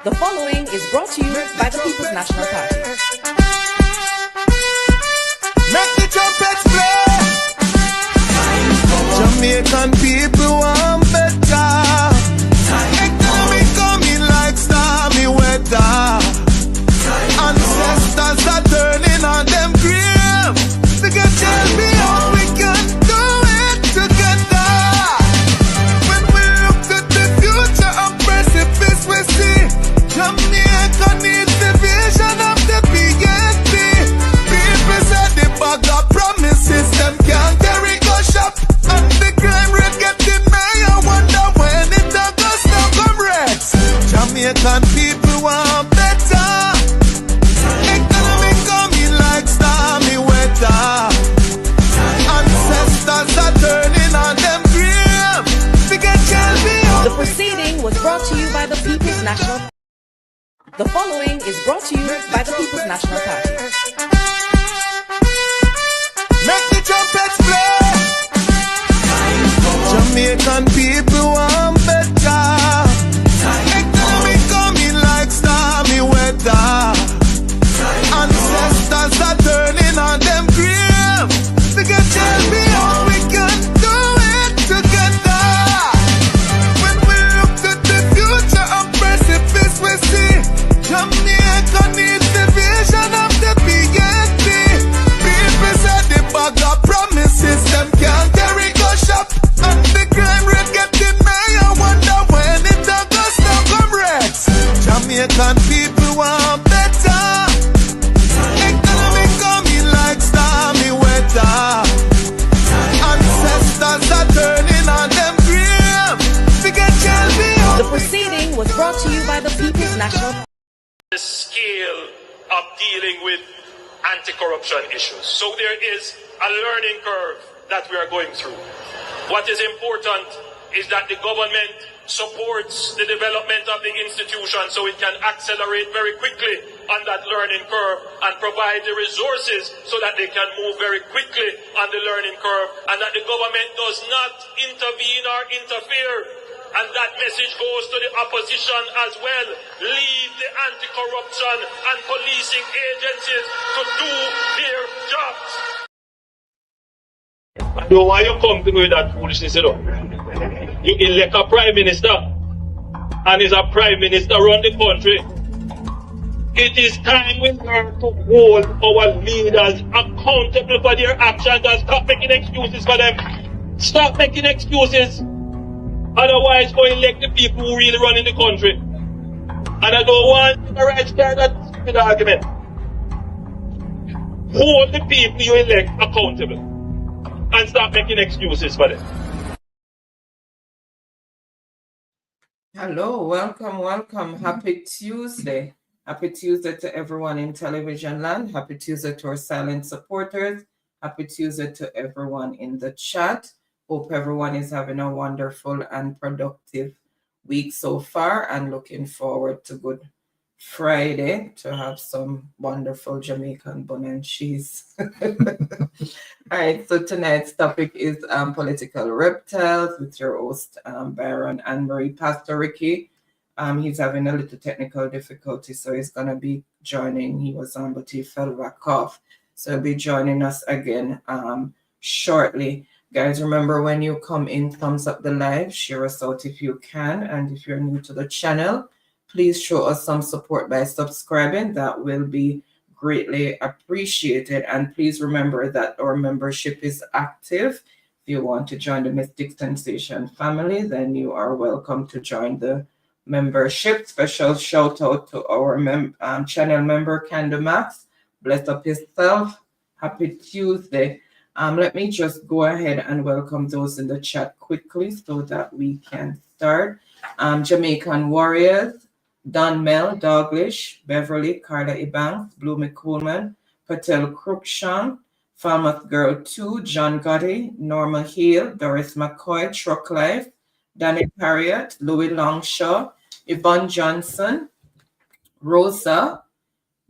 The following is brought to you by the People's National Party. Make the trumpets play. Jamaican people want better. Economy coming like stormy weather. Ancestors are turning on them grave. They can tell me how we can do it together. When we look to the future of precipice, we see Jamaica needs the vision of the PSP. People said the bag of promises, them can't carry go shop. And the crime rate getting high, I wonder when it does now come Rex. Jamaican people want better. Economy coming like stormy weather. Ancestors are turning on them grave. They can tell me how. The proceeding was brought to you by the People's National Party. The following is brought to you by the People's National Party. Make the trumpets play. Jamaican people want better. Economy coming like stormy weather. Ancestors are turning on them grave. They can tell me how we can do it together. When we look to the future of precipice, we see Jamaica needs the vision of the PSP. People said the bag of promises, them can't carry go shop. And the crime rate getting high, I wonder when it does now come Rex. Jamaican people want better. Economy coming like stormy weather. Ancestors are turning on them grave. They can tell me how. The proceeding was brought to you by the People's National Party. The scale of dealing with anti-corruption issues. So there is a learning curve that we are going through. What is important is that the government supports the development of the institution so it can accelerate very quickly on that learning curve and provide the resources so that they can move very quickly on the learning curve, and that the government does not intervene or interfere. And that message goes to the opposition as well. Leave the anti-corruption and policing agencies to do their jobs. I know why you come to me with that foolishness, you know. You elect a prime minister, and is a prime minister run the country. It is time we learn to hold our leaders accountable for their actions and stop making excuses for them. Stop making excuses. Otherwise, go elect the people who really run in the country. And I don't want the right start that stupid argument. Hold the people you elect accountable and stop making excuses for them. Hello, welcome. Happy Tuesday. Happy Tuesday to everyone in television land. Happy Tuesday to our silent supporters. Happy Tuesday to everyone in the chat. Hope everyone is having a wonderful and productive week so far, and looking forward to Good Friday to have some wonderful Jamaican bun and cheese. All right, so tonight's topic is political reptiles with your host, Byron and Marie. Pastor Ricky, he's having a little technical difficulty, so he's going to be joining. He was on, but he fell back off. So he'll be joining us again shortly. Guys, remember, when you come in, thumbs up the live, share us out if you can. And if you're new to the channel, please show us some support by subscribing. That will be greatly appreciated. And please remember that our membership is active. If you want to join the Mystic Sensation family, then you are welcome to join the membership. Special shout out to our channel member, Candymax. Bless up yourself. Happy Tuesday. Let me just go ahead and welcome those in the chat quickly so that we can start. Jamaican Warriors, Don Mel, Douglas, Beverly, Carla Ebanks, Bloomy Coleman, Patel Cruikshank, Falmouth Girl 2, John Gotti, Norma Hill, Doris McCoy, Truck Life, Danny Harriet, Louis Longshaw, Yvonne Johnson, Rosa,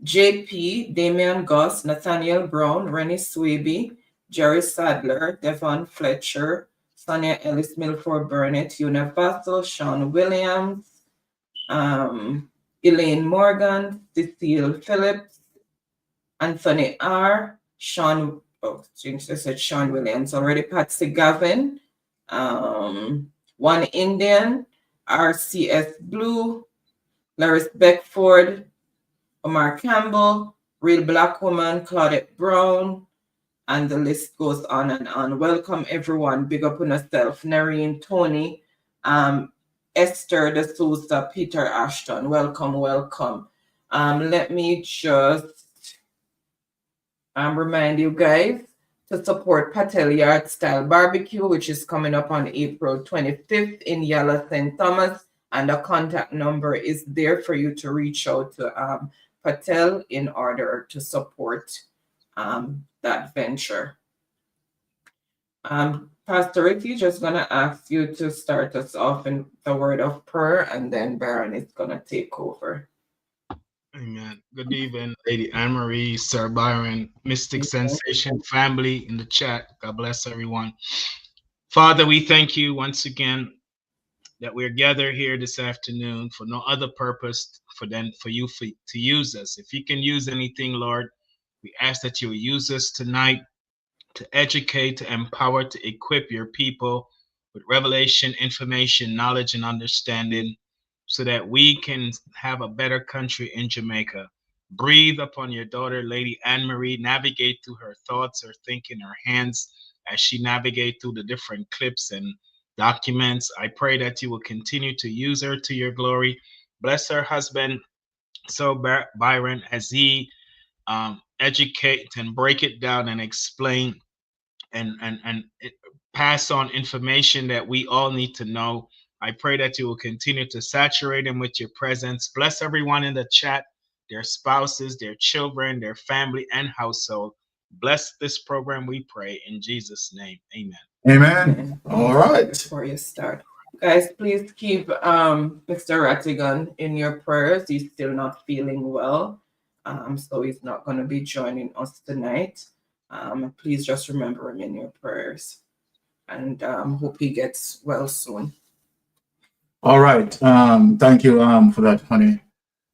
JP, Damian Goss, Nathaniel Brown, Rennie Swaby, Jerry Sadler, Devon Fletcher, Sonia Ellis, Milford Burnett, Universal, Sean Williams, Elaine Morgan, Cecile Phillips, Anthony R., Sean, oh, I said Sean Williams already, Patsy Gavin, One Indian, RCS Blue, Laris Beckford, Omar Campbell, Real Black Woman, Claudette Brown, and the list goes on and on. Welcome everyone. Big up on yourself. Nareen, Tony, Esther De Souza, Peter Ashton. Welcome, welcome. Let me just remind you guys to support Patel Yard Style Barbecue, which is coming up on April 25th in Yala St. Thomas. And the contact number is there for you to reach out to Patel in order to support that venture. Pastor Ricky, just going to ask you to start us off in the word of prayer, and then Baron is going to take over. Amen. Good evening, Lady Anne-Marie, Sir Byron, Mystic Sensation family in the chat. God bless everyone. Father, we thank you once again that we're gathered here this afternoon for no other purpose for you to use us. If you can use anything, Lord, we ask that you will use us tonight to educate, to empower, to equip your people with revelation, information, knowledge, and understanding, so that we can have a better country in Jamaica. Breathe upon your daughter, Lady Anne-Marie, navigate through her thoughts, her thinking, her hands, as she navigates through the different clips and documents. I pray that you will continue to use her to your glory. Bless her husband, so Byron, as he educate and break it down and explain and pass on information that we all need to know. I pray that you will continue to saturate them with your presence. Bless everyone in the chat, their spouses, their children, their family, and household. Bless this program, we pray, in Jesus' name. Amen. Amen. All right. Before you start, guys, please keep Mr. Rattigan in your prayers. He's still not feeling well, so he's not going to be joining us tonight. Please just remember him in your prayers, and hope he gets well soon. All right. Thank you for that, honey.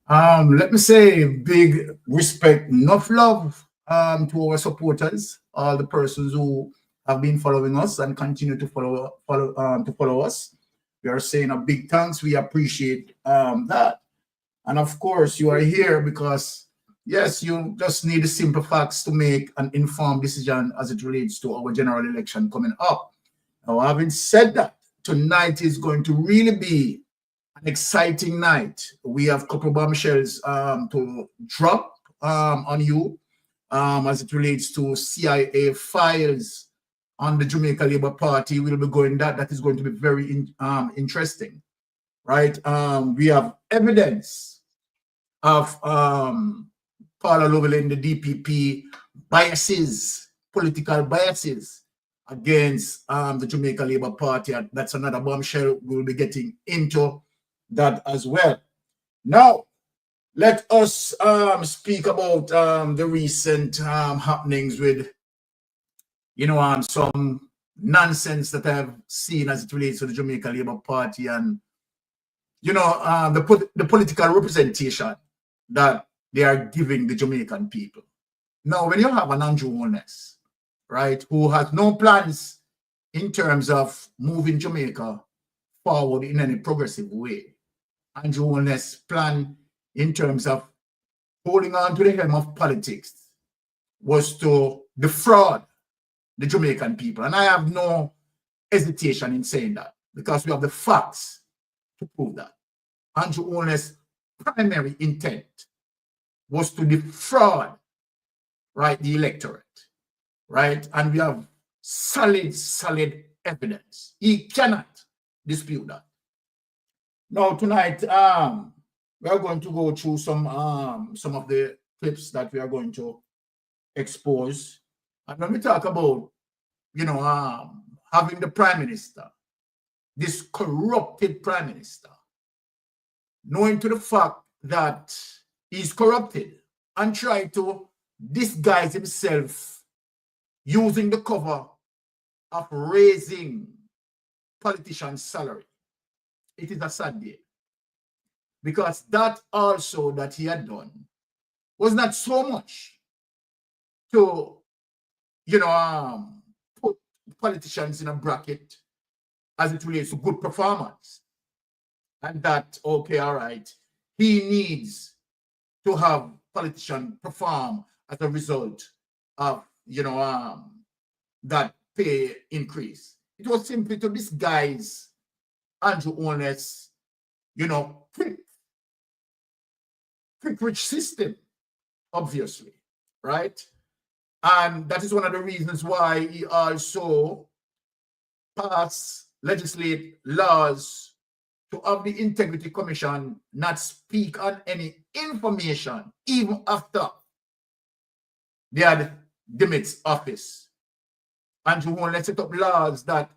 Let me say big respect, enough love to our supporters, all the persons who have been following us and continue to follow us. We are saying a big thanks. We appreciate that. And of course, you are here because, yes, you just need the simple facts to make an informed decision as it relates to our general election coming up. Now, having said that, tonight is going to really be an exciting night. We have a couple of bombshells to drop on you as it relates to CIA files on the Jamaica Labour Party. We'll be going that is going to be very interesting, right? We have evidence of Paula Lovell, the DPP biases, political biases against the Jamaica Labour Party. That's another bombshell. We'll be getting into that as well. Now, let us speak about the recent happenings with, some nonsense that I've seen as it relates to the Jamaica Labour Party and, the political representation that they are giving the Jamaican people. Now, when you have an Andrew Holness, right, who has no plans in terms of moving Jamaica forward in any progressive way, Andrew Holness' plan in terms of holding on to the helm of politics was to defraud the Jamaican people. And I have no hesitation in saying that because we have the facts to prove that. Andrew Holness' primary intent was to defraud, right, the electorate, right? And we have solid evidence. He cannot dispute that. Now, tonight, we are going to go through some of the clips that we are going to expose. And when we talk about, having the prime minister, this corrupted prime minister, knowing to the fact that he's corrupted and try to disguise himself using the cover of raising politicians' salary. It is a sad day. because that also that he had done was not so much to, put politicians in a bracket as it relates to good performance. And that, okay, all right, he needs to have politicians perform as a result of, that pay increase. It was simply to disguise Andrew Holness, quick rich system, obviously, right? And that is one of the reasons why he also legislate laws to have the Integrity Commission not speak on any information even after they had demits office. Andrew Holness set up laws that,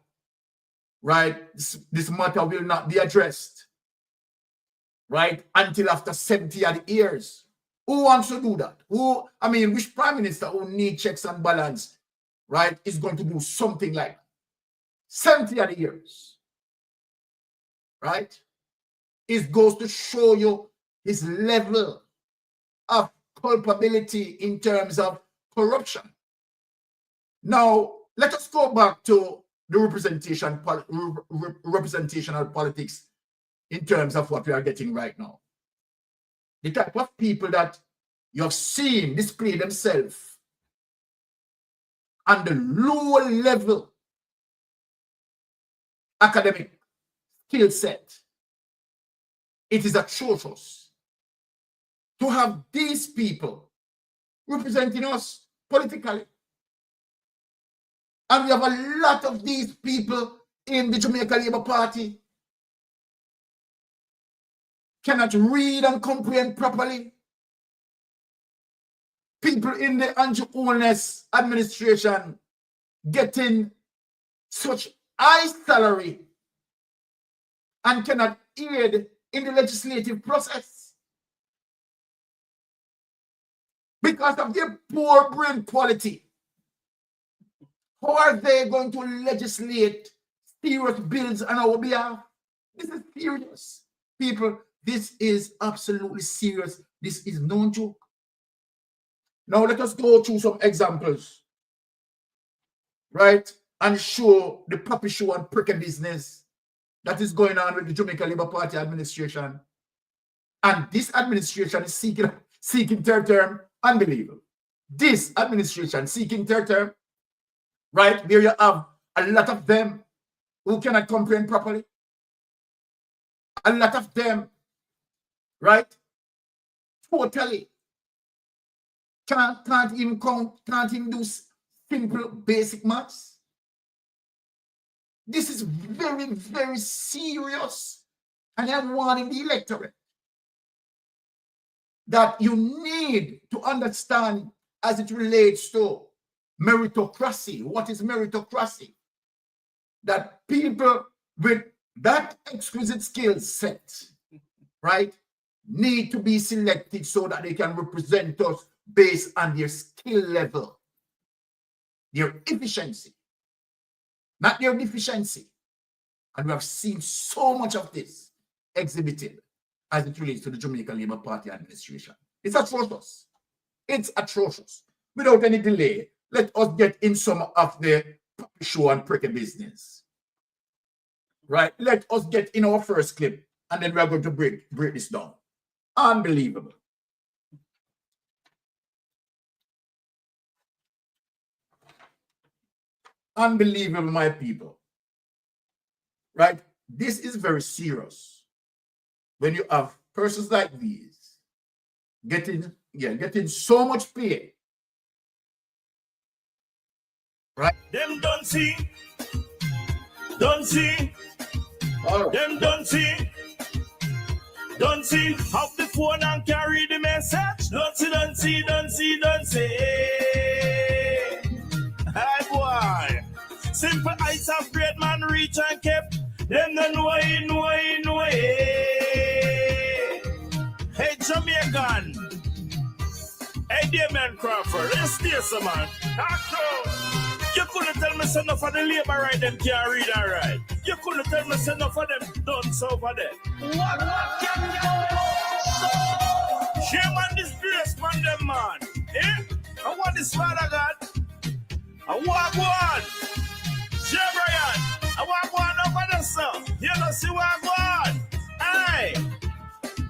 right, this matter will not be addressed, right, until after 70 odd years. Who wants to do that? Which prime minister who needs checks and balance, right, is going to do something like that? 70 odd years, right? It goes to show you his level of culpability in terms of corruption. Now, let us go back to the representational politics in terms of what we are getting right now. The type of people that you have seen display themselves on the low level academic skill set, it is atrocious to have these people representing us politically. And we have a lot of these people in the Jamaica Labour Party cannot read and comprehend properly. People in the Andrew Holness administration getting such high salary and cannot aid in the legislative process because of their poor brain quality. How are they going to legislate serious bills on our behalf? This is serious. People, this is absolutely serious. This is no joke. Now let us go through some examples, right? And show the puppy show and prickly business that is going on with the Jamaica Labour Party administration. And this administration is seeking third term. Unbelievable. This administration seeking third term, right? There you have a lot of them who cannot comprehend properly. A lot of them, right? Totally can't even count, can't even do simple basic maths. This is very, very serious. And I'm warning the electorate that you need to understand as it relates to meritocracy. What is meritocracy? That people with that exquisite skill set, right, need to be selected so that they can represent us based on their skill level, their efficiency, not their deficiency. And we have seen so much of this exhibited as it relates to the Jamaica Labour Party administration. It's atrocious. It's atrocious. Without any delay, let us get in some of the puppy show and prickly business. Right? Let us get in our first clip, and then we are going to break this down. Unbelievable. Unbelievable, my people. Right? This is very serious. When you have persons like these getting so much pay. Right? Them don't see. All right. Them don't see how the phone and carry the message. Don't see. Hi boy. Simple ice of great man reach and kept. Them don't know. Hey Jamaican. Hey Damien Crawford. Let's steer some man. You couldn't tell me so enough of the labor right them can't read and write. You couldn't tell me so enough of them done so over there. What can you do? this Father God. I walk one. Brian, I walk one over there, sir. You know, see what I want. Hey.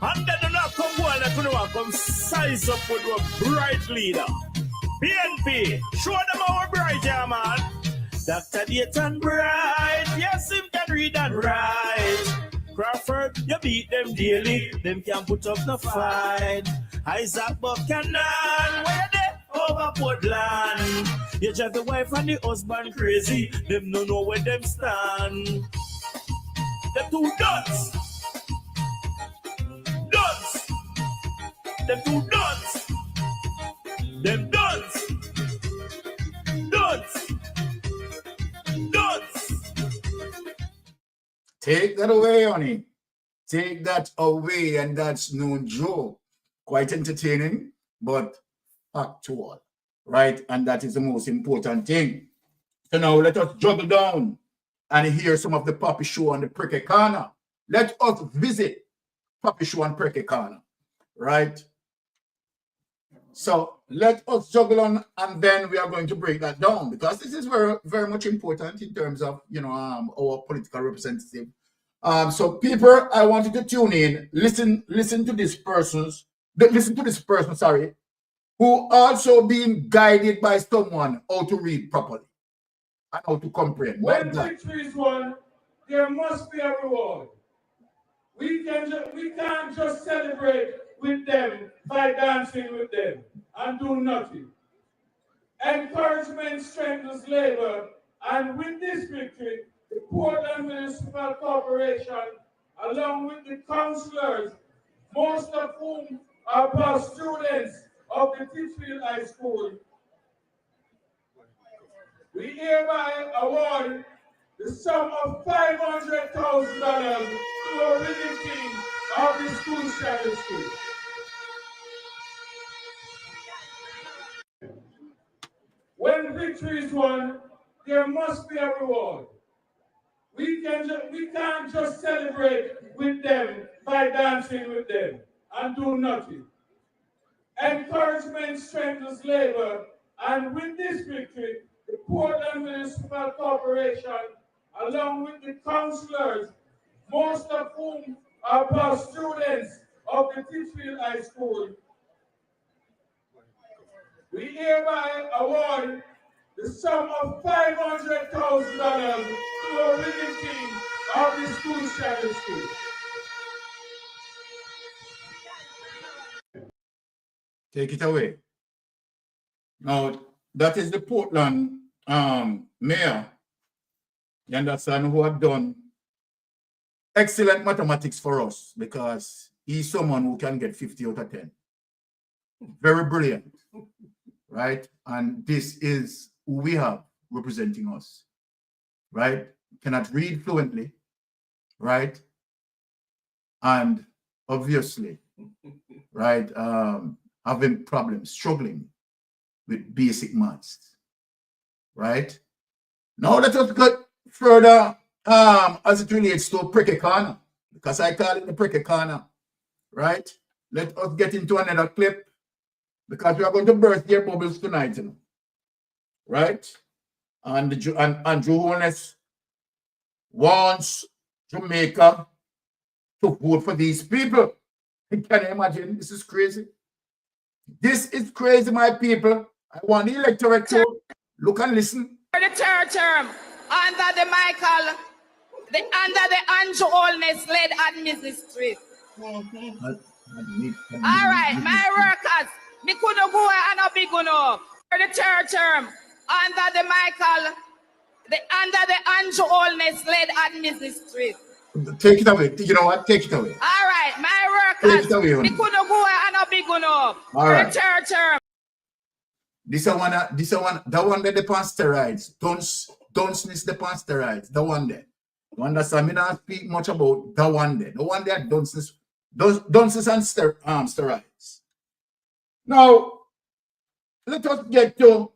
And then do not come one that you come size up with a bright leader. BNP, show them our bright, yeah, man. Dr. Dayton Bright, yes, him can read and write. Crawford, you beat them daily, them can put up no fight. ISAT Buchanan, where they over Portland. You drive the wife and the husband crazy, them no know where them stand. The two duds. Duds. The two duds. Them duds. Duds. Duds. Take that away, honey. Take that away, and that's no joke. Quite entertaining, but factual, right? And that is the most important thing. So now let us juggle down and hear some of the Poppy Show on the Pricky Corner. Let us visit Poppy Show and Pricky Corner, right? So let us juggle on, and then we are going to break that down, because this is very, very much important in terms of, you know, our political representative. So people, I want you to tune in, listen to this person, sorry, who also being guided by someone how to read properly and how to comprehend. When victory is won, there must be a reward. We can't just celebrate with them by dancing with them and do nothing. Encouragement strengthens labor, and with this victory, the Portland Municipal Corporation, along with the councillors, most of whom are past students of the Titchfield High School, we hereby award the sum of $500,000 to a winning team of the school charity. When victory is won, there must be a reward. We can't just celebrate with them by dancing with them and do nothing. Encouragement strengthens labor, and with this victory, the Portland Municipal Corporation, along with the councillors, most of whom are past students of the Titchfield High School, we hereby award the sum of $500,000 to a winning team of the school charity school. Take it away. Now, that is the Portland mayor, you understand, who have done excellent mathematics for us, because he's someone who can get 50 out of 10. Very brilliant, right? And this is who we have representing us, right? Cannot read fluently, right? And obviously, right, having problems, struggling with basic maths, right? Now let us go further as it relates to Pricky Corner, because I call it the Pricky Corner, right? Let us get into another clip, because we are going to burst their bubbles tonight, you know, right? And Andrew Holness wants Jamaica to vote for these people. Can you imagine? This is crazy. This is crazy, my people. I want the electorate to look and listen. For the third term, under the Andrew Holness led administration. All right, my workers, me couldn't go and a big enough. For the third term, under the Andrew Holness led administration. Take it away. You know what? Take it away. All right, my workers, Take it away, me couldn't go and a big enough. All For right. the third term. This one that the pan steroids. Don't sniff the pan steroids. The one there. You understand? Me not speak much about the one there. The one there don't sniff and steroids. Now, let us get to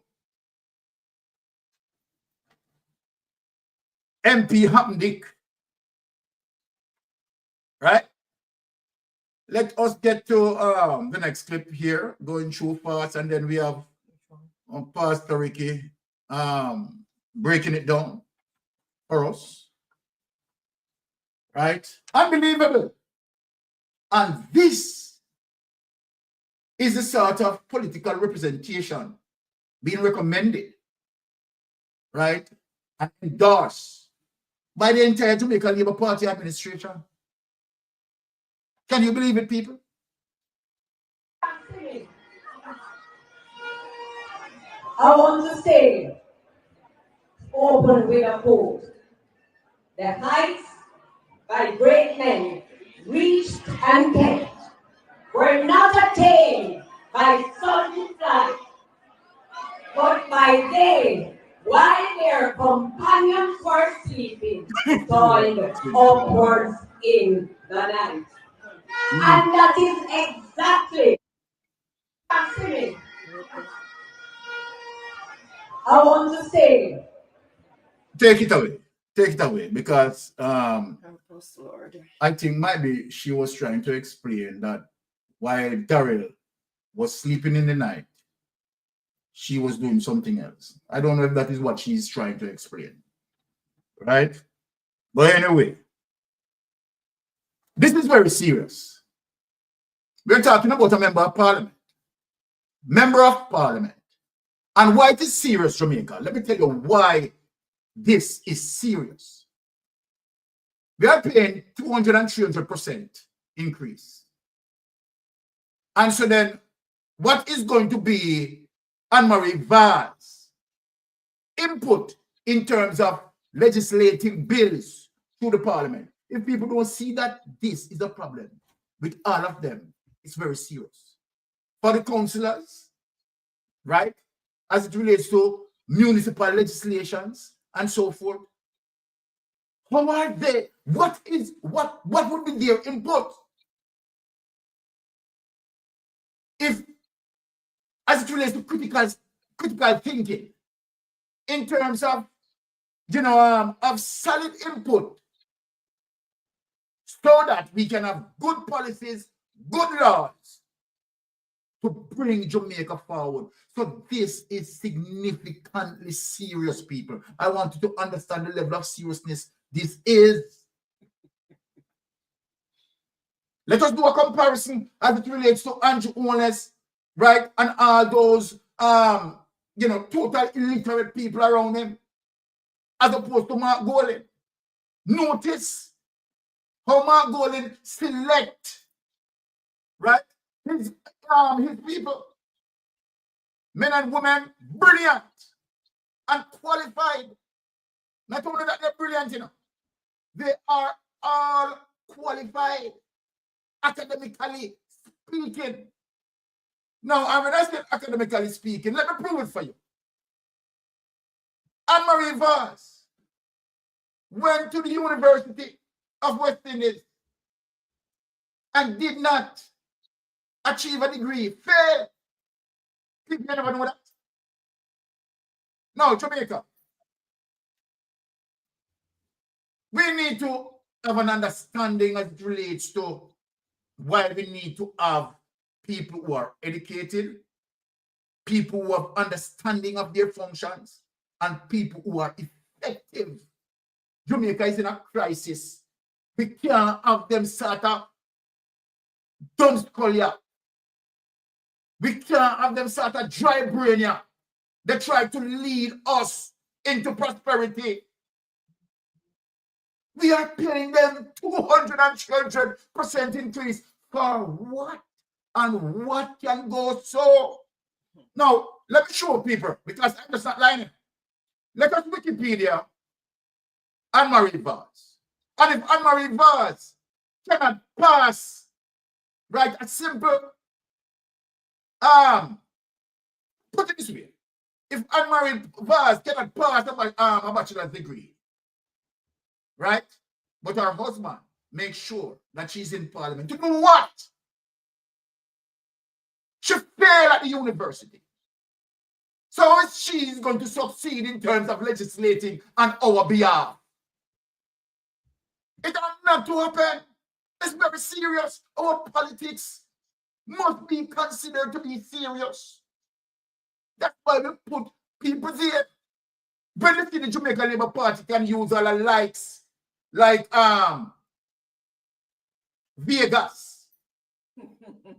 MP Happendick. Right? Let us get to the next clip here, going through fast, and then we have on Pastor Ricky breaking it down for us. Right? Unbelievable. And this is the sort of political representation being recommended, right, and endorsed by the entire Jamaica Labour Party administration. Can you believe it, people? I want to say, open with a quote. The heights by great men reached and kept were not attained by sudden flight, but by day, while their companions were sleeping, toiled upwards in the night. And that is exactly happening. I want to say. Take it away, because I think maybe she was trying to explain that while Daryl was sleeping in the night, she was doing something else. I don't know if that is what she's trying to explain, right? But anyway, this is very serious. We're talking about a member of parliament. Member of parliament. And why it is serious, Jamaica? Let me tell you why this is serious. We are paying 200 and 300% increase. And so then, what is going to be Anne-Marie Vaz input in terms of legislating bills to the parliament? If people don't see that this is a problem with all of them, it's very serious. For the councillors, right, as it relates to municipal legislations and so forth, how are they? What would be their input? If, as it relates to critical thinking, in terms of, of solid input, so that we can have good policies, good laws to bring Jamaica forward. So this is significantly serious, people. I want you to understand the level of seriousness this is. Let us do a comparison as it relates to Andrew Holness, right? And all those, total illiterate people around him, as opposed to Mark Golan. Notice how Mark Golan select, right, his people, men and women, brilliant and qualified. Not only that, they're brilliant, they are all qualified, academically speaking. Now, and when I say academically speaking, let me prove it for you. Anne-Marie Vaz went to the University of West Indies and did not achieve a degree, failed. People never know that. Now, Jamaica, we need to have an understanding as it relates to why we need to have people who are educated, people who have understanding of their functions, and people who are effective. Jamaica is in a crisis. We can't have them sort of dumb skull. We can't have them sort of dry brain. They try to lead us into prosperity. We are paying them 200% increase for what? And what can go so? Now, let me show people, because I'm just not lying. Let us Wikipedia Anne-Marie Vaz. And if Anne-Marie Vaz cannot pass, right, a simple, put it this way. If Anne-Marie Vaz cannot pass a bachelor's degree, right, but her husband makes sure that she's in parliament, to do what? She failed at the university. So she's going to succeed in terms of legislating on our behalf. It ought not to happen. It's very serious. Our politics must be considered to be serious. That's why we put people there. But you see the Jamaican Labour Party can use all the likes like Vegas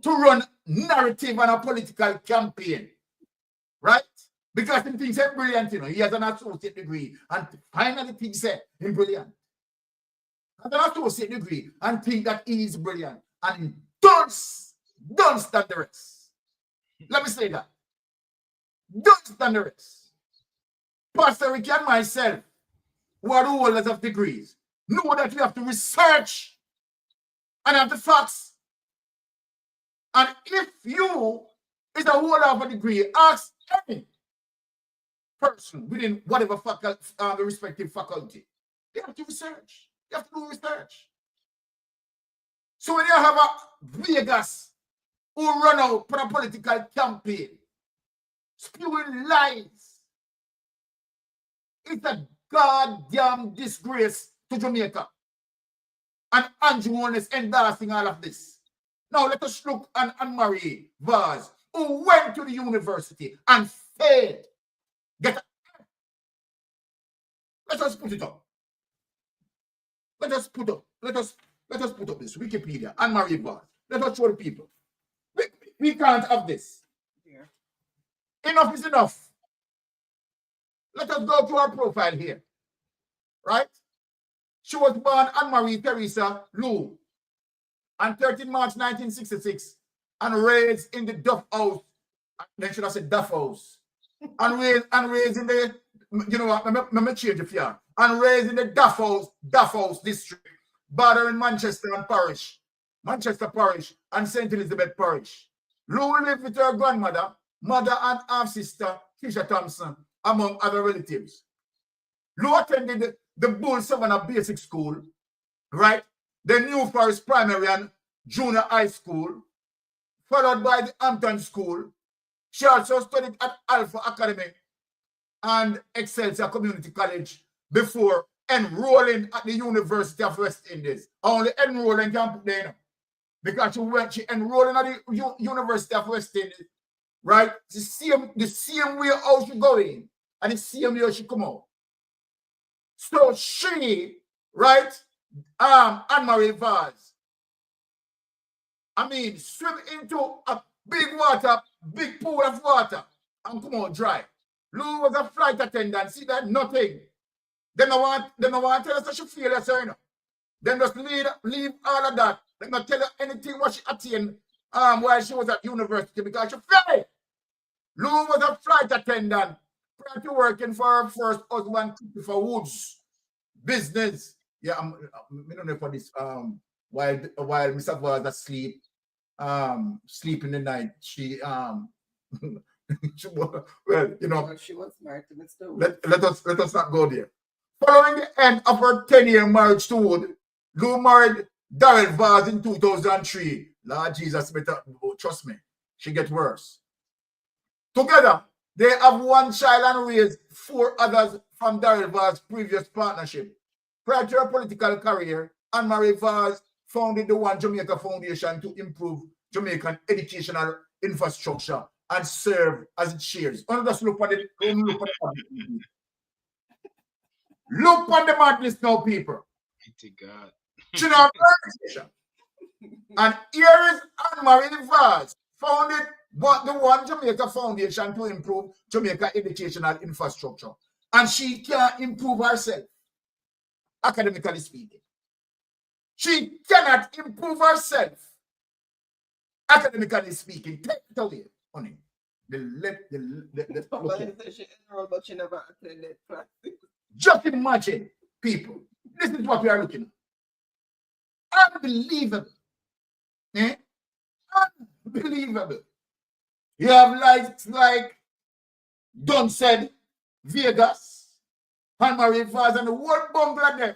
to run narrative and a political campaign, right? Because he thinks he's brilliant, you know. He has an associate degree and finally thinks he's brilliant. Has an associate degree and think that he is brilliant. And he don't stand the rest. Let me say that. Don't stand the rest. Pastor Ricky and myself, who are the holders of degrees, know that we have to research and have the facts. And if you is a holder of a degree, ask any person within whatever faculty, the respective faculty. They have to research. You have to do research. So when you have a Vegas who run out for a political campaign, spewing lies, it's a goddamn disgrace to Jamaica. And Andrew Holness endorsing all of this. Now let us look at Anne-Marie Vaz, who went to the university and failed. Let us put it up. Let us put up this Wikipedia, Anne-Marie Vaz. Let us show the people. We can't have this. Yeah. Enough is enough. Let us go to our profile here. Right? She was born Anne-Marie Teresa Lou on 13 March 1966 and raised in the Duff House. Then should have said Duff House. and raised in the, you know what, let me change it here. And raised in the Duff House district, bordering Manchester and Parish. Manchester Parish and St. Elizabeth Parish. Lou lived with her grandmother, mother and half-sister, Tisha Thompson, among other relatives. Lou attended the Bull Savannah Basic School, right? The New Forest Primary and Junior High School, followed by the Hampton School. She also studied at Alpha Academy and Excelsior Community College before enrolling at the University of West Indies. Only enrolling can put there, you know, because she enrolled at the University of West Indies, right? The same way how she go in and the same way she come out. So she, right, Anne-Marie Vaz, I mean, swim into a big water, big pool of water and come out dry. Lou was a flight attendant, see that? Nothing. They don't want to tell us that she feel herself, you know. Then just leave all of that. They don't tell her anything what she attained while she was at university because she failed. Lou was a flight attendant prior to working for her first husband, Christopher Woods business. Yeah, I don't know for this. While Mr. was asleep, sleep in the night, she well, you know, well, she was married to Mr. Wood. Let us not go there. Following the end of her 10-year marriage to Wood, Lou married Darrell Vaz in 2003. Lord Jesus, better, trust me, she gets worse. Together, they have one child and raised 4 others from Darrell Vaz's previous partnership. Prior to her political career, Anne-Marie Vaz founded the One Jamaica Foundation to improve Jamaican educational infrastructure and serve as its chairs. Just look at it. Look on the madness now, people. God. You know, and here is Anne-Marie Vaz, founded the One Jamaica Foundation to improve Jamaica educational infrastructure. And she can't improve herself, academically speaking. She cannot improve herself, academically speaking. Take it away, honey. She enrolled, but she never attended classes. Just imagine, people. This is what we are looking at. Unbelievable. Eh? Unbelievable. You have lights like Don said, Vegas, Anne-Marie Vaz, and the whole bungle of them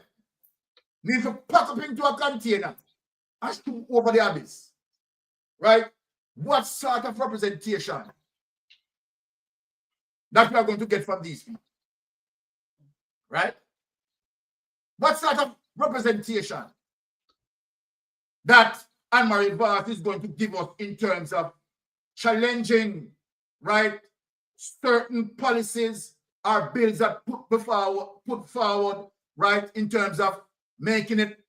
need to pack up into a container and shoot over the abyss. Right? What sort of representation that we are going to get from these people? Right? What sort of representation that Anne-Marie Vaz is going to give us in terms of challenging, right, certain policies or bills that put forward, right, in terms of making it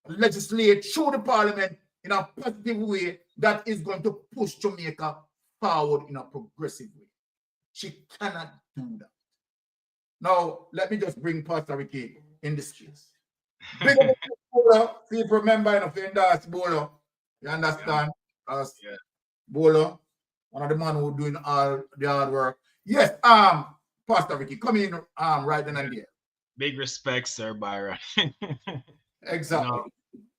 legislate through the parliament in a positive way that is going to push Jamaica forward in a progressive way. She cannot do that. Now, let me just bring Pastor Ricky in this case. Big up Bolo, people remember, if you endorse Bolo, you understand? Bolo, one of the men who doing all the hard work. Yes, Pastor Ricky, come in right then and there. Big respect, Sir Byron. Exactly. No.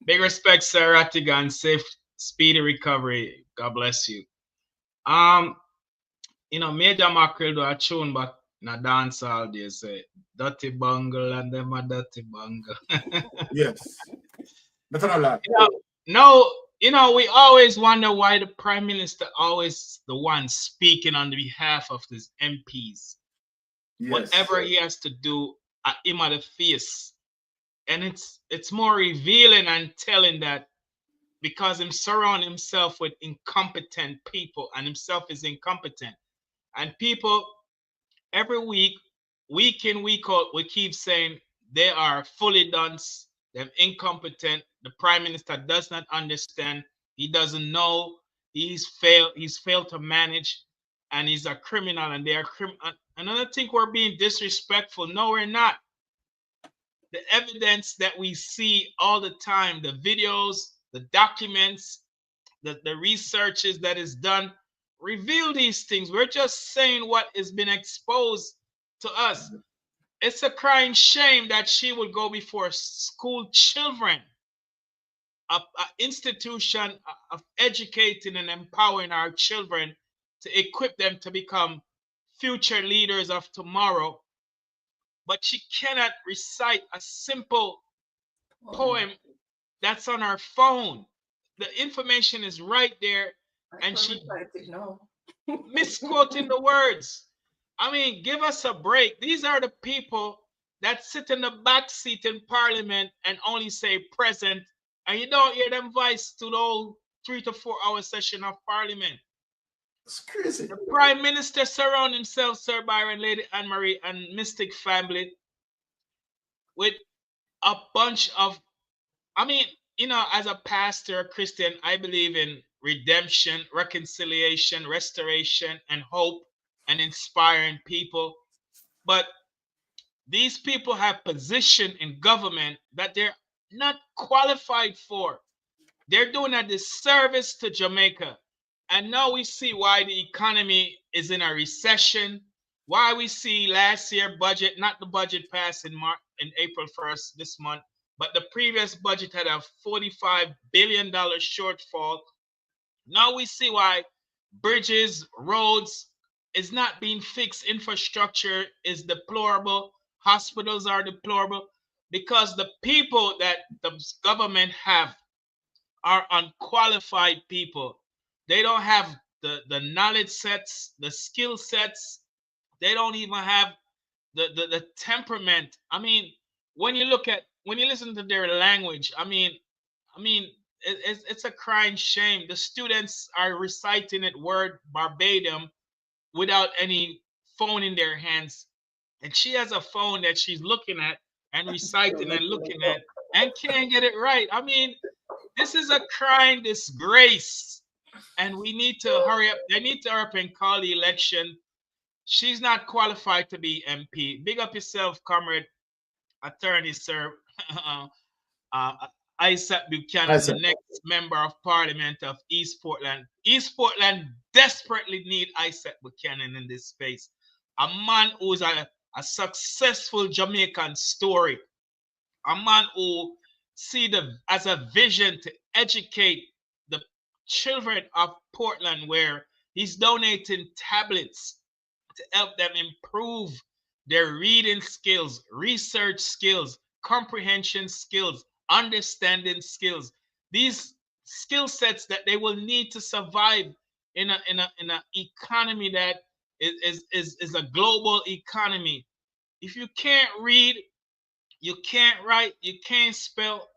Big respect, Sir Rattigan. Safe, speedy recovery. God bless you. Major Mackerel do a tune, but na dance all day say dirty bungle and them a dirty bungle. Yes. That's not a lot. We always wonder why the Prime Minister always the one speaking on the behalf of his MPs. Yes. Whatever he has to do, him at the face. And it's more revealing and telling that because him surround himself with incompetent people and himself is incompetent. And people every week in, week out, we keep saying they are fully dunce, they're incompetent. The Prime Minister does not understand. He doesn't know. He's failed to manage, and he's a criminal, and they are criminal. Another thing, we're being disrespectful. No, we're not. The evidence that we see all the time, the videos, the documents, the researches that is done, reveal these things. We're just saying what has been exposed to us. It's a crying shame that she would go before school children, an institution of educating and empowering our children to equip them to become future leaders of tomorrow. But she cannot recite a simple poem that's on her phone. The information is right there, and she misquoting the words. I mean, give us a break. These are the people that sit in the back seat in Parliament and only say present, and you don't hear them voice to the whole 3 to 4 hour session of Parliament. It's crazy. The Prime Minister surround himself, Sir Byron, Lady Anne-Marie, and Mystic family with a bunch of, as a pastor, a Christian, I believe in redemption, reconciliation, restoration, and hope, and inspiring people. But these people have position in government that they're not qualified for. They're doing a disservice to Jamaica. And now we see why the economy is in a recession, why we see last year budget, not the budget passed in April 1st this month, but the previous budget had a $45 billion shortfall. Now we see why bridges, roads is not being fixed. Infrastructure is deplorable. Hospitals are deplorable because the people that the government have are unqualified people. They don't have the knowledge sets, the skill sets. They don't even have the temperament. I mean, when you listen to their language, it's a crying shame. The students are reciting it word verbatim without any phone in their hands. And she has a phone that she's looking at and reciting and looking at and can't get it right. I mean, this is a crying disgrace. And we need to hurry up. They need to hurry up and call the election. She's not qualified to be MP. Big up yourself, comrade attorney, sir. ISAT Buchanan, the next member of parliament of East Portland. East Portland desperately need ISAT Buchanan in this space. A man who's a successful Jamaican story. A man who see as a vision to educate the children of Portland, where he's donating tablets to help them improve their reading skills, research skills, comprehension skills, understanding skills. These skill sets that they will need to survive in an economy that is a global economy. If you can't read, you can't write, you can't spell.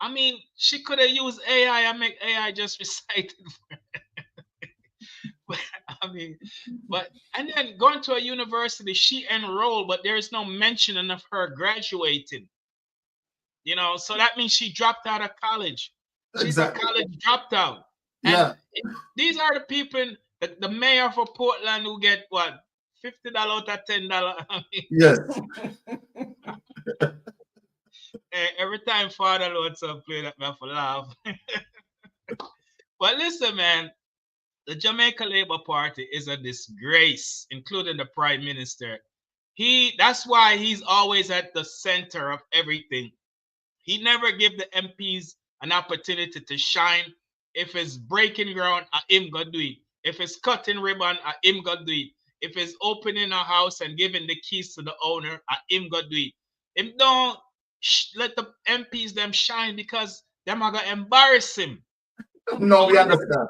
I mean, she could have used AI and make AI just recite it. I mean, but and then going to a university, she enrolled, but there is no mention of her graduating. You know, so that means she dropped out of college. She's Exactly. a college dropped out. And Yeah. these are the people, the mayor for Portland who get what, $50 out of $10. I mean, Yes. every time Father Lord some play that, I have to laugh. But listen, man, the Jamaica Labour Party is a disgrace, including the Prime Minister. That's why he's always at the center of everything. He never give the MPs an opportunity to shine. If it's breaking ground, him go do it. If it's cutting ribbon, him go do it. If it's opening a house and giving the keys to the owner, him go do it. Him don't let the MPs them shine because them are gonna embarrass him. No, we understand.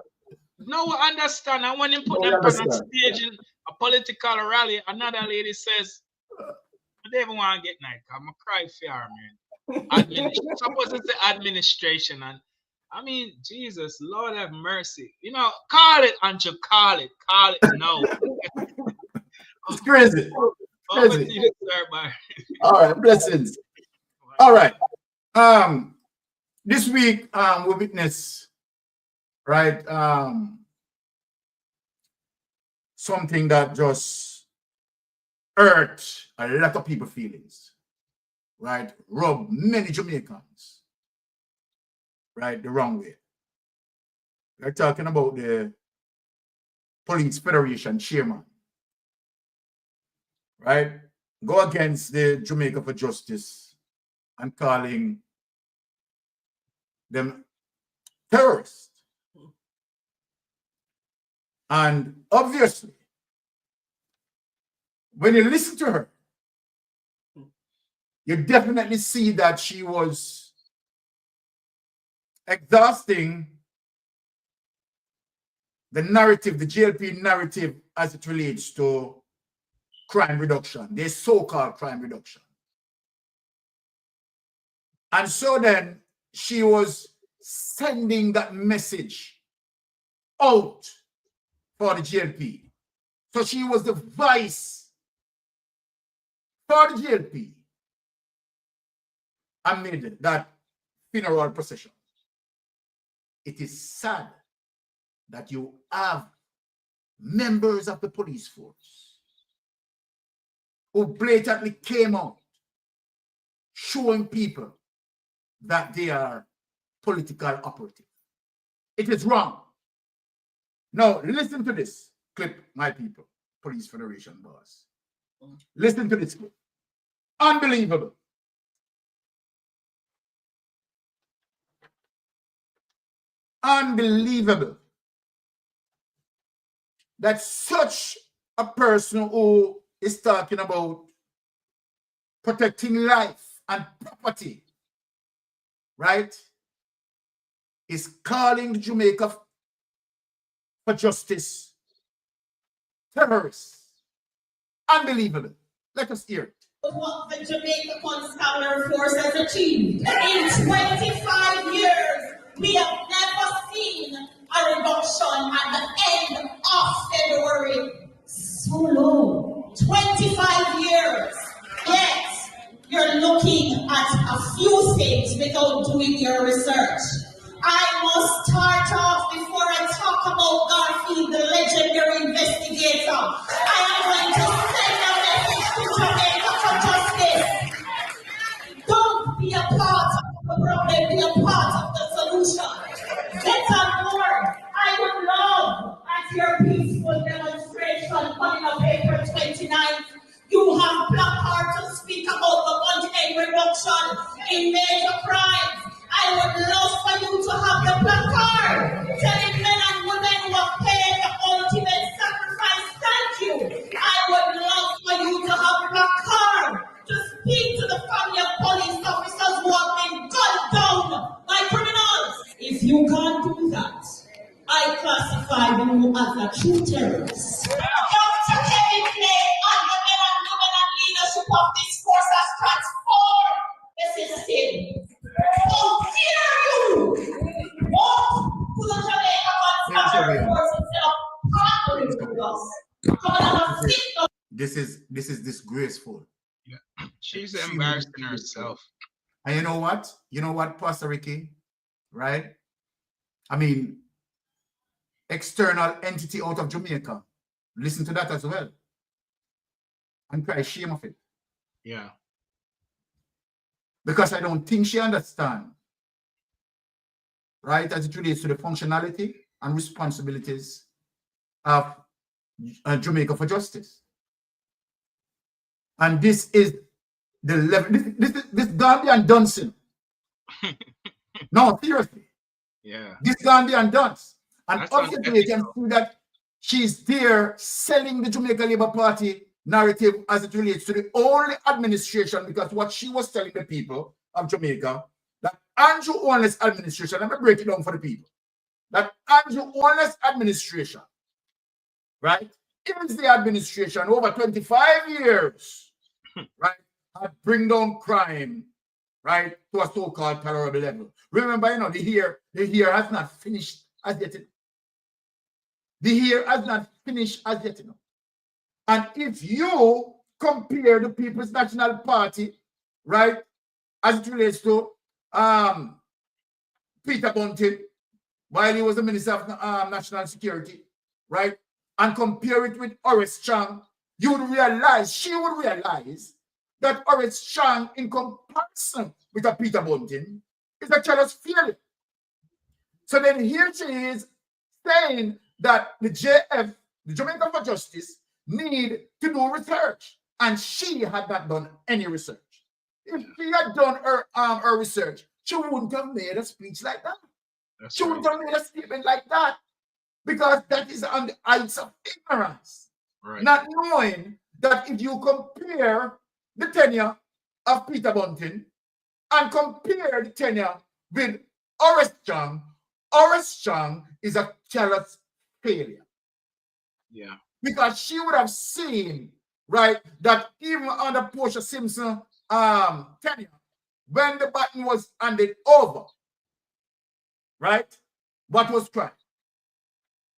No, we understand. And when him put No, them we on stage in a political rally, another lady says, I don't even want to get night. I'm a cry for her, man. Suppose it's the administration, and I mean, Jesus, Lord have mercy. You know, call it, Andrew, call it no. It's crazy. Over to you, sir, bye. All right, blessings. All right. This week we witnessed, right, something that just hurt a lot of people's feelings, right? Rub many Jamaicans, right, the wrong way. We're talking about the Police Federation chairman, right? Go against the Jamaica for Justice and calling them terrorists. And obviously, when you listen to her, you definitely see that she was exhausting the narrative, the GLP narrative, as it relates to crime reduction, the so-called crime reduction. And so then she was sending that message out for the GLP. So she was the vice for the GLP amid that funeral procession. It is sad that you have members of the police force who blatantly came out showing people that they are political operatives. It is wrong. Now, listen to this clip, my people, Police Federation boss. Listen to this clip. Unbelievable. Unbelievable that such a person who is talking about protecting life and property, right, is calling Jamaica for Justice terrorists. Unbelievable. Let us hear it. What the Jamaica Constabulary Force has achieved. In 25 years, we have never seen a reduction at the end of February. So low. 25 years. Yes, you're looking at a few things without doing your research. I must start off before I talk about Garfield, the legendary investigator. I am going to send a message to Jamaica for justice. Don't be a part of the problem, be a part of the solution. Get on board. I would love at your peaceful demonstration coming up April 29th. You have placards to speak about the one-end reduction in major crimes. I would love for you to have the placard telling men and women who have paid the ultimate sacrifice, thank you. I would love for you to have a placard to speak to the family of police officers who have been gunned down by criminals. If you can't do that, I classify you as a true terrorist. Dr. Kevin Clay and the men and women and leadership of this force has transformed the system. How dare you walk to the Jamaica Constabulary Force instead of partnering This is disgraceful. Yeah. She's embarrassing herself. And you know what? You know what, Pastor Ricky? Right? I mean, external entity out of Jamaica. Listen to that as well. And cry shame of it. Yeah. Because I don't think she understands, right, as it relates to the functionality and responsibilities of Jamaica for Justice. And this is the level, this Gambian Dunson. No, seriously. Yeah. This Gambian Dunce. And That's obviously you can see that she's there selling the Jamaica Labour Party narrative as it relates to the only administration, because what she was telling the people of Jamaica, that Andrew Holness administration, let me break it down for the people, that Andrew Holness administration, right, is the administration over 25 years, right, had bring down crime, right, to a so-called tolerable level. Remember, you know, the year has not finished as yet. The year has not finished as yet, you know. And if you compare the People's National Party, right, as it relates to Peter Bunting, while he was the Minister of National Security, right, and compare it with Horace Chang, you would realize, she would realize that Horace Chang, in comparison with a Peter Bunting, is a jealous failure. So then here she is saying that the JF, the Jamaica for Justice, need to do research, and she had not done any research. If she had done her research, she wouldn't have made a speech like that. She wouldn't have made a statement like that, because that is on the heights of ignorance. Right. Not knowing that if you compare the tenure of Peter Bunting and compare the tenure with Horace Chang is a jealous failure. Yeah. Because she would have seen, right, that even under Portia Simpson tenure, when the button was handed over, right, what was crime?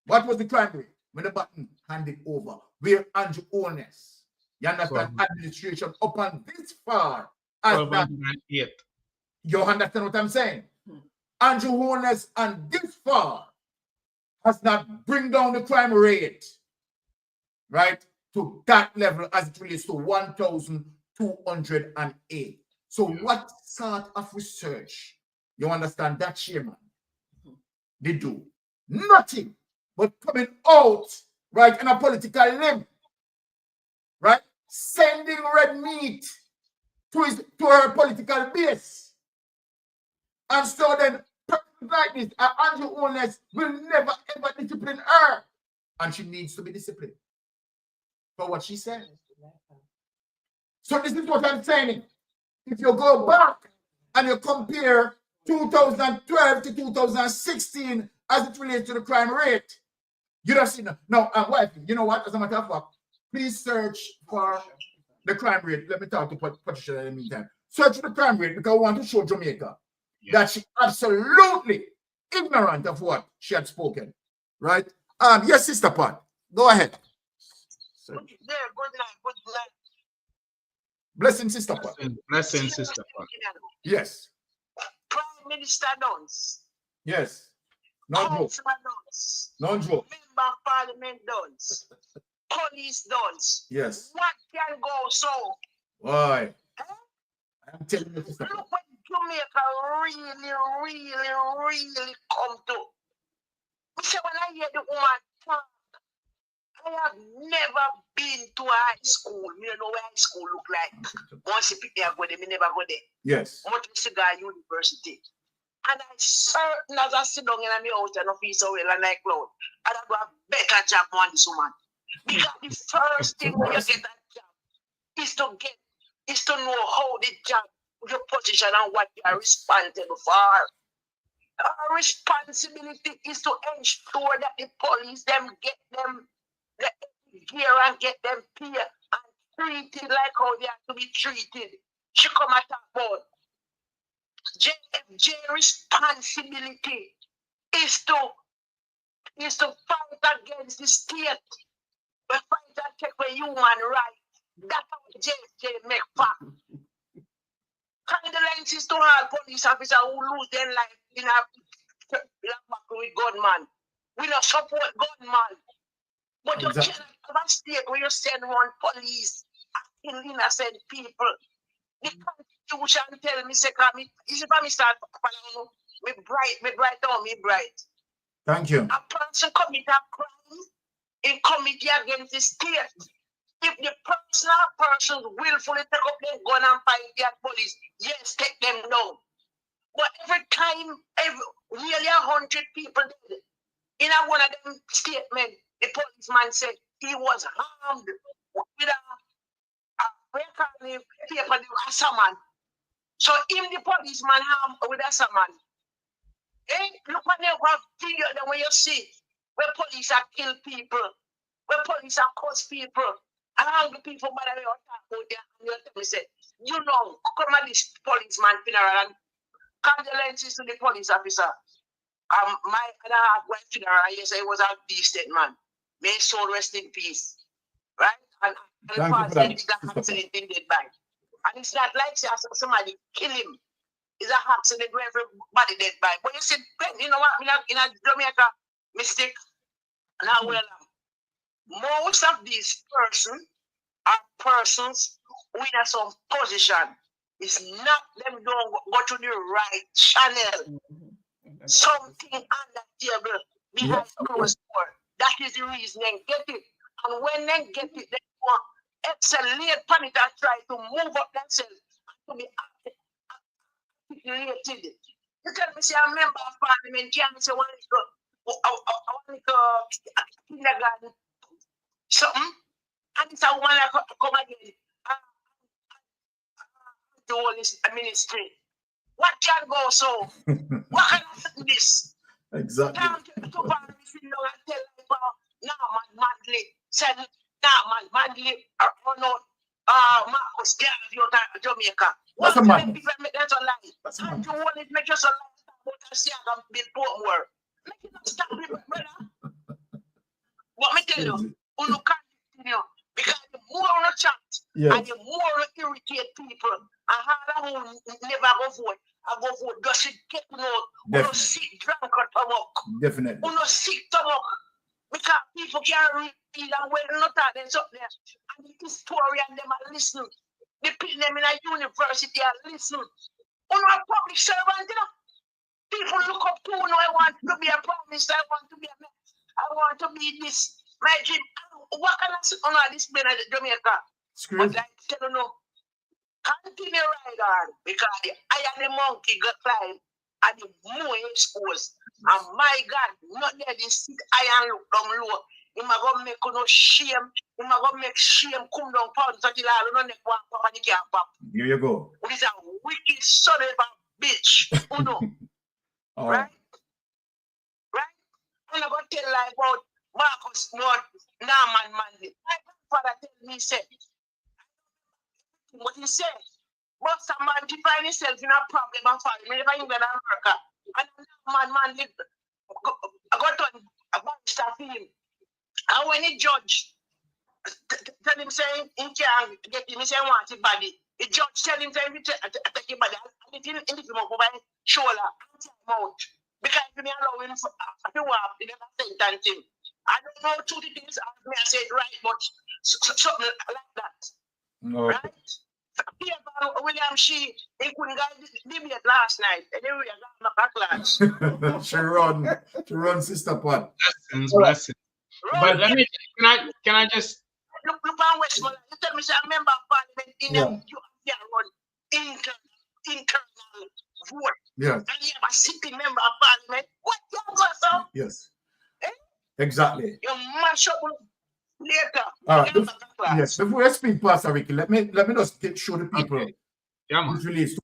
What was the crime rate when the button handed over? Where Andrew Holness, you understand, administration upon this far as that. You understand what I'm saying? Andrew Holness and this far has not bring down the crime rate, right, to that level as it relates to 1,208. So what sort of research, you understand, that chairman they do? Nothing but coming out, right, in a political limb, right, sending red meat to her political base. And so then, like this, Andrew Holness will never ever discipline her. And she needs to be disciplined for what she said. So this is what I'm saying. If you go back and you compare 2012 to 2016 as it relates to the crime rate, you'd have seen. Now, wife, you know what? As a matter of fact, please search for the crime rate. Let me talk to Patricia in the meantime. Search for the crime rate, because I want to show Jamaica that she absolutely ignorant of what she had spoken. Right? Yes, Sister Pat. Go ahead. Yeah, good night. Good night. Blessing, Sister Pat. Blessing, Sister Pat. Yes. Prime Minister Dons. Yes. No joke. Councilman Dons. No joke. Member of Parliament Dons. Police Dons. Yes. What can go so? Why? I'm telling you, Sister Pat. Look what Jamaica really come to. So when I hear the woman talk, I have never been to a high school. You don't know where high school look like. Once you pick me up with them, you never go there. Yes. Much Seaga University. And I certain as I sit down in my house and I feel so well and I cloud, and I do a better job on this woman. Because the first thing when you get that job is to know how the job, your position and what you are responsible for. Our responsibility is to ensure that the police them get them the gear and get them paid and treated like how they have to be treated. She come at about JFJ responsibility is to fight against the state We fight and take for human rights. That's how JJ make fact. Condolences to all police officers who lose their life in a back with gunman. We don't support gunman. But you cannot have a state where you send one police kill innocent people. The Constitution tell me, say, if I start, me bright. Thank you. A person commit a crime in committee against the state. If the person willfully take up their gun and fight the police, yes, take them down. But every time, nearly 100 people dead. In one of them statements, the policeman said he was harmed with a summon. So if the policeman harmed with a summon, look at the video the way you see where police are kill people, where police are cause people, and all the people by the way out there, and you tell me say, you know, come at this policeman funeral and condolences to the police officer. My other half went funeral, yes, I was a decent man. May his soul rest in peace. Right? And the past said it's an accident in dead by. And it's not like somebody kill him. It's an accident where everybody dead by. But you see, you know what, in a Jamaica mistake, now well, most of these persons are persons who in some position. It's not them don't go to the right channel. Something on that table behind closed door. That is the reason they get it. And when they get it, they want excellent pan it and try to move up themselves to be articulated. You tell me, say, a member of parliament, can say, I want to go kindergarten, something, and it's a woman that come again, to all this ministry. What can go so? What can I this? Exactly. Can't to and tell people, madly, said, madly, or not, Marcus, Jamaica. That's a man. People make that a lie. And you want it, make us a lie about a Seaga build Portmore. Make it stop it, brother. What me tell you, you can't continue. Because the more you chat, and the more you irritate people, and how who never go vote, I go vote, just get to know, you sick drunk or stomach. Definitely. You sick stomach. Because people can't read and well not at them up there. And the historian them are listening. They put them in a university and listen. You know, a public servant, you know. People look up to, you know, I want to be a prime minister, I want to be a minister, I want to be this. My dream, what can I say on this plane at Jamaica? But like, tell you know, continue right on, because the higher the monkey got climb, and the more exposed. And my God, not there, they sit high and look down low. You might go make no shame, you might go make shame come down pound, so you don't make one pop and you can't pop. Here you go. It is a wicked son of a bitch, you know. Right? Right? I'm not going to tell you about Marcus North, Norman Manley. My grandfather tell me, say, what he said, but some man define himself in a problem and family, never England and America. And Norman Manley got on a bunch of him. And when he judge, tell him saying he can't get him, he say want his body. The judge tell him saying he take his body. And if him over my shoulder, and take him out. Because if me allow him to walk, he never sentence him. I don't know two things I said right, but something like that. No. Right? William Shee, he couldn't get debate last night. Anyway, I got my backlash. She run sister pot. Blessings. But let me, can I just look on Westmoreland. You tell me, say, a member of parliament in you run internal vote. Yeah. And you have a sitting member of parliament. What you got, so? Yes. Exactly. You mash up later. Yes. Before I speak, Pastor Ricky, let me just show the people who's released.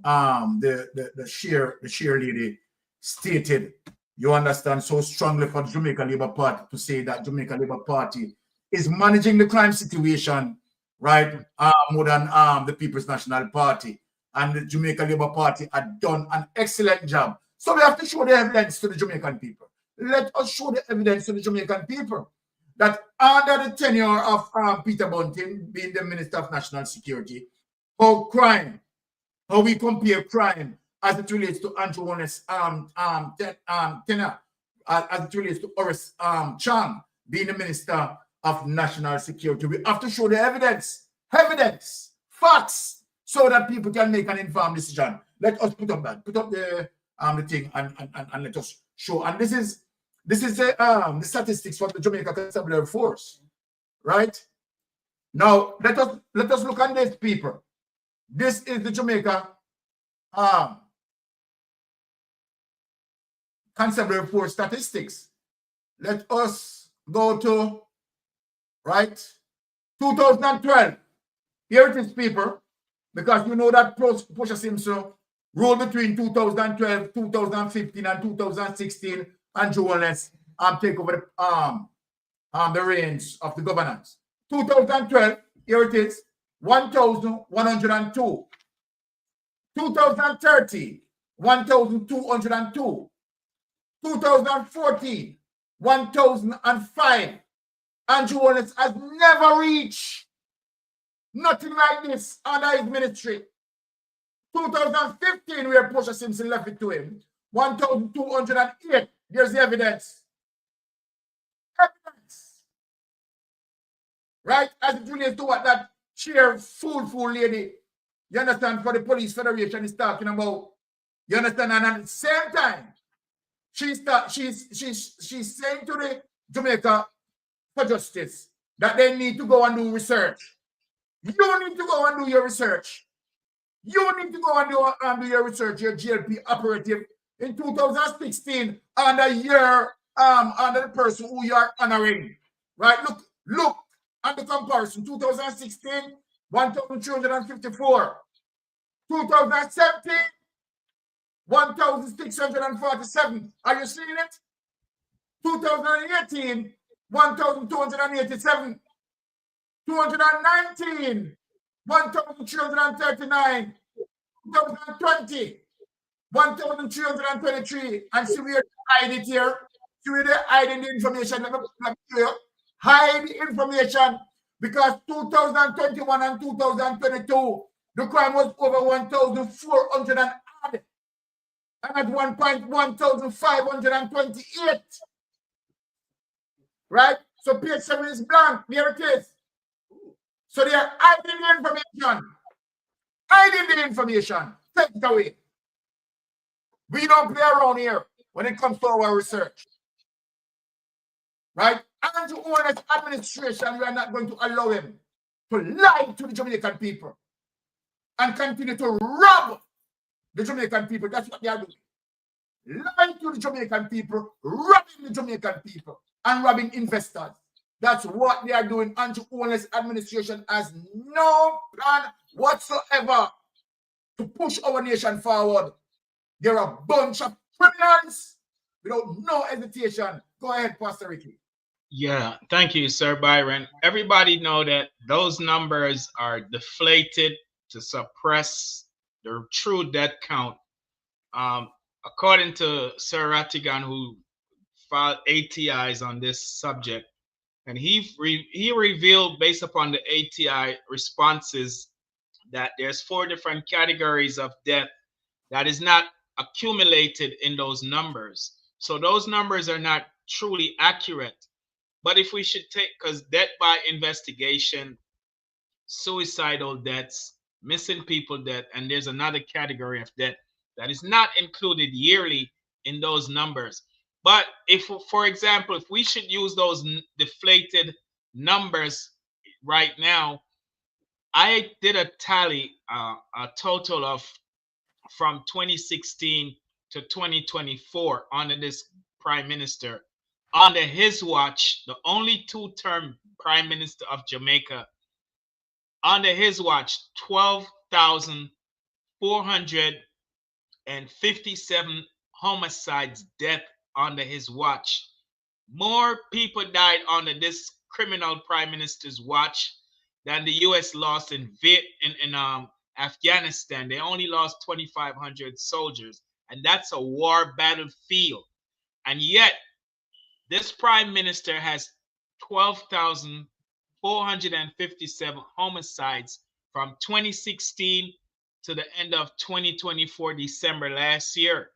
The share lady stated, you understand, so strongly for the Jamaica Labour Party to say that Jamaica Labour Party is managing the crime situation, right? More than the People's National Party. And the Jamaica Labour Party had done an excellent job. So we have to show the evidence to the Jamaican people. Let us show the evidence to the Jamaican people. that under the tenure of Peter Bunting being the Minister of National Security, how we compare crime as it relates to Andrew Holness tenure, as it relates to Horace Chang being the Minister of National Security. We have to show the evidence, facts, so that people can make an informed decision. Let us put up the thing and let us show. And this is the statistics from the Jamaica Constabulary Force, right? Now let us look at this, people. This is the Jamaica Constabulary Force statistics. Let us go to, right, 2012. Here it is, people, because you know that Portia Simpson ruled between 2012, 2015, and 2016, and Holness take over the reins of the governance. 2012, here it is, 1,102. 2013, 1,202. 2014, 1,005. Andrew Holness has never reached nothing like this under his ministry. 2015, where Portia Simpson left it to him, 1,208. There's the evidence. Right? As it relates to what that chair fool lady, you understand, for the Police Federation is talking about. You understand? And at the same time, she's saying to the Jamaica for Justice that they need to go and do research. You need to go and do your research. You need to go and do your research, your GLP operative in 2016 under under the person who you are honoring. Right? Look at the comparison. 2016, 1,354. 2017, 1,647. Are you seeing it? 2018, 1,287. 219, 1,339. 2020, 1,323. And see where they hide it here. See where they hiding the information. Let me show you. Hide the information, because 2021 and 2022, the crime was over 1,400 and odd. And at one point, 1,528. Right? So page 7 is blank. There it is. So they are hiding the information. Hiding the information. Take it away. We don't play around here when it comes to our research. Right? Andrew Holness administration, we are not going to allow him to lie to the Jamaican people and continue to rob the Jamaican people. That's what they are doing. Lying to the Jamaican people, robbing the Jamaican people, and robbing investors. That's what they are doing. Andrew Holness administration has no plan whatsoever to push our nation forward. They're a bunch of criminals without no hesitation. Go ahead, Pastor Ricky. Yeah, thank you, Sir Byron. Everybody know that those numbers are deflated to suppress the true death count. According to Sir Rattigan, who filed ATIs on this subject, and he revealed, based upon the ATI responses, that there's 4 different categories of death that is not accumulated in those numbers. So those numbers are not truly accurate. But if we should take, because death by investigation, suicidal deaths, missing people death, and there's another category of death that is not included yearly in those numbers. But if, for example, if we should use those deflated numbers right now, I did a tally, a total of from 2016 to 2024 under this prime minister. Under his watch, the only 2-term prime minister of Jamaica, under his watch, 12,457 homicides, death under his watch. More people died under this criminal prime minister's watch than the U.S. lost in Afghanistan. They only lost 2,500 soldiers, and that's a war battlefield. And yet, this prime minister has 12,457 homicides from 2016 to the end of 2024 December last year.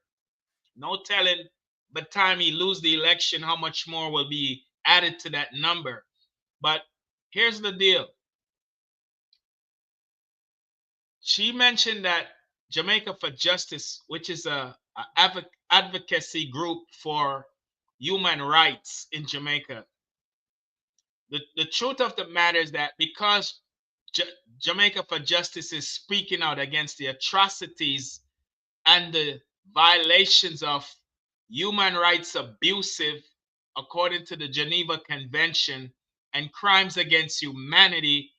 No telling by the time he lose the election how much more will be added to that number. But here's the deal. She mentioned that Jamaica for Justice, which is a advocacy group for human rights in Jamaica. The truth of the matter is that because Jamaica for Justice is speaking out against the atrocities and the violations of human rights abusive according to the Geneva Convention and crimes against humanity,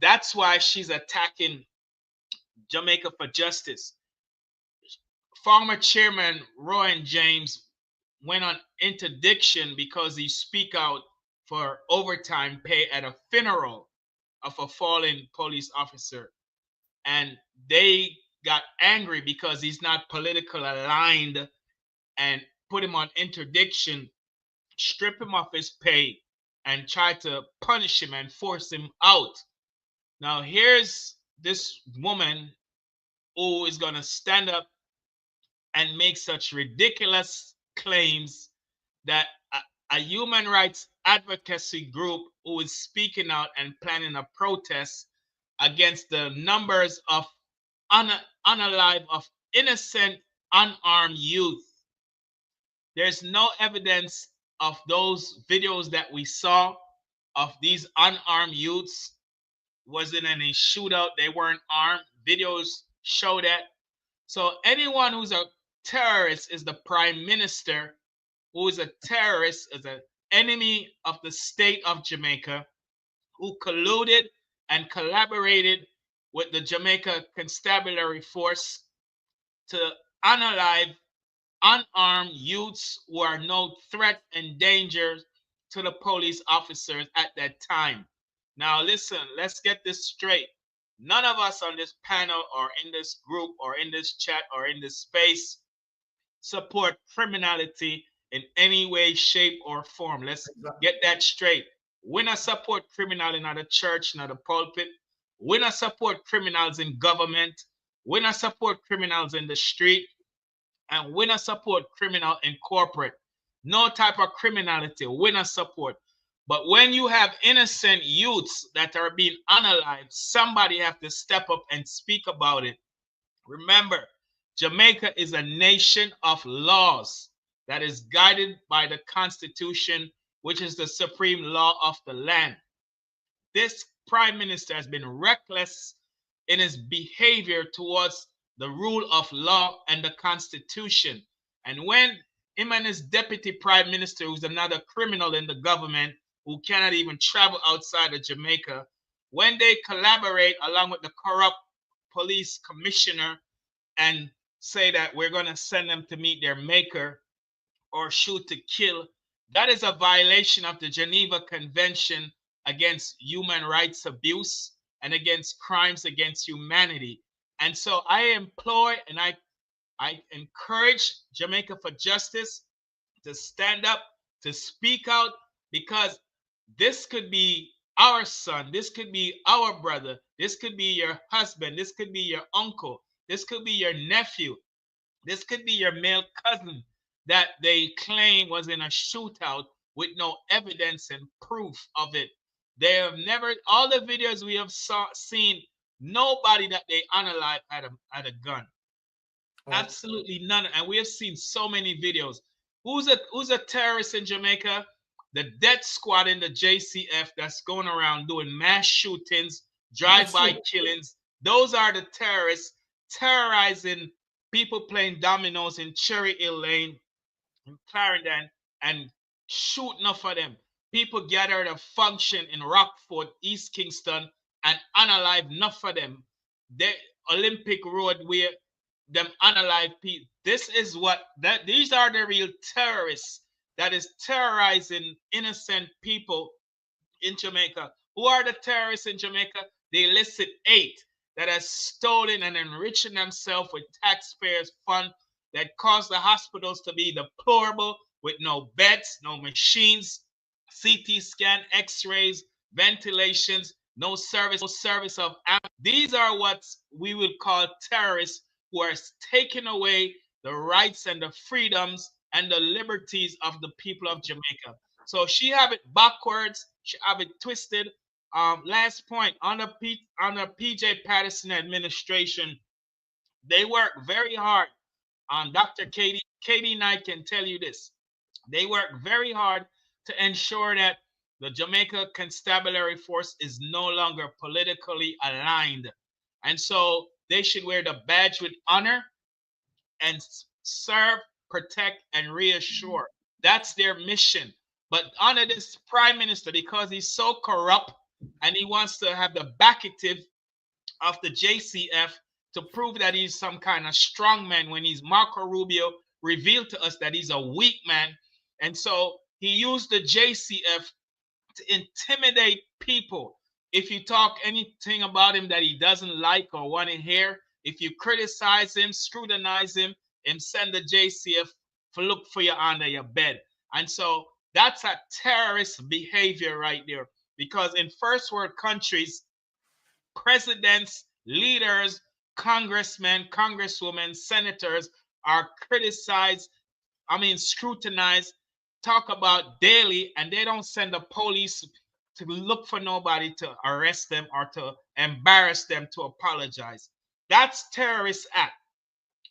that's why she's attacking Jamaica for Justice. Former chairman Rowan James went on interdiction because he speak out for overtime pay at a funeral of a fallen police officer. And they got angry because he's not politically aligned and put him on interdiction, strip him of his pay, and try to punish him and force him out. Now, here's this woman who is going to stand up and make such ridiculous claims that a human rights advocacy group who is speaking out and planning a protest against the numbers of unalive of innocent unarmed youth. There's no evidence of those videos that we saw of these unarmed youths. Wasn't any shootout, they weren't armed. Videos show that. So anyone who's a terrorist is the prime minister, who is a terrorist, is an enemy of the state of Jamaica, who colluded and collaborated with the Jamaica Constabulary Force to unalive unarmed youths who are no threat and danger to the police officers at that time. Now listen, let's get this straight. None of us on this panel or in this group or in this chat or in this space support criminality in any way, shape, or form. Let's get that straight. We not support criminal in the church, not the pulpit. We not support criminals in government. We not support criminals in the street. And we not support criminal in corporate. No type of criminality we not support. But when you have innocent youths that are being unalived, somebody have to step up and speak about it. Remember, Jamaica is a nation of laws that is guided by the Constitution, which is the supreme law of the land. This prime minister has been reckless in his behavior towards the rule of law and the Constitution. And when him and his deputy prime minister, who's another criminal in the government, who cannot even travel outside of Jamaica, when they collaborate along with the corrupt police commissioner and say that we're going to send them to meet their maker or shoot to kill, that is a violation of the Geneva Convention against human rights abuse and against crimes against humanity. And so I implore and I encourage Jamaica for Justice to stand up, to speak out, because this could be our son, this could be our brother, this could be your husband, this could be your uncle, this could be your nephew, this could be your male cousin that they claim was in a shootout with no evidence and proof of it. They have never, all the videos we have seen, nobody that they unalive had a gun. Absolutely none. And we have seen so many videos. Who's a terrorist in Jamaica? The death squad in the JCF that's going around doing mass shootings, drive-by killings. Those are the terrorists terrorizing people playing dominoes in Cherry Hill Lane, in Clarendon, and shooting up for them. People gathered a function in Rockford, East Kingston, and unalive enough for them. The Olympic Road where them unalive people. This is these are the real terrorists that is terrorizing innocent people in Jamaica. Who are the terrorists in Jamaica? The illicit 8 that has stolen and enriching themselves with taxpayers' funds that caused the hospitals to be deplorable with no beds, no machines, CT scan, X-rays, ventilations, no service of. These are what we will call terrorists who are taking away the rights and the freedoms and the liberties of the people of Jamaica. So she have it backwards, she have it twisted. Last point, on the PJ Patterson administration, they work very hard. Dr. Katie Knight can tell you this. They work very hard to ensure that the Jamaica Constabulary Force is no longer politically aligned. And so they should wear the badge with honor and serve, protect, and reassure. That's their mission. But under this prime minister, because he's so corrupt and he wants to have the backative of the JCF to prove that he's some kind of strong man, when he's Marco Rubio revealed to us that he's a weak man. And so he used the JCF to intimidate people. If you talk anything about him that he doesn't like or want to hear, if you criticize him, scrutinize him, and send the JCF to look for you under your bed. And so that's a terrorist behavior right there. Because in first world countries, presidents, leaders, congressmen, congresswomen, senators are criticized, scrutinized, talk about daily, and they don't send the police to look for nobody to arrest them or to embarrass them to apologize. That's terrorist act.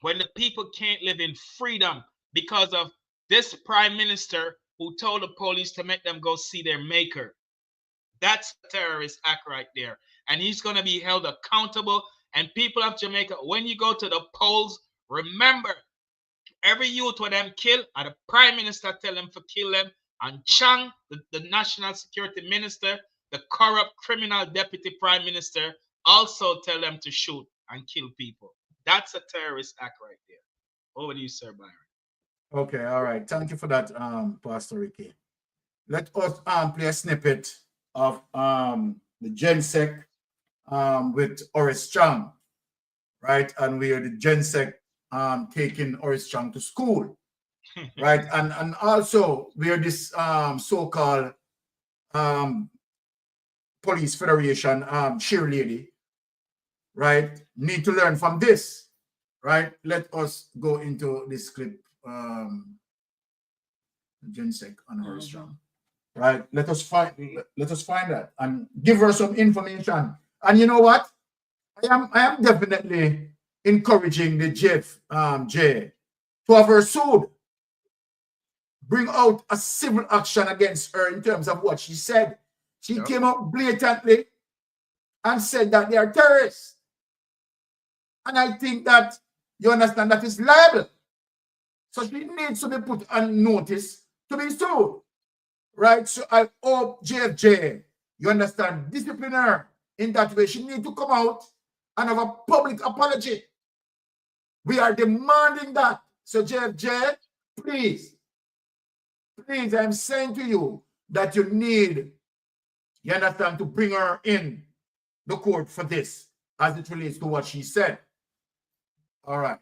When the people can't live in freedom because of this prime minister who told the police to make them go see their maker. That's a terrorist act right there. And he's going to be held accountable. And people of Jamaica, when you go to the polls, remember, every youth with them kill, and the prime minister tell them to kill them. And Chang, the national security minister, the corrupt criminal deputy prime minister, also tell them to shoot and kill people. That's a terrorist act right there. Over to you, Sir Byron. Okay, all right. Thank you for that, Pastor Ricky. Let us play a snippet of the GenSec with Horace Chang, right? And we are the GenSec taking Horace Chang to school, right? And also we are this so-called police federation cheerleader, right? Need to learn from this, right? Let us go into this clip, GenSec and Horace Chang, right? Let us find that and give her some information. And you know what? I am definitely encouraging the J to have her sued, bring out a civil action against her in terms of what she said. She came out blatantly and said that they are terrorists. And I think that, you understand, that is liable. So she needs to be put on notice to be sued, right? So I hope JFJ, you understand, discipline her in that way. She needs to come out and have a public apology. We are demanding that. So JFJ, please, I'm saying to you that you need, you understand, to bring her in the court for this as it relates to what she said. All right.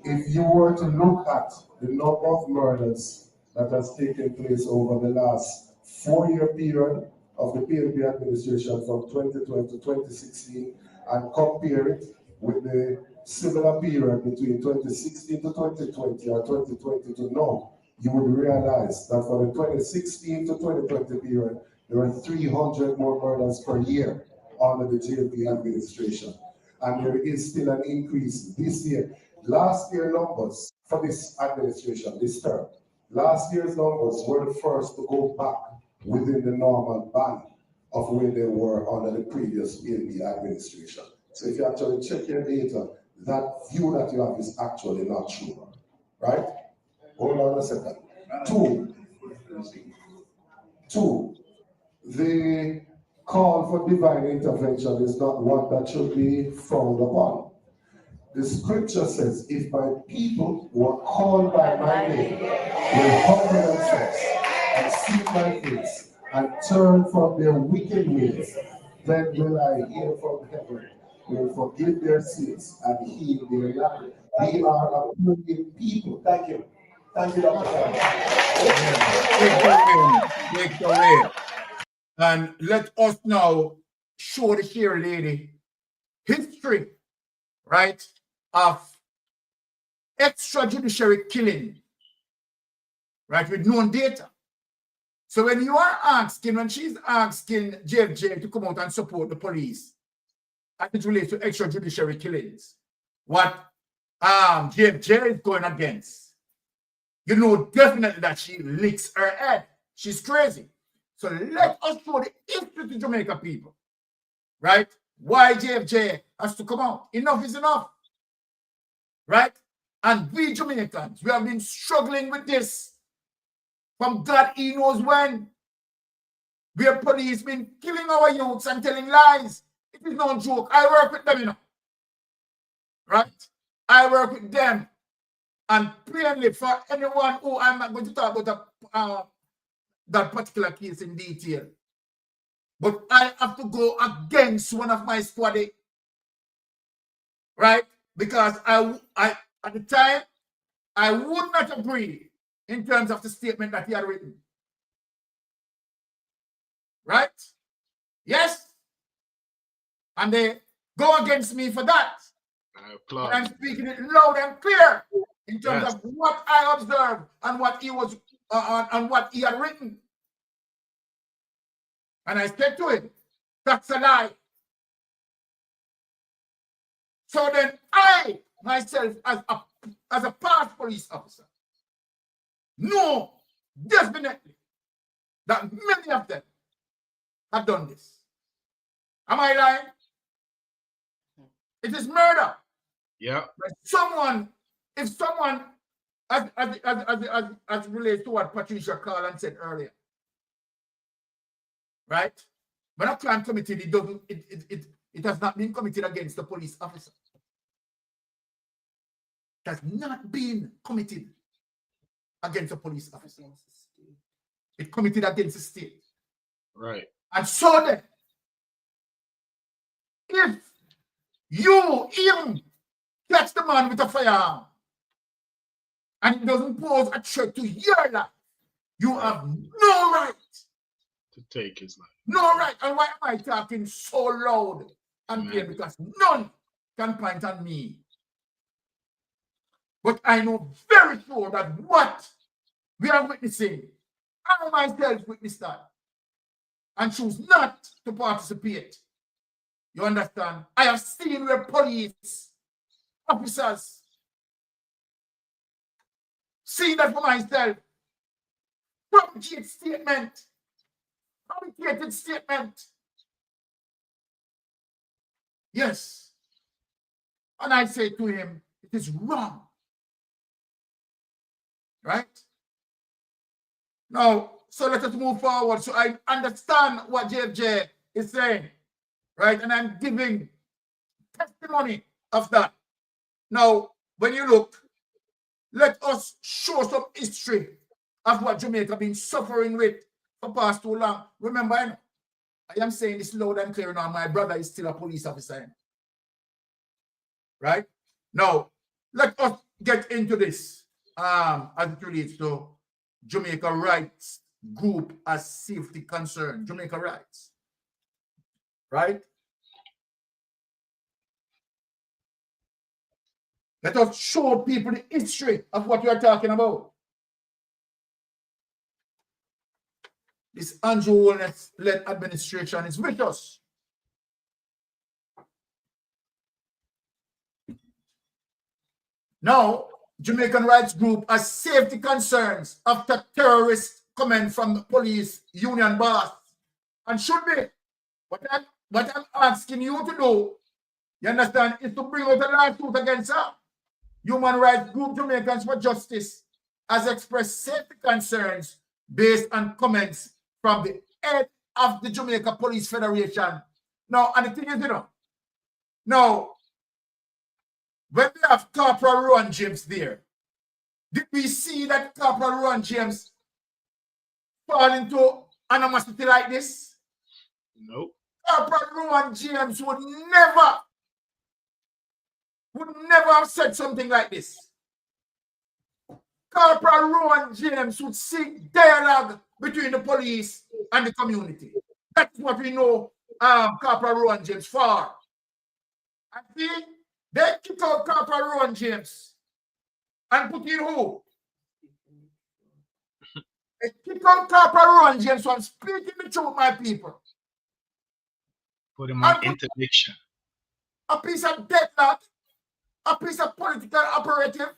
If you were to look at the number of murders that has taken place over the last 4-year period of the PNP administration from 2012 to 2016 and compare it with the similar period between 2016 to 2020 or 2020 to now, you would realize that for the 2016 to 2020 period, there were 300 more murders per year under the JLP administration. And there is still an increase this year. Last year numbers for this administration, this term, last year's numbers were the first to go back within the normal band of where they were under the previous PNP administration. So if you actually check your data, that view that you have is actually not true, right? Hold on a second. Two, the call for divine intervention is not one that should be frowned upon. The scripture says, if my people who are called by my name will humble themselves and seek my face and turn from their wicked ways, then will I hear from heaven, will forgive their sins and heal their land. We are a praying people. Thank you. Thank you, Dr. it away. And let us now show the here lady history, right, of extrajudicial killing, right, with known data. So when you are asking, when she's asking JFJ to come out and support the police as it relates to extrajudicial killings, what JFJ is going against, you know definitely that she licks her head. She's crazy. So let us show the history to Jamaica people, right? Why JFJ has to come out. Enough is enough, right? And we Jamaicans, we have been struggling with this from God he knows when. Where police been killing our youths and telling lies. It is no joke. I work with them, you know. Right? I work with them. And plainly for anyone who I'm not going to talk about that particular case in detail. But I have to go against one of my squad. Right? Because I at the time, I would not agree in terms of the statement that he had written. Right? Yes? And they go against me for that. But I'm speaking it loud and clear in terms of what I observed and what he was and what he had written. And I said to him, that's a lie. So then I myself as a past police officer know definitely that many of them have done this. Am I lying? It is murder. Yeah. But if someone, as relates to what Patricia Carlin said earlier, right? When a crime committed, it has not been committed against the police officer. It has not been committed against the police officer. It committed against the state. Right. And so then, if you even catch the man with a firearm and it doesn't pose a threat to your life, you have no right to take his life. No right. And why am I talking so loud and clear? Because none can point on me. But I know very sure that what we are witnessing, I myself witnessed that and choose not to participate. You understand? I have seen where police officers see that for myself. Fabricated statement. Yes. And I say to him, it is wrong. Right? Now, so let us move forward. So I understand what JFJ is saying. Right? And I'm giving testimony of that. Now, when you look, let us show some history of what Jamaica been suffering with for past too long. Remember, I am saying this loud and clear now. My brother is still a police officer. Right? Now, let us get into this as it relates to Jamaica Rights Group as safety concern. Jamaica Rights. Right? Let us show people the history of what we are talking about. This Andrew Holness-led administration is with us. Now, Jamaican Rights Group has safety concerns after terrorist comment from the police union boss. And should be. What I'm asking you to do, you understand, is to bring out a lawsuit against her. Human Rights Group Jamaicans for Justice has expressed safety concerns based on comments from the head of the Jamaica Police Federation. Now, and the thing is, now, when we have Corporal Rowan James there, did we see that Corporal Rowan James fall into animosity like this? Nope. Corporal Rowan James would never have said something like this. Corporal Rowan James would seek dialogue between the police and the community. That's what we know Corporal Rowan James for. And see, they kick out Corporal Rowan James and put in who? They kick out Corporal Rowan James from speaking the truth, my people. Put him on interdiction. A piece of deadlock, a piece of political operative,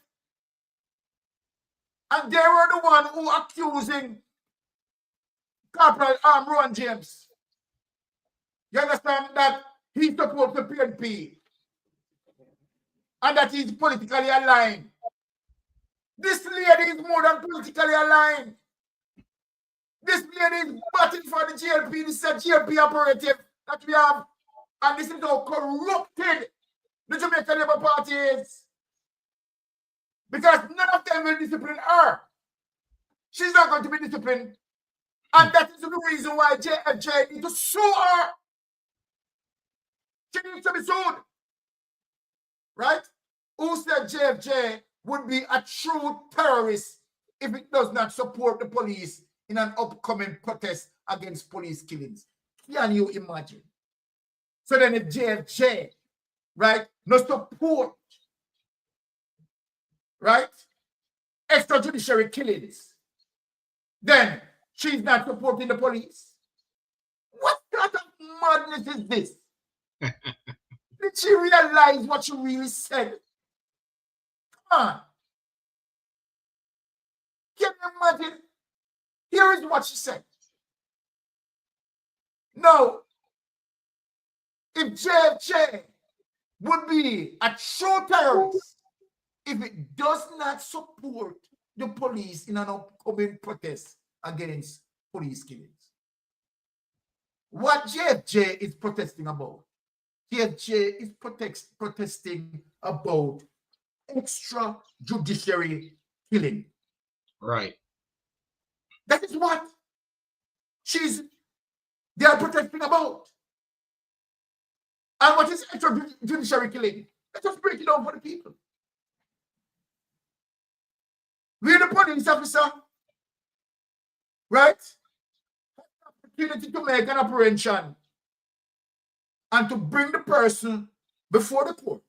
and they were the one who accusing Corporal Rowan James. You understand that he supports the PNP and that he's politically aligned. This lady is more than politically aligned. This lady is batting for the GLP. This is a GLP operative that we have. And this is how corrupted the Jamaican Labour Party is. Because none of them will discipline her. She's not going to be disciplined. And that is the reason why JFJ needs to sue her. She needs to be sued. Right? Who said JFJ would be a true terrorist if it does not support the police in an upcoming protest against police killings? Can you imagine? So then if JFJ, right, no support, right, extrajudicial killings, then she's not supporting the police. What kind of madness is this? Did she realize what she really said? Come on. Can you imagine? Here is what she said. No. If JFJ would be a true terrorist, if it does not support the police in an upcoming protest against police killings. What JFJ is protesting about? JFJ is protesting about extrajudicial killing. Right. That is what they are protesting about. And what is extrajudicial killing? Let's just break it down for the people. We're the police officer, right? Opportunity to make an apprehension and to bring the person before the court.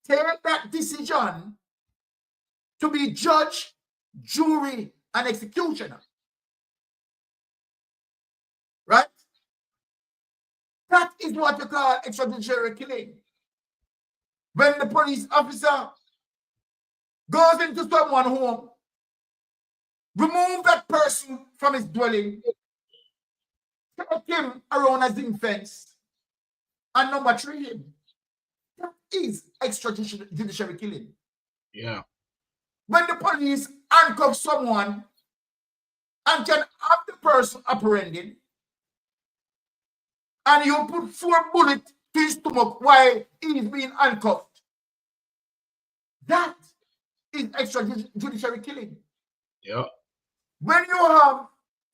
Take that decision to be judge, jury, and executioner. Right? That is what you call extrajudicial killing. When the police officer goes into someone's home, remove that person from his dwelling, take him around a zinc fence, and number 3 him. That is extrajudicial killing. Yeah. When the police handcuff someone and can have the person apprehended, and you put 4 bullets to his stomach while he is being handcuffed, that is extrajudicial killing. Yeah. When you have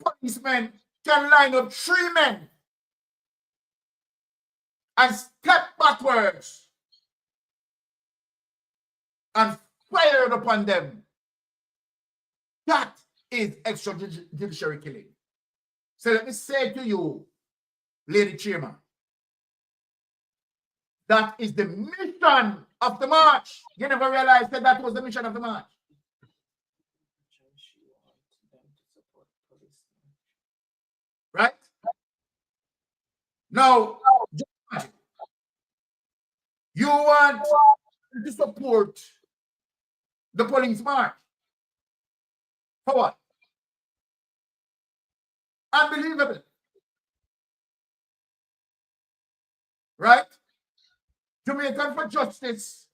policemen can line up 3 men and step backwards and fire upon them, that is extrajudicial killing. So let me say to you, Lady Chairman, that is the mission of the march. You never realized that that was the mission of the march. Right? Now, you want to support the police march. For what? Unbelievable. Right? Jamaican for Justice,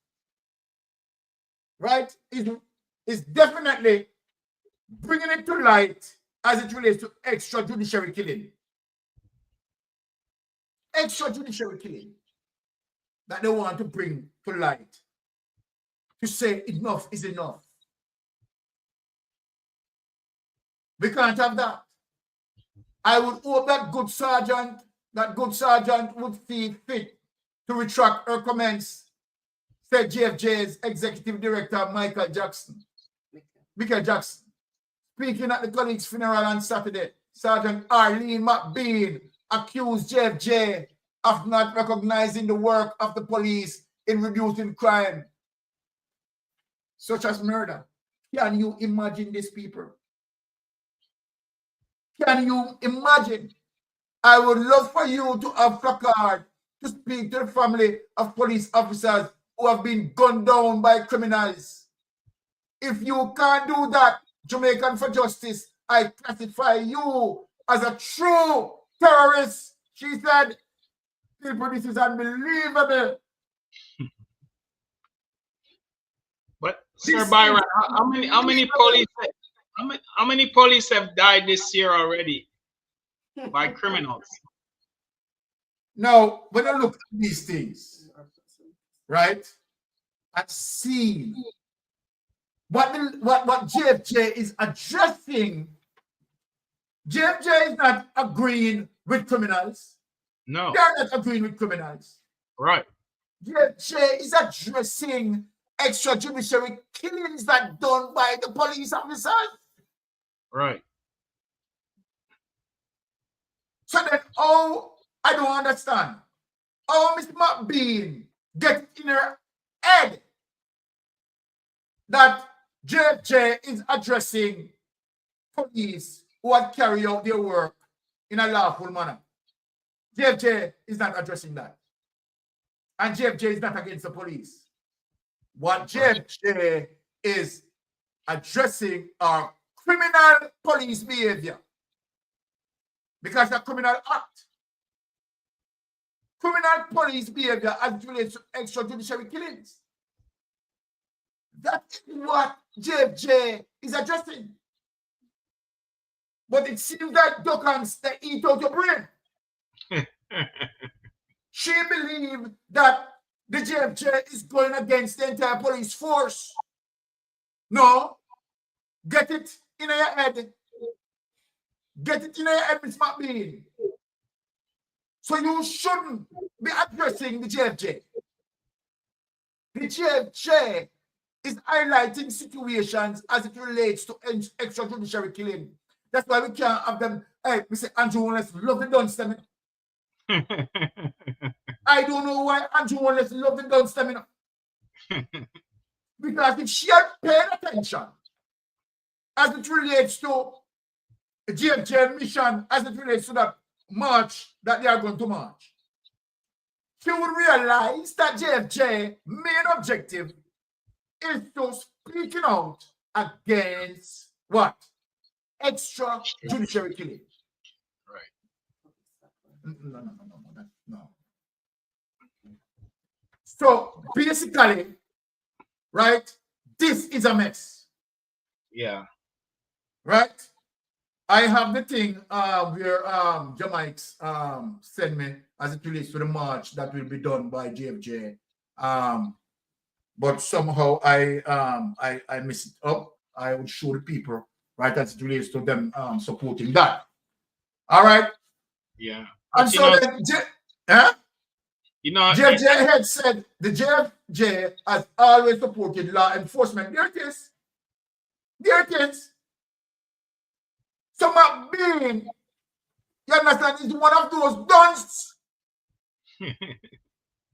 right, is definitely bringing it to light as it relates to extrajudicial killing. Extrajudicial killing that they want to bring to light. To say enough is enough. We can't have that. I would hope that good sergeant would see fit to retract her comments, said JFJ's executive director, Michael Jackson. Speaking at the colleague's funeral on Saturday, Sergeant Arlene McBean accused JFJ of not recognizing the work of the police in reducing crime, such as murder. Can you imagine these people? Can you imagine? I would love for you to have placard to speak to the family of police officers who have been gunned down by criminals. If you can't do that, Jamaican for Justice, I classify you as a true terrorist. She said, people, this is unbelievable. But Sir Byron, how many police have died this year already by criminals? Now, when I look at these things, right, and see what JFJ is addressing, JFJ is not agreeing with criminals. No. They're not agreeing with criminals. Right. JFJ is addressing extrajudicial killings that done by the police officers. Right. So then, I don't understand. Miss McBean get in her head that JFJ is addressing police who had carried out their work in a lawful manner. JFJ is not addressing that. And JFJ is not against the police. What JFJ is addressing are criminal police behavior. Because a criminal act. Criminal police behavior as it relates to extrajudicial killings. That's what JFJ is addressing. But it seems that Duckans, they eat out your brain. She believed that the JFJ is going against the entire police force. No. Get it in your head. Get it in your head, Miss McBean. So you shouldn't be addressing the JFJ. The JFJ is highlighting situations as it relates to extrajudicial killing. That's why we can't have them. Hey, we say Andrew Holness love the gun stemming. I don't know why Andrew Holness love the gun stemming. Because if she had paid attention as it relates to the JFJ mission, as it relates to that march that they are going to march, she would realize that JFJ main objective is to speaking out against what? Extrajudicial killing. Right. No. So basically, right, this is a mess. Yeah. Right? I have the thing where Jamaicans send me as it relates to the march that will be done by JFJ. But somehow I missed it up. I would show the people, right, as it relates to them supporting that. All right? Yeah. And so then, JFJ had said the JFJ has always supported law enforcement. There it is. There it is. So McBean, you understand, is one of those dunsts.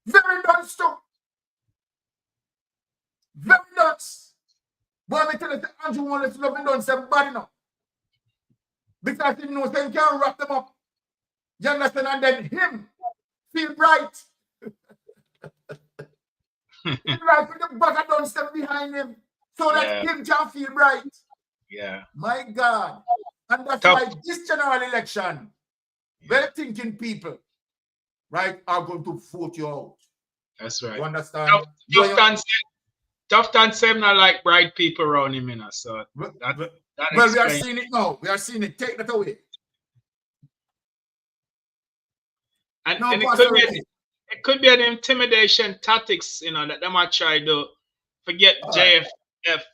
Very dunst too. Very dunst. But I tell you, Andrew Holness loving dunst everybody now. Because he knows he can wrap them up. You understand? And then him feel bright. Feel right with the bag of dunst behind him. So that him can feel bright. Yeah. My God. And that's why this general election, well-thinking people, right, are going to vote you out. That's right. You understand? Tufton said not like bright people around him, you know, so that well, we are seeing it now. We are seeing it. Take that away. And it could be an intimidation tactics, you know, that they might try to forget JFF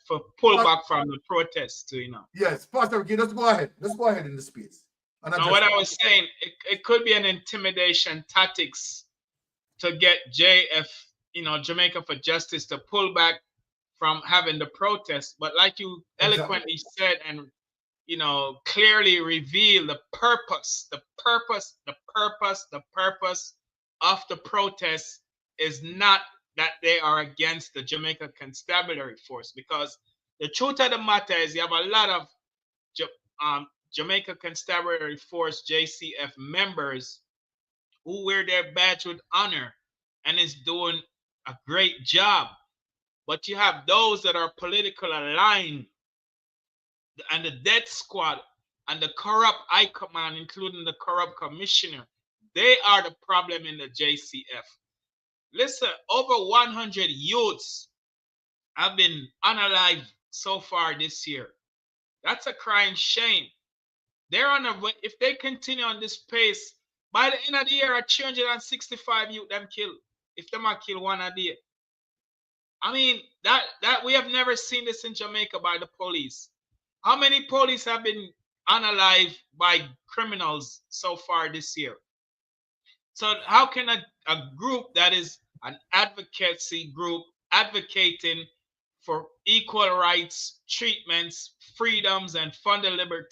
for pull back from the protest, you know. Yes, Pastor Ricky, let's go ahead. Let's go ahead in the space. Now, what I was saying, it could be an intimidation tactics to get JF, you know, Jamaica for Justice, to pull back from having the protest. But like you eloquently said and clearly reveal the purpose of the protest is not that they are against the Jamaica Constabulary Force, because the truth of the matter is you have a lot of Jamaica Constabulary Force JCF members who wear their badge with honor and is doing a great job. But you have those that are politically aligned, and the death squad and the corrupt high command, including the corrupt commissioner. They are the problem in the JCF. Listen, over 100 youths have been unalived so far this year. That's a crying shame. They're on a, if they continue on this pace, by the end of the year, 365 youth them kill. If them are kill one a day. I mean, that we have never seen this in Jamaica by the police. How many police have been unalived by criminals so far this year? So how can a group that is an advocacy group advocating for equal rights, treatments, freedoms, and fundamental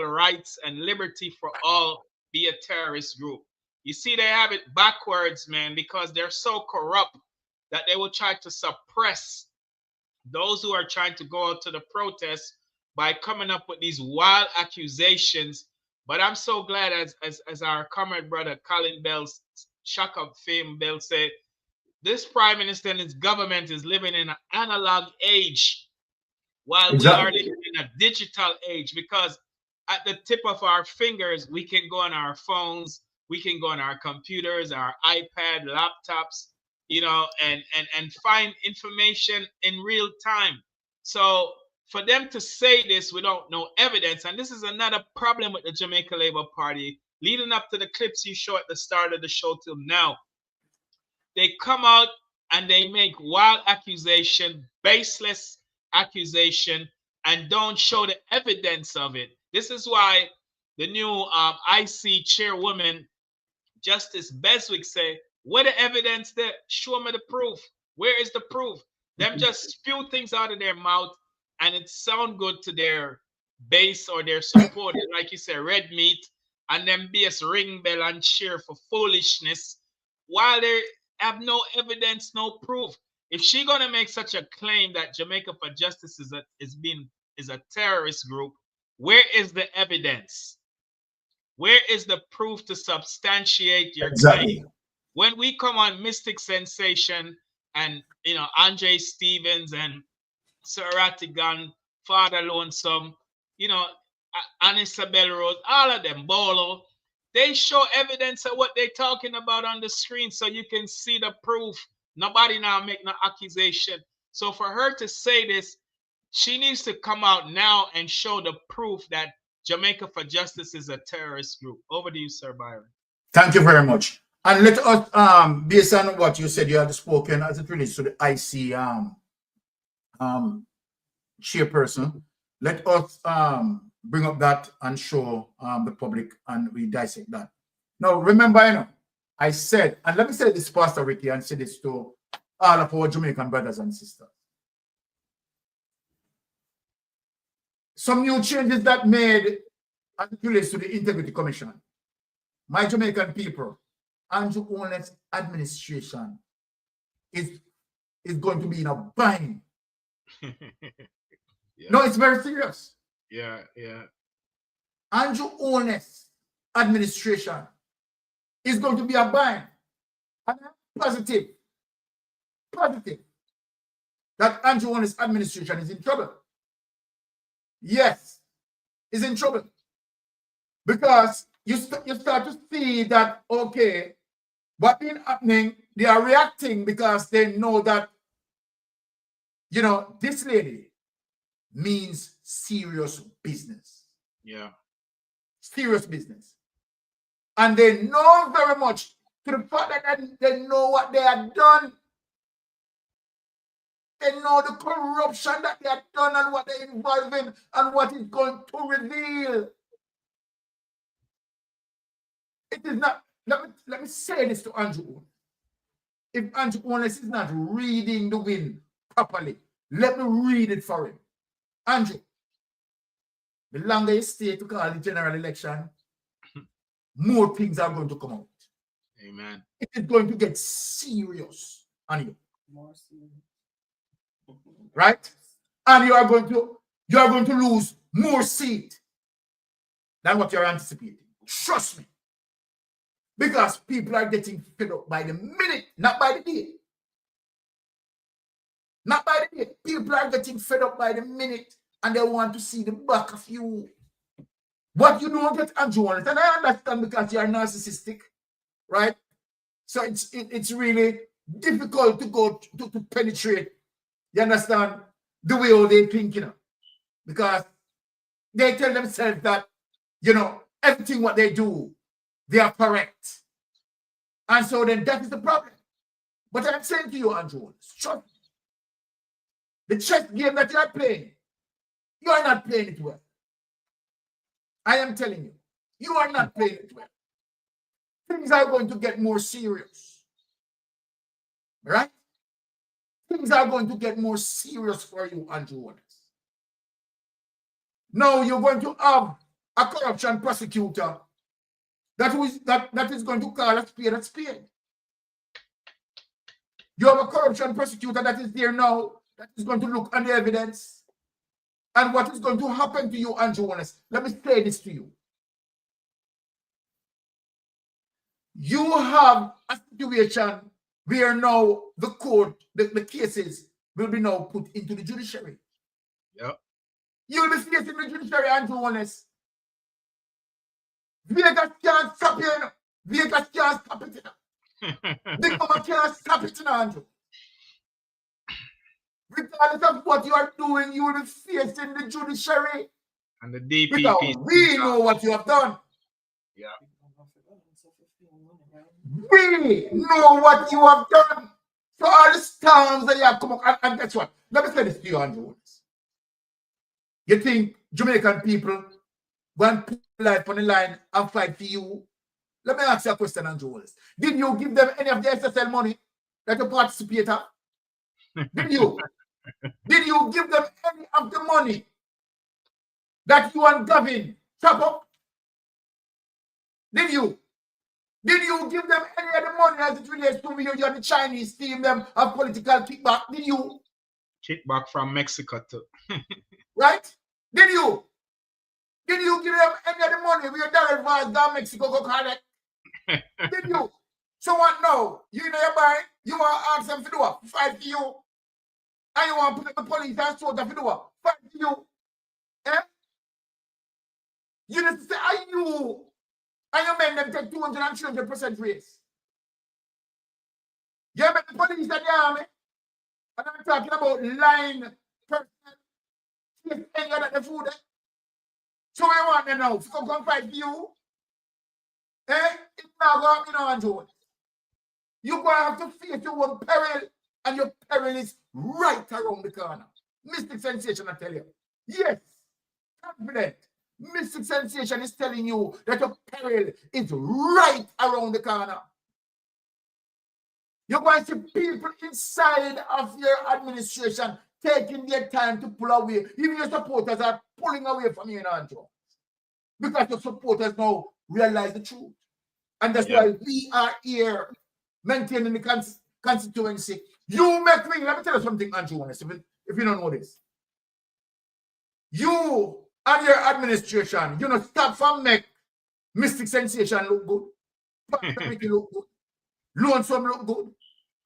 rights and liberty for all be a terrorist group? You see, they have it backwards, man, because they're so corrupt that they will try to suppress those who are trying to go out to the protest by coming up with these wild accusations. But I'm so glad, as our comrade brother Colin Bell's shock of fame Bell said, this prime minister and his government is living in an analog age while we are living in a digital age, because at the tip of our fingers, we can go on our phones, we can go on our computers, our iPad, laptops, and find information in real time. So for them to say this without no evidence, and this is another problem with the Jamaica Labour Party, leading up to the clips you show at the start of the show till now, they come out and they make wild accusation, baseless accusation, and don't show the evidence of it. This is why the new IC chairwoman, Justice Beswick, say, where the evidence there? Show me the proof. Where is the proof? Them just spew things out of their mouth and it sound good to their base or their supporters, like you say, red meat, and then BS ring bell and cheer for foolishness while they have no evidence, no proof. If she gonna make such a claim that Jamaica for Justice is a terrorist group, where is the evidence? Where is the proof to substantiate your claim? When we come on Mystic Sensation and Andre Stevens and Sir Rattigan, Father Lonesome, Anisabel Rose, all of them, Bolo, they show evidence of what they're talking about on the screen so you can see the proof. Nobody now make no accusation. So for her to say this, she needs to come out now and show the proof that Jamaica for Justice is a terrorist group. Over to you, Sir Byron. Thank you very much. And let us, based on what you said, you had spoken as it relates to the IC chairperson, let us bring up that and show the public, and we dissect that. Now, remember, I said, and let me say this, Pastor Ricky, and say this to all of our Jamaican brothers and sisters. Some new changes that made as it relates to the Integrity Commission. My Jamaican people, Andrew Holness administration is going to be in a bind. Yeah. No, it's very serious. Yeah. Andrew Holness administration is going to be a bind. And I'm positive that Andrew Holness administration is in trouble. Yes, is in trouble. Because you start to see that, okay, what's been happening, they are reacting because they know that, this lady means serious business. Yeah. Serious business. And they know very much to the fact that they know what they have done. They know the corruption that they have done and what they're involved in and what it's going to reveal. It is not, let me say this to Andrew Holness. If Andrew Holness is not reading the wind properly, let me read it for him. Andrew, the longer you stay to call the general election, more things are going to come out. Amen. It is going to get serious on you. More serious. Right? And you are going to lose more seat than what you're anticipating. Trust me. Because people are getting fed up by the minute, not by the day. Not by the day. People are getting fed up by the minute and they want to see the back of you. What you don't get Andrew on it. And I understand because you're narcissistic, right? So it's really difficult to go to penetrate, you understand, the way how they think, you know, because they tell themselves that, you know, everything what they do, they are correct. And so then that is the problem. But I'm saying to you, Andrew, trust me, the chess game that you are playing, you are not playing it well. I am telling you, you are not playing it well. Things are going to get more serious. Right? Things are going to get more serious for you, Andrew. Now you're going to have a corruption prosecutor that is going to call a spade a spade. You have a corruption prosecutor that is there now that is going to look at the evidence. And what is going to happen to you, Andrew? Let me say this to you. You have a situation where now the court, the cases will be now put into the judiciary. Yep. You'll be facing the judiciary, Andrew Holness. Vegas can't stop you. Vegas can't stop it. The government can't stop it, Andrew. Regardless of what you are doing, you will be facing the judiciary. And the DPP. Because we know what you have done. Yeah. We know what you have done. So all the storms that you have come up, and guess what? Let me say this to you, Andrew. You think Jamaican people want to put life on the line and fight for you? Let me ask you a question, Andrew. Did you give them any of the SSL money that you participate in? Did you? Did you give them any of the money that you and Gavin chop up? Did you? Did you give them any of the money as it relates to you and the Chinese team them of political kickback? Did you? Kickback from Mexico too. Right? Did you? Did you give them any of the money where Darrell Vaz down Mexico go collect? Did you? So what now? You know your buy, you want to ask them to do what? Fight for you. And you want to put up the police and soldiers to do what? Fight for you. Eh? You just say, are you? And you make them take 200 and 300% raise. You make the police and the army. And I'm talking about line person. Any other the food. So you want them now to come fight for you? Eh? It's not going to be no Andrew. You're going to have to face your own peril, and your peril is right around the corner. Mystic Sensation, I tell you. Yes, confident. Mystic Sensation is telling you that your peril is right around the corner. You're going to see people inside of your administration taking their time to pull away. Even your supporters are pulling away from you, Andrew. Because your supporters now realize the truth. And that's why we are here maintaining the constituency. You make me, let me tell you something, Andrew, if you don't know this. You and your administration, you know, stop from make Mystic Sensation look good. Make it look good. Lonesome look good.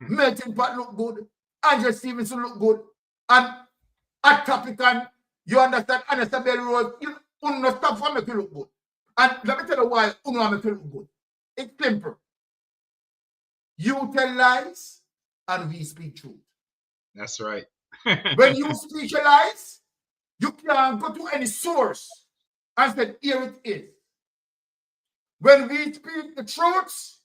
Melting Pot look good. Andrew Stevenson look good. And at Capitan, you understand, Anessa Berry Road, you don't stop from make it look good. And let me tell you why you don't make it look good. It's simple. You tell lies and we speak truth. That's right. When you speak your lies, you can't go to any source and say, here it is. When we speak the truths,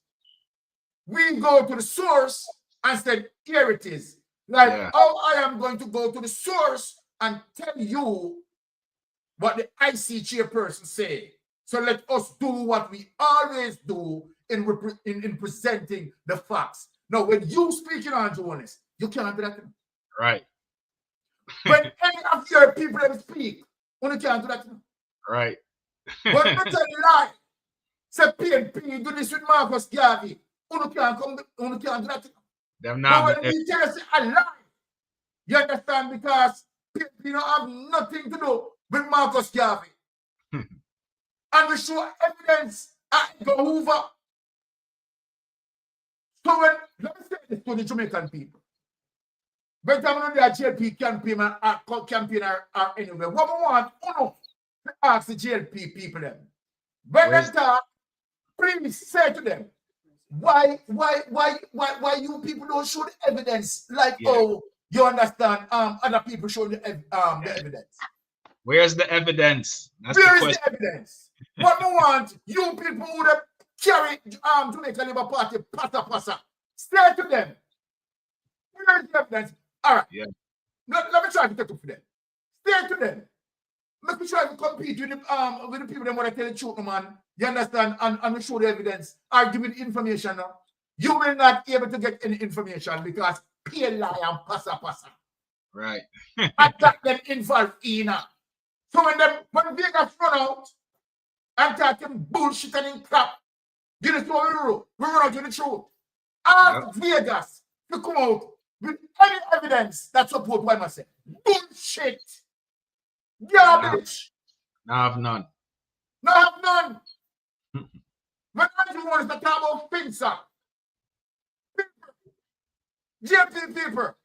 we go to the source and say, here it is. Like how I am going to go to the source and tell you what the IC chairperson say. So let us do what we always do in presenting the facts. Now, when you speak in Andrew Holness, you can't do that. Right. When any of your people speak, you can't do that. Right. But I tell you lie. Say PNP do this with Marcus Garvey. Who can't do that. Them But now. when we tell us a lie, you understand? Because PNP don't have nothing to do with Marcus Garvey. And we show evidence at the Hoover. So when, let me say this to the Jamaican people. When time on the JLP campaign or anywhere, what we want, to ask the JLP people them. When they talk, please say to them, why you people don't show the evidence like you understand other people show the evidence. Where's the evidence? That's Where the is the evidence? What we want, you people who carry Jamaica Labour Party pasa. Say to them. Where is the evidence? All right. Yeah. Let me try to take it for them. Say to them. Let me try to compete with the people that want to tell the truth, man. You understand? And we show the evidence. Or give the information now. You will not be able to get any information because pay lie and pasa. Right. Attack them involved in. So when Vegas run out and talking bullshit and crap, you know what we run out to the truth. Ask Vegas to come out with any evidence that support what I say. Bullshit. Garbage. No, I have none. No, I have none. When Andrew wants to talk about Finsa, JP people.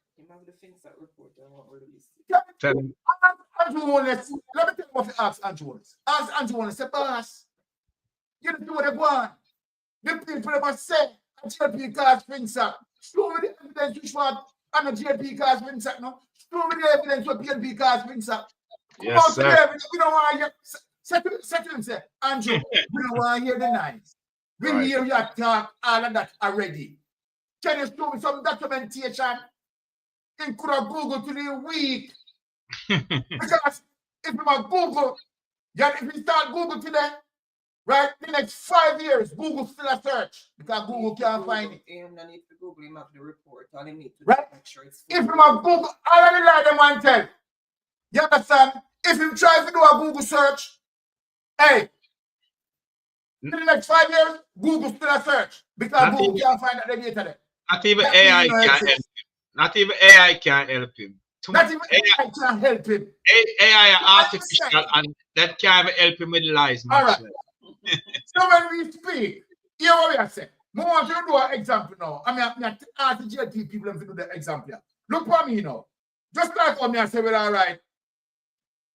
Andrew Holness, let me tell you what to ask Andrew Holness. Ask Andrew Holness, say, boss, you don't do what they want. The people ever say, a JP cars Finsa. Show me the evidence which one, and a JP cars Finsa, no? Show me the evidence what PNP cars Finsa. Yes, sir. We don't want to hear, say to him, say, Andrew, we don't want to hear the nice. We hear you talk all of that already. Can you show me some documentation? In could have Google to the week. Because if you want Google, if you start Google today, right, the next 5 years, Google still a search. Because Google can't find it. No need to Google him up the report. All he need to right? make sure it's if you want Google, all of the lie them want tell. You understand? If you try to do a Google search, hey, in the next 5 years, Google still a search. Because Google can't find the data there. Not even AI can help him. Not even AI can help him. Not even AI can help him. AI are artificial and that can't even help him with lies. All right. So when we speak, hear what we are saying. I want to do an example now. I mean, I ask the JT people to do the example. Look for me now. Just like what I say, well, all right.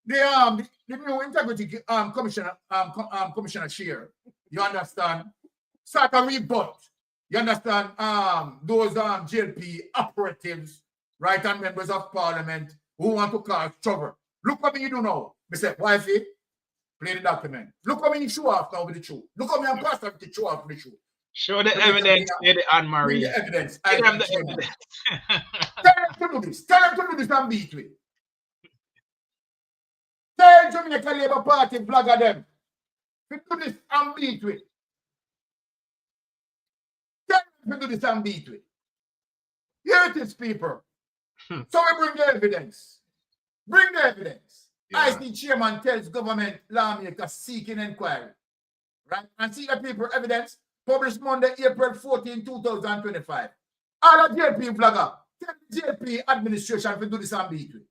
The new integrity commissioner Shear, you understand? Start a rebut. You understand? Those JLP operatives, right, and members of parliament who want to cause trouble. Look what you do now. I say, wifey, play the document. Look what you show off now with the truth. Look what I'm pastor with the show off with the truth. Show the evidence, Anne-Marie. The evidence. Give them the evidence. Tell them to do this. Tell them to do this and beat with. Tell Jamaica Labour Party blogger them to do this and beat with. Tell them to do this and beat with. Here it is, people. So we bring the evidence. Bring the evidence. Yeah. ISAT chairman tells government lawmakers seeking inquiry. Right? And see the people evidence published Monday, April 14, 2025. All the JLP blogger, tell the JLP administration to do this and beat with.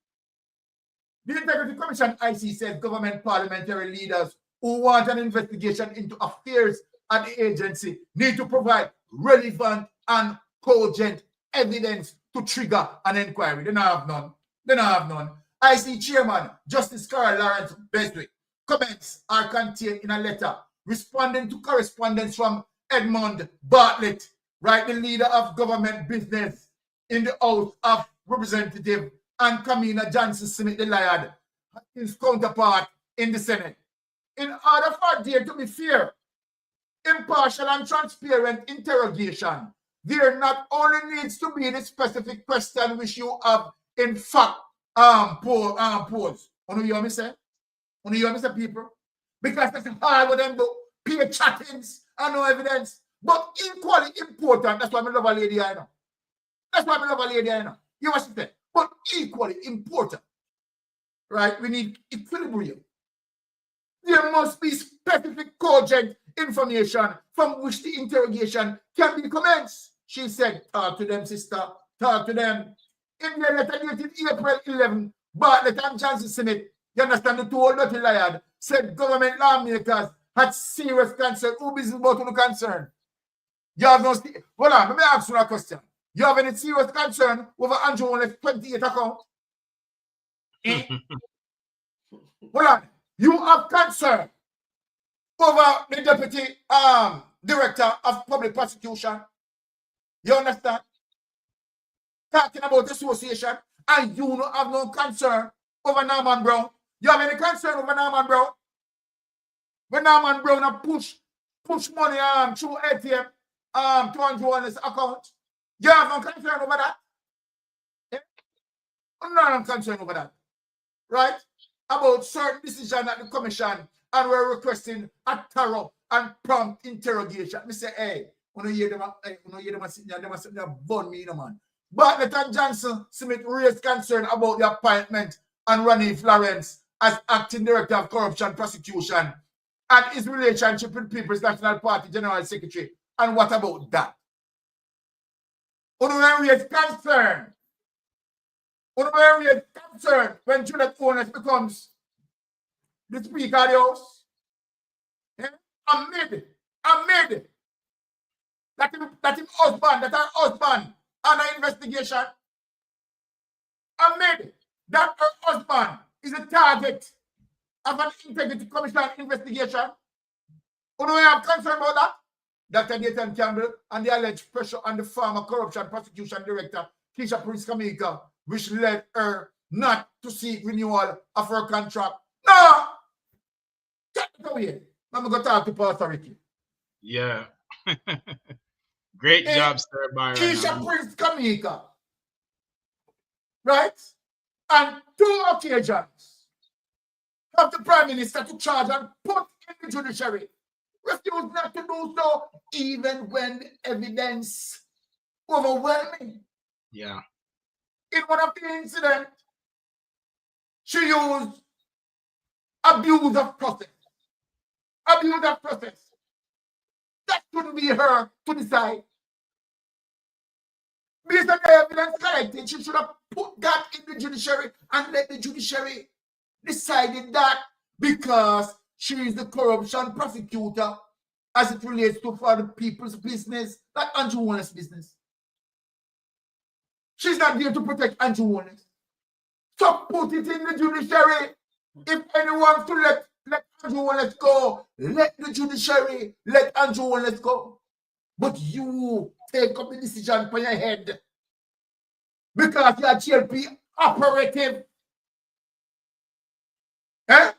The Integrity Commission IC says government parliamentary leaders who want an investigation into affairs at the agency need to provide relevant and cogent evidence to trigger an inquiry. They don't have none. They don't have none. IC Chairman Justice Carl Lawrence Beswick comments are contained in a letter responding to correspondence from Edmund Bartlett, right, the leader of government business in the House of Representatives, and Kamina Johnson Smith the Liard, his counterpart in the Senate. In order for there to be fair, impartial and transparent interrogation, there not only needs to be the specific question which you have in fact posed. You hear me say? You hear me say, people? Because that's hard with them to pay chattings and no evidence. But equally important, that's why I love a lady I know. That's why I love a lady I know. You know what she said? But equally important, right? We need equilibrium. The must be specific, cogent information from which the interrogation can be commenced. She said, talk to them, sister. Talk to them. In their letter dated April 11, Bartlett and Johnson Senate, you understand, the two old dirty liars said government lawmakers had serious concern. Who business about no concern? You have no... Hold on, let me ask you a question. You have any serious concern over Andrew Holness 28 account? Hold on. You have concern over the deputy director of public prosecution. You understand? Talking about association, and you don't have no concern over Norman Brown. You have any concern over Norman Brown? When Norman Brown push money through ATM to Andrew Holness account, you have no concern over that? Yeah? I'm not concerned over that. Right? About certain decisions at the commission, and we're requesting a thorough and prompt interrogation. I say, hey, when you hear them sitting there, they burn me, man. Bartlett and Johnson Smith raised concern about the appointment and Ronnie Florence as acting director of corruption prosecution and his relationship with People's National Party General Secretary. And what about that? When raised concern. When raised concern when Juliet Holness becomes the Speaker of the House. Yeah? Amid that his husband, that her husband under investigation. Amid that her husband is a target of an integrity commission investigation. Who do we have concern about that? Dr. Nathan Campbell and the alleged pressure on the former corruption prosecution director, Keisha Prince Kamika, which led her not to seek renewal of her contract. No! Take it away. I'm going to talk to Pastor Ricky. Yeah. Great job, Sir Byron. Keisha Prince Kamika. Right? On 2 occasions of the Prime Minister to charge and put in the judiciary. Refused not to do so, even when the evidence overwhelming. Yeah. In one of the incidents, she used abuse of process. Abuse of process. That couldn't be her to decide. Based on the evidence collected, she should have put that in the judiciary and let the judiciary decide that, because she is the corruption prosecutor as it relates to for the people's business, like Andrew Holness' business. She's not there to protect Andrew Holness. So put it in the judiciary. If anyone wants to let Andrew Holness go, let the judiciary let Andrew Holness go. But you take up the decision for your head because you're a GLP operative. Eh?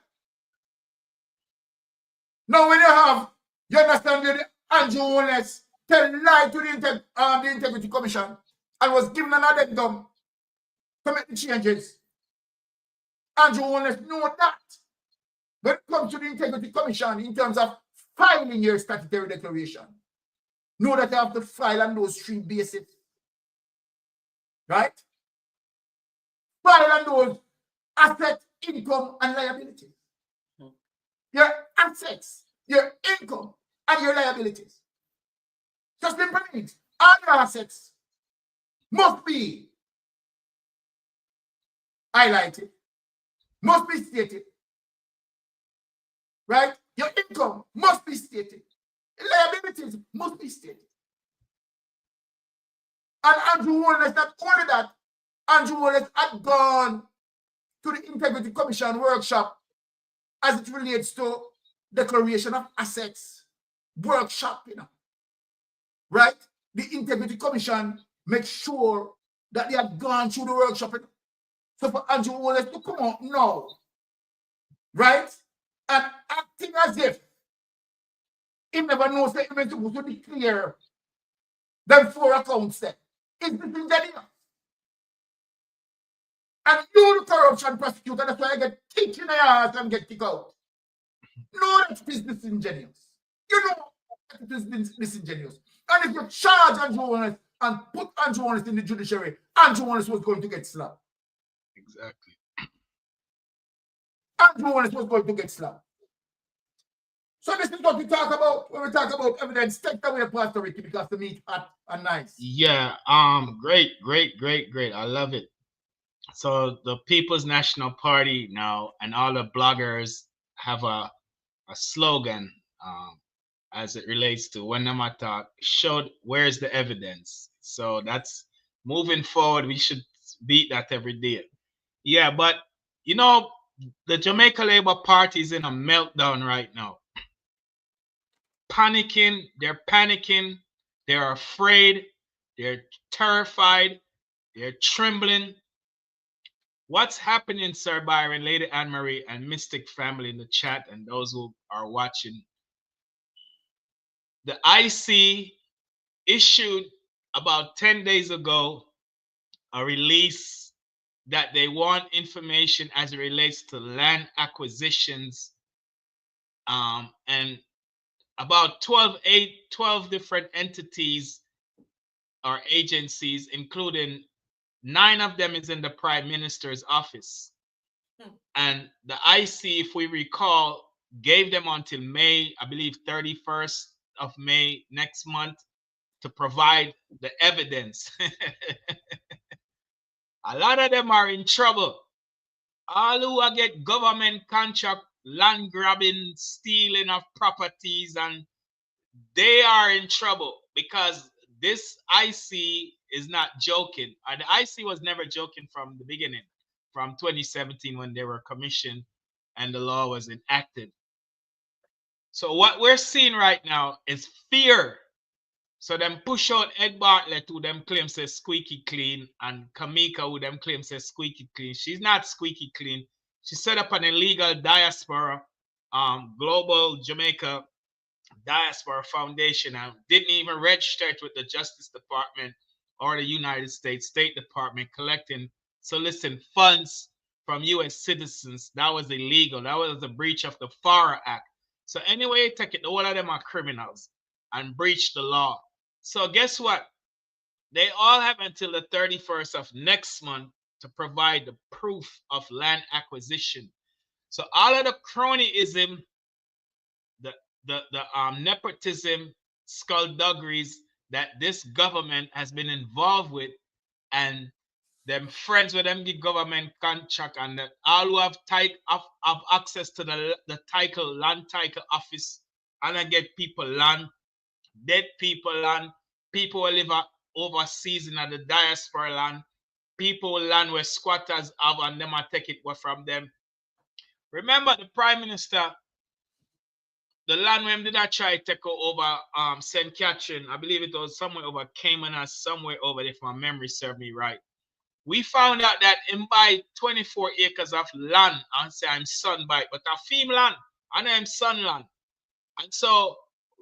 Now when you understand that Andrew Holness tell lie to the Integrity Commission and was given an addendum to make the changes. Andrew Holness know that. When it comes to the Integrity Commission in terms of filing your statutory declaration, know that you have to file on those 3 bases. Right? File on those asset, income, and liabilities. Your assets, your income, and your liabilities. Just simple things. All your assets must be highlighted, must be stated. Right? Your income must be stated. Liabilities must be stated. And Andrew Holness, not only that, Andrew Holness had gone to the Integrity Commission workshop as it relates to declaration of assets workshop, right? The Integrity Commission makes sure that they have gone through the workshop. So for Andrew Holness to come out now, right? And acting as if he never knows that he was supposed to declare them 4 accounts there. Is disingenuous. And you, the corruption prosecutor, that's why I get kicked in the ass and get kicked out. No, that it is disingenuous. You know that it is disingenuous. And if you charge Andrew Holness and put Andrew Holness in the judiciary, Andrew Holness was going to get slapped. Exactly. Andrew Holness was going to get slapped. So this is what we talk about when we talk about evidence. Take away Pastor Ricky because the meat hot and nice. Yeah, great. I love it. So the People's National Party now and all the bloggers have a slogan as it relates to when them talk, showed where's the evidence. So that's moving forward. We should beat that every day. Yeah, but you know, the Jamaica Labour Party is in a meltdown right now. Panicking, they're afraid, they're terrified, they're trembling. What's happening, Sir Byron, Lady Anne Marie, and Mystic family in the chat, and those who are watching? The IC issued about 10 days ago a release that they want information as it relates to land acquisitions, and about 12 different entities or agencies, including 9 of them is in the Prime Minister's office. And the IC, if we recall, gave them until May, I believe 31st of May next month, to provide the evidence. A lot of them are in trouble. All who get government contract, land grabbing, stealing of properties, and they are in trouble because this IC is not joking. And the IC was never joking from the beginning, from 2017 when they were commissioned and the law was enacted. So what we're seeing right now is fear. So them push out Ed Bartlett, who them claim says squeaky clean, and Kamika, who them claim says squeaky clean. She's not squeaky clean. She set up an illegal diaspora, Global Jamaica Diaspora Foundation, and didn't even register it with the Justice Department or the United States State Department, soliciting funds from U.S. citizens. That was illegal. That was a breach of the FARA Act. So anyway, take it, all of them are criminals and breach the law. So guess what? They all have until the 31st of next month to provide the proof of land acquisition. So all of the cronyism, the nepotism, skullduggeries that this government has been involved with, and them friends with them the government contract, and that all who have access to the land title office, and I get people land, dead people land, people who live overseas in the diaspora land, people who land where squatters have, and them I take it from them. Remember the Prime Minister, the land when did I try to take over St. Catherine? I believe it was somewhere over Cayman or somewhere over there, if my memory serves me right. We found out that him buy 24 acres of land and say I'm son bite, but a fem land and I'm son land. And so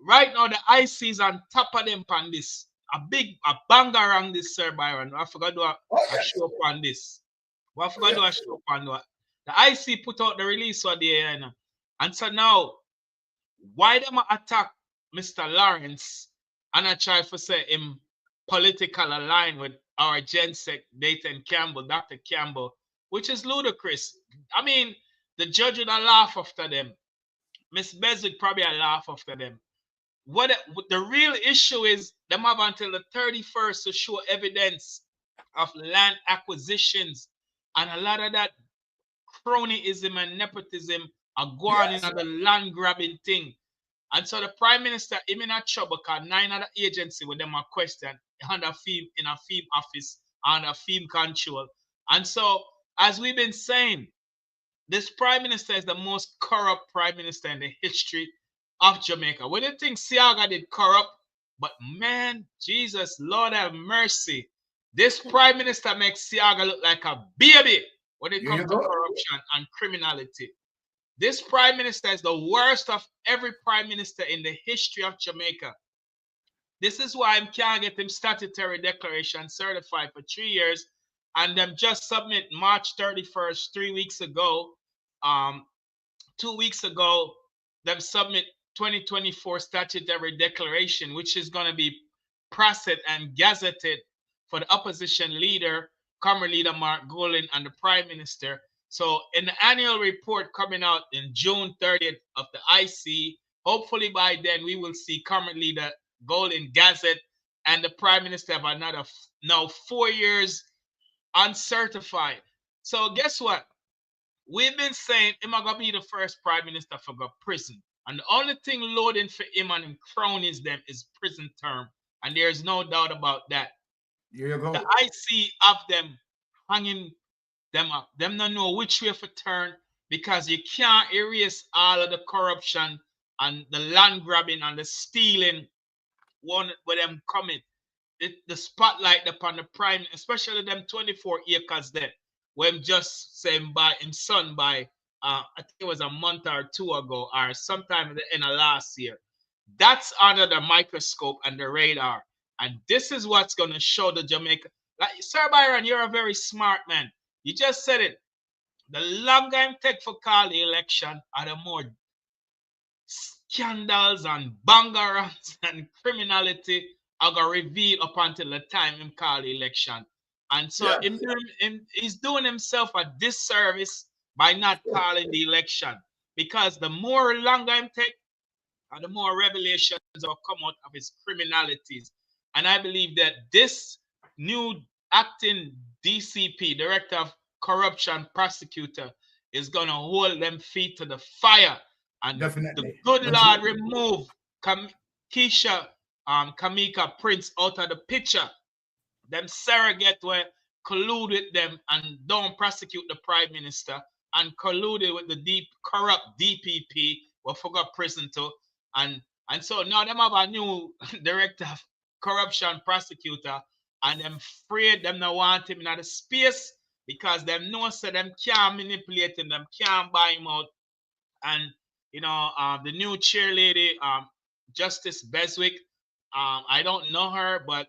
right now the IC is on top of them on this. A bang around this, Sir Byron. I forgot to do a show up on this. I forgot to do a show up on that. The IC put out the release for the and so now, why them attack Mr. Lawrence and I try to say him political aligned with our Gensec, Dayton Campbell, Dr. Campbell, which is ludicrous. I mean, the judge would laugh after them. Miss Beswick probably laugh after them. What the real issue is, them have until the 31st to show evidence of land acquisitions, and a lot of that cronyism and nepotism are going in the land grabbing thing. And so the Prime Minister, him in a trouble because 9 other agencies with them are questioned under FEMA, in a FEMA office, under FEMA control. And so, as we've been saying, this Prime Minister is the most corrupt Prime Minister in the history of Jamaica. We didn't think Seaga did corrupt, but man, Jesus, Lord have mercy. This Prime Minister makes Seaga look like a baby when it comes to corruption and criminality. This Prime Minister is the worst of every Prime Minister in the history of Jamaica. This is why I can't get him statutory declaration certified for 3 years, and them just submit March 31st, 3 weeks ago. 2 weeks ago, them submit 2024 statutory declaration, which is going to be processed and gazetted for the opposition leader, Comrade Leader Mark Golan, and the Prime Minister. So in the annual report coming out in June 30th of the IC, hopefully by then we will see currently the Golden Gazette and the Prime Minister have another now 4 years uncertified. So guess what? We've been saying him gonna be the first Prime Minister for go prison. And the only thing loading for him and him cronies them is prison term. And there's no doubt about that. Here you go. The IC of them hanging them up. Them don't know which way to turn because you can't erase all of the corruption and the land grabbing and the stealing one with them coming. The spotlight upon the prime, especially them 24 acres there, when just saying by him son by I think it was a month or two ago or sometime at the end of last year. That's under the microscope and the radar. And this is what's going to show the Jamaica. Like, Sir Byron, you're a very smart man. You just said it. The longer it take for call the election, and the more scandals and bangarans and criminality are going to reveal up until the time him call the election. And so he's doing himself a disservice by not calling the election. Because the more longer him take, and the more revelations will come out of his criminalities. And I believe that this new acting DCP, Director of Corruption Prosecutor, is going to hold them feet to the fire. And the good Lord remove Kamika Prince out of the picture. Them surrogate were collude with them and don't prosecute the Prime Minister and colluded with the corrupt DPP who forgot prison too. And so now them have a new Director of Corruption Prosecutor, and them afraid them not want him in the space because them know so them can't manipulate him, them can't buy him out. And you know, the new chair lady, Justice Beswick, I don't know her, but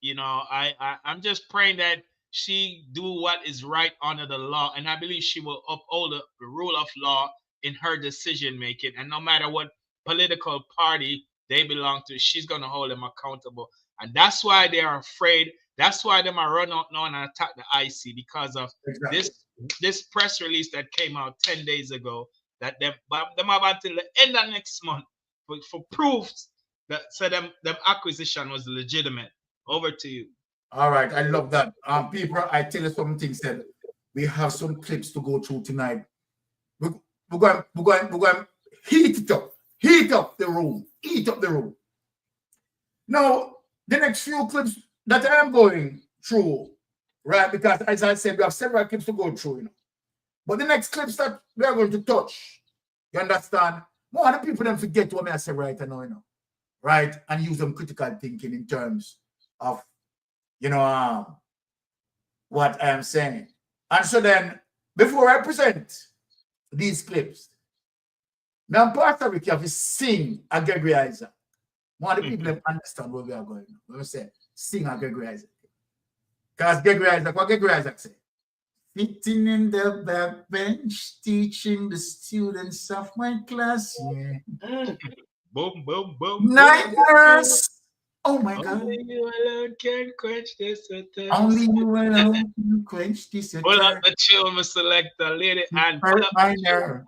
you know, I'm just praying that she do what is right under the law, and I believe she will uphold the rule of law in her decision making. And no matter what political party they belong to, she's going to hold them accountable. And that's why they are afraid. That's why they might run out now and attack the IC, because of this press release that came out 10 days ago that them have until the end of next month for proofs that said them acquisition was legitimate. Over to you. All right, I love that. People, I tell you something. Said we have some clips to go through tonight. We're going to heat up the room. Now, the next few clips that I'm going through, right? Because as I said, we have several clips to go through, you know. But the next clips that we are going to touch, you understand? More of the people don't forget what I say right now, you know, right? And use them critical thinking in terms of, you know, what I am saying. And so then, before I present these clips, now Pastor Ricky have to sing a Gregory Isaac. More of the people don't understand where we are going. Let me say, sing a Gregory Isaac. Because Gregory Isaac, what Gregory Isaac say? Sitting in the back bench, teaching the students of my class. Yeah. Boom, boom, boom. Night nurse. Oh my God. Only you alone can quench this. Only you alone can quench this. Pull up the chill, Mr. Selector, lady, and pull up my nerve.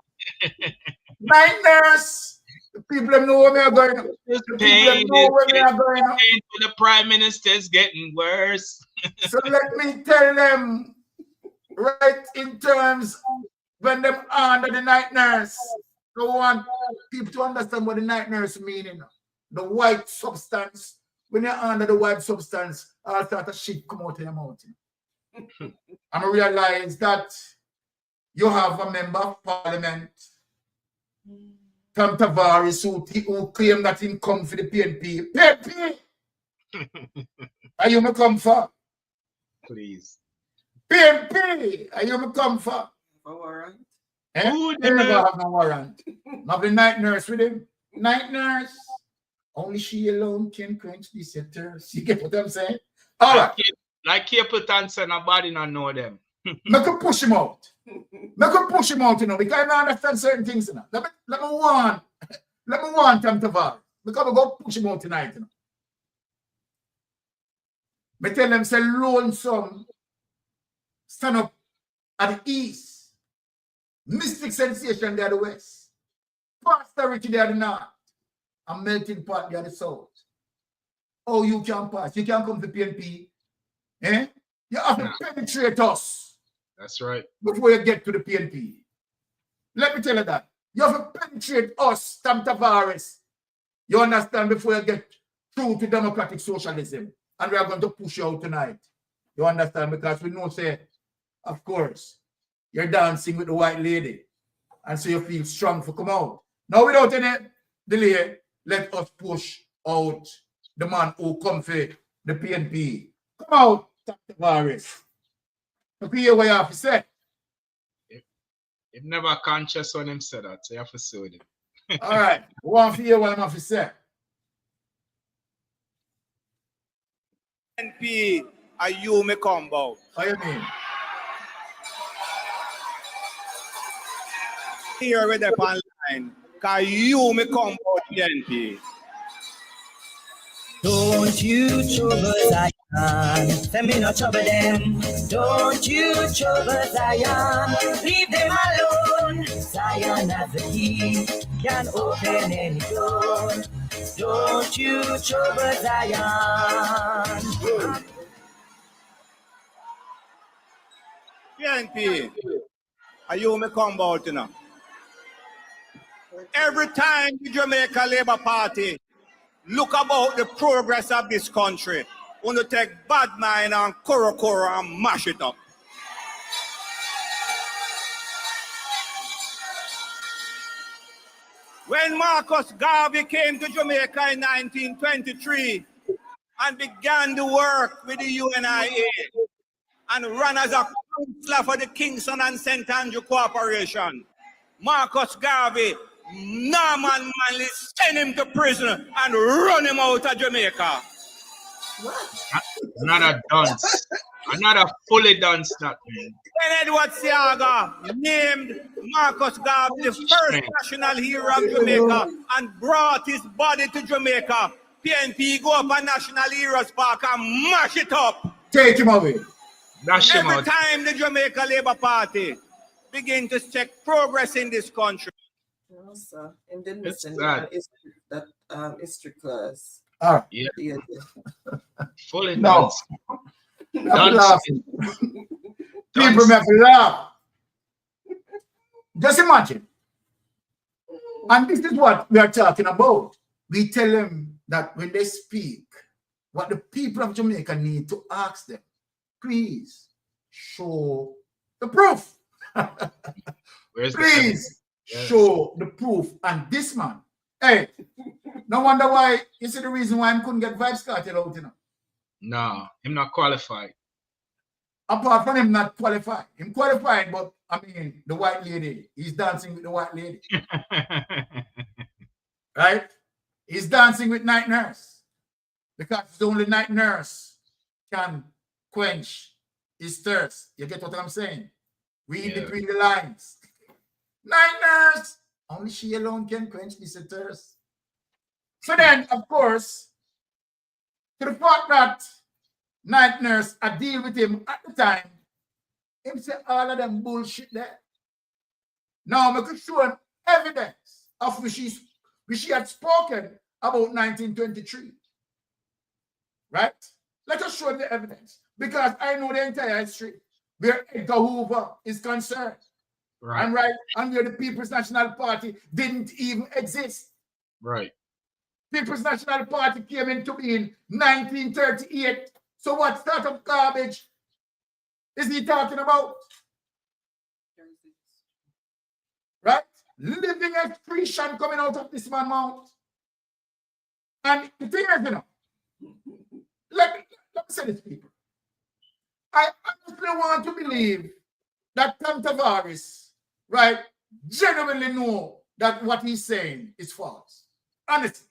Night nurse. The people know where we are going. The pain people know where we are going. Pain for the Prime Minister is getting worse. So let me tell them, right, in terms when them under the night nurse, I want people to understand what the night nurse meaning. The white substance. When you're under the white substance, all sort of shit come out of your mouth. And I realize that you have a member of parliament, Tom Tavares, who claim that he come for the PNP. PNP! Are you me come for? Please. PNP! Are you me come for? A warrant? Eh? He never have no warrant. Have the night nurse with him. Night nurse. Only she alone can quench this thirst. You get what I'm saying? All right. Like Capleton said, nobody not know them. Make him push him out. Make him push him out, you know, because I don't understand certain things, you know. Let me want Tom Tavares. Because we go push him out tonight, you know. Me tell them, say, lonesome, stand up at the east. Mystic sensation there at the west. Pastor prosperity there at the north and melting pot there at the south. Oh, you can pass. You can come to PNP. Eh? You have to penetrate us. That's right. Before you get to the PNP. Let me tell you that. You have to penetrate us, Tam Tavares. You understand, before you get through to democratic socialism. And we are going to push you out tonight. You understand? Because we know, say, of course, you're dancing with the white lady. And so you feel strong to come out. Now, without any delay, let us push out the man who come for the PNP. Come out, Tam Tavares. Look here what you have to say. If never conscious when him said that, so you have to say it. All right. One for you what I'm have to say. NP, are you me combo? How you mean? Here with the online. Can you me combo NP? Don't you trouble Zion, let me not trouble them. Don't you trouble Zion, leave them alone. Zion has the key, can open any door. Don't you trouble Zion. PNP, are you me combo now? Every time the Jamaica Labour Party look about the progress of this country, want to take bad mind and koro and mash it up. When Marcus Garvey came to Jamaica in 1923 and began to work with the UNIA and ran as a counselor for the Kingston and St. Andrew Corporation, Marcus Garvey, Norman Manley, send him to prison and run him out of Jamaica. What? Another dunce. Another fully dunce, that man. When Edward Seaga named Marcus Garvey the first national hero of Jamaica and brought his body to Jamaica, PNP go up a National Heroes Park and mash it up. Take him away. Dash him Every out. time the Jamaica Labour Party begin to check progress in this country. No, sir. And then It's listen, sad. history class. All right. Yeah. Fully No. dunce. I'm Dunce. laughing. People have to laugh. Just imagine. And this is what we are talking about. We tell them that when they speak, what the people of Jamaica need to ask them, please show the proof. Where's Please Yes. show the proof. And this man, hey, no wonder why, you see the reason why I couldn't get Vibes Cartel out, you know. No, him not qualified. Apart from him not qualified. Him qualified, but I mean, the white lady, he's dancing with the white lady. Right? He's dancing with night nurse. Because the only night nurse can quench his thirst. You get what I'm saying? Read Yeah. between the lines. Night nurse! Only she alone can quench this thirst. So then, of course, to the fact that night nurse, I deal with him at the time, him say all of them bullshit there. Now, I could show him evidence of which he had spoken about 1923. Right? Let us show him the evidence. Because I know the entire history where Edgar Hoover is concerned. Right. And right, and where the People's National Party didn't even exist. Right. People's National Party came into being 1938. So what sort of garbage is he talking about? Right? Living excretion coming out of this man's mouth. And the thing is, you know, let me say this, people. I honestly want to believe that Tam Tavares, right, genuinely know that what he's saying is false. Honestly.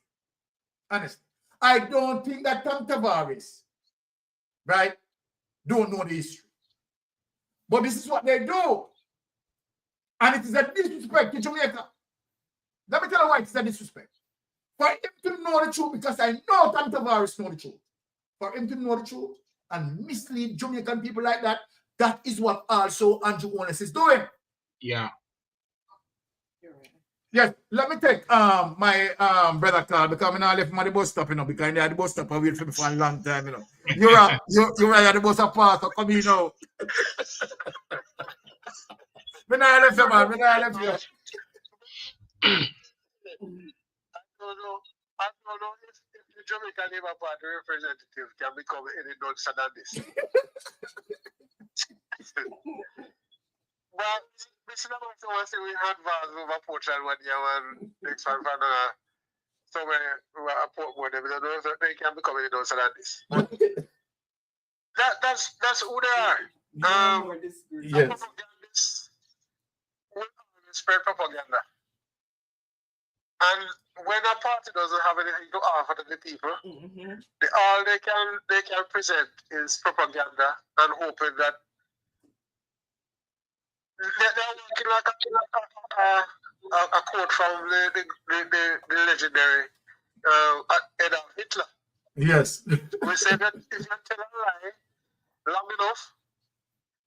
I don't think that Tam Tavares, right, don't know the history. But this is what they do. And it is a disrespect to Jamaica. Let me tell you why it's a disrespect. For him to know the truth, because I know Tam Tavares know the truth. For him to know the truth and mislead Jamaican people like that, that is what also Andrew Holness is doing. Yeah. Yes, let me take my brother call because I'm not left him at the bus stop, you know, because they at the bus stop I wait for me for a long time, you know. You're at the bus stop pass, so come here now. Me not left you, man. Me not left you. I don't know if the Jamaican Labour Party representative can become any nonsense than this. But this is about someone say we had vans over Portland 1 year and next one from somewhere a Portmore. We don't know if they can become any nonsense than this. But that's who they are. Yes. Propagandists will spread propaganda. And when a party doesn't have anything to offer to the people, all they can present is propaganda and hoping that they're working like a quote from the legendary Adolf Hitler. Yes. We say that if you tell a lie long enough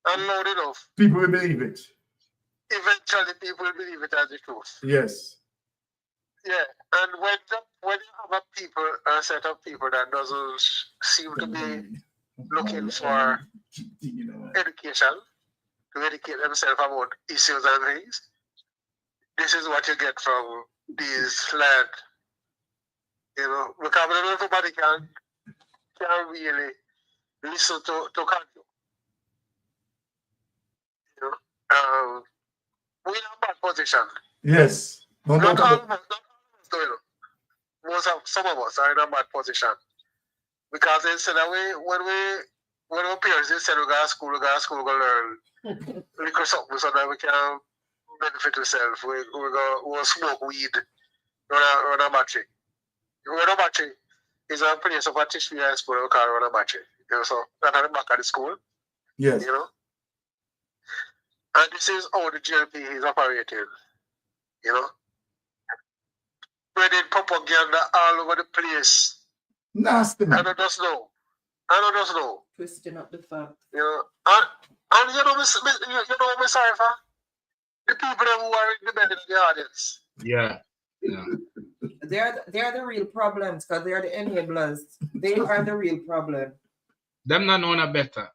and loud enough, people will believe it. Eventually, people will believe it as the truth. Yes. Yeah, and when you have a set of people that doesn't seem to be looking for education, to educate themselves about issues and things, this is what you get from these land. You know, because everybody can really listen to Kanyo. You know, we're in a bad position. Yes. Not all of us, some of us are in a bad position. Because instead of when our parents said we go to school, we learn liquor something so that we can benefit ourselves. We'll smoke weed, run a battery. Run a battery is a place of a teach me high school we call run a battery. You know, so that's at the back of the school. Yes. You know? And this is how the GLP is operating. You know? Spreading propaganda all over the place. Nasty, man. I don't just know. Twisting up the fact. You know, and you know, me sorry for the people who are in the bed in the audience. Yeah. They're the real problems because they're the enablers. They are the real problem. Them not know no better.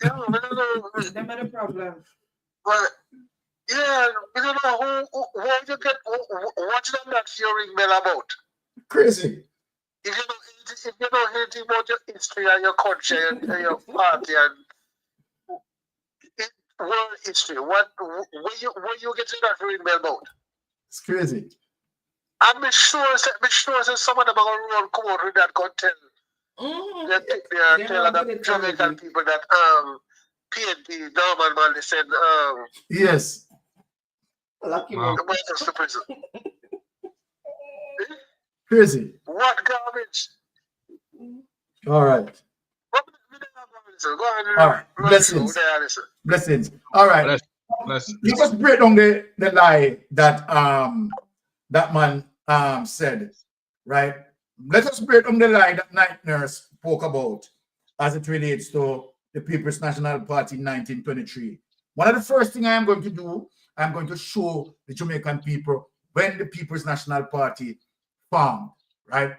Yeah, them are the problem. But yeah, we don't know who you get. What's them that hearing bell about? Crazy. If you know anything about your history and your country and your party and world history, where you get that hearing bell about? It's crazy. I'm sure some of them are going to come out with that content. They tell the Jamaican people that PNP, Norman man, they said yes. Lucky man. The went to prison. Crazy. What garbage? All right. Go ahead. All right. Blessings. Blessings. All right. Blessings. Let us break down the lie that that man said, right? Let us break down the lie that Night Nurse spoke about as it relates to the People's National Party in 1923. One of the first things I am going to do, I'm going to show the Jamaican people when the People's National Party formed, right?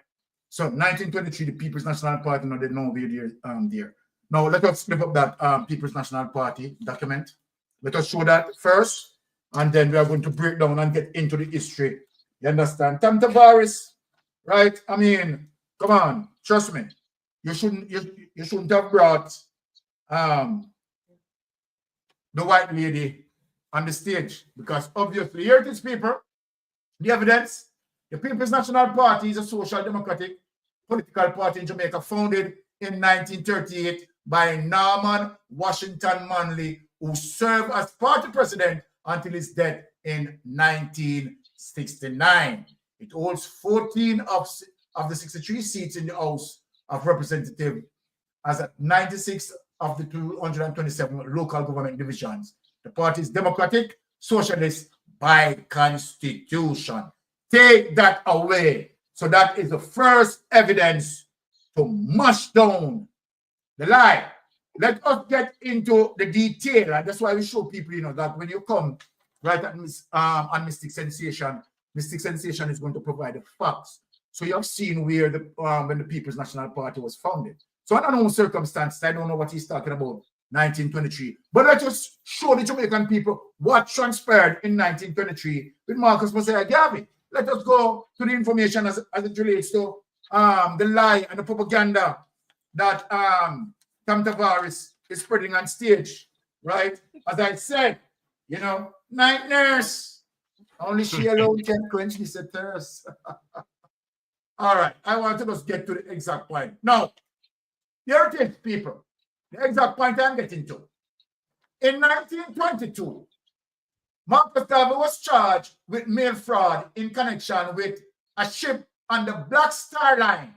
So 1923, the People's National Party, no, they know there. Now let us flip up that People's National Party document. Let us show that first, and then we are going to break down and get into the history. You understand? Tam Tavares, right? I mean, come on, trust me. You shouldn't have brought the white lady on the stage, because obviously here it is, people. The evidence: the People's National Party is a social democratic political party in Jamaica, founded in 1938 by Norman Washington Manley, who served as party president until his death in 1969. It holds 14 of the 63 seats in the House of Representatives, as at 96 of the 227 local government divisions. The party is democratic, socialist by constitution. Take that away. So that is the first evidence to mash down the lie. Let us get into the detail, and that's why we show people, you know, that when you come right at Mystic Sensation, Mystic Sensation is going to provide the facts. So you have seen where the when the People's National Party was founded. So under no circumstances, I don't know what he's talking about, 1923. But let's just show the Jamaican people what transpired in 1923 with Marcus Mosiah Garvey. Let us go to the information as it relates to the lie and the propaganda that Tam Tavares is spreading on stage, right? As I said, you know, night nurse, only she alone can quench this thirst. All right, I want to just get to the exact point. Now, here it is, people. The exact point I'm getting to. In 1922, Marcus Garvey was charged with mail fraud in connection with a ship on the Black Star Line,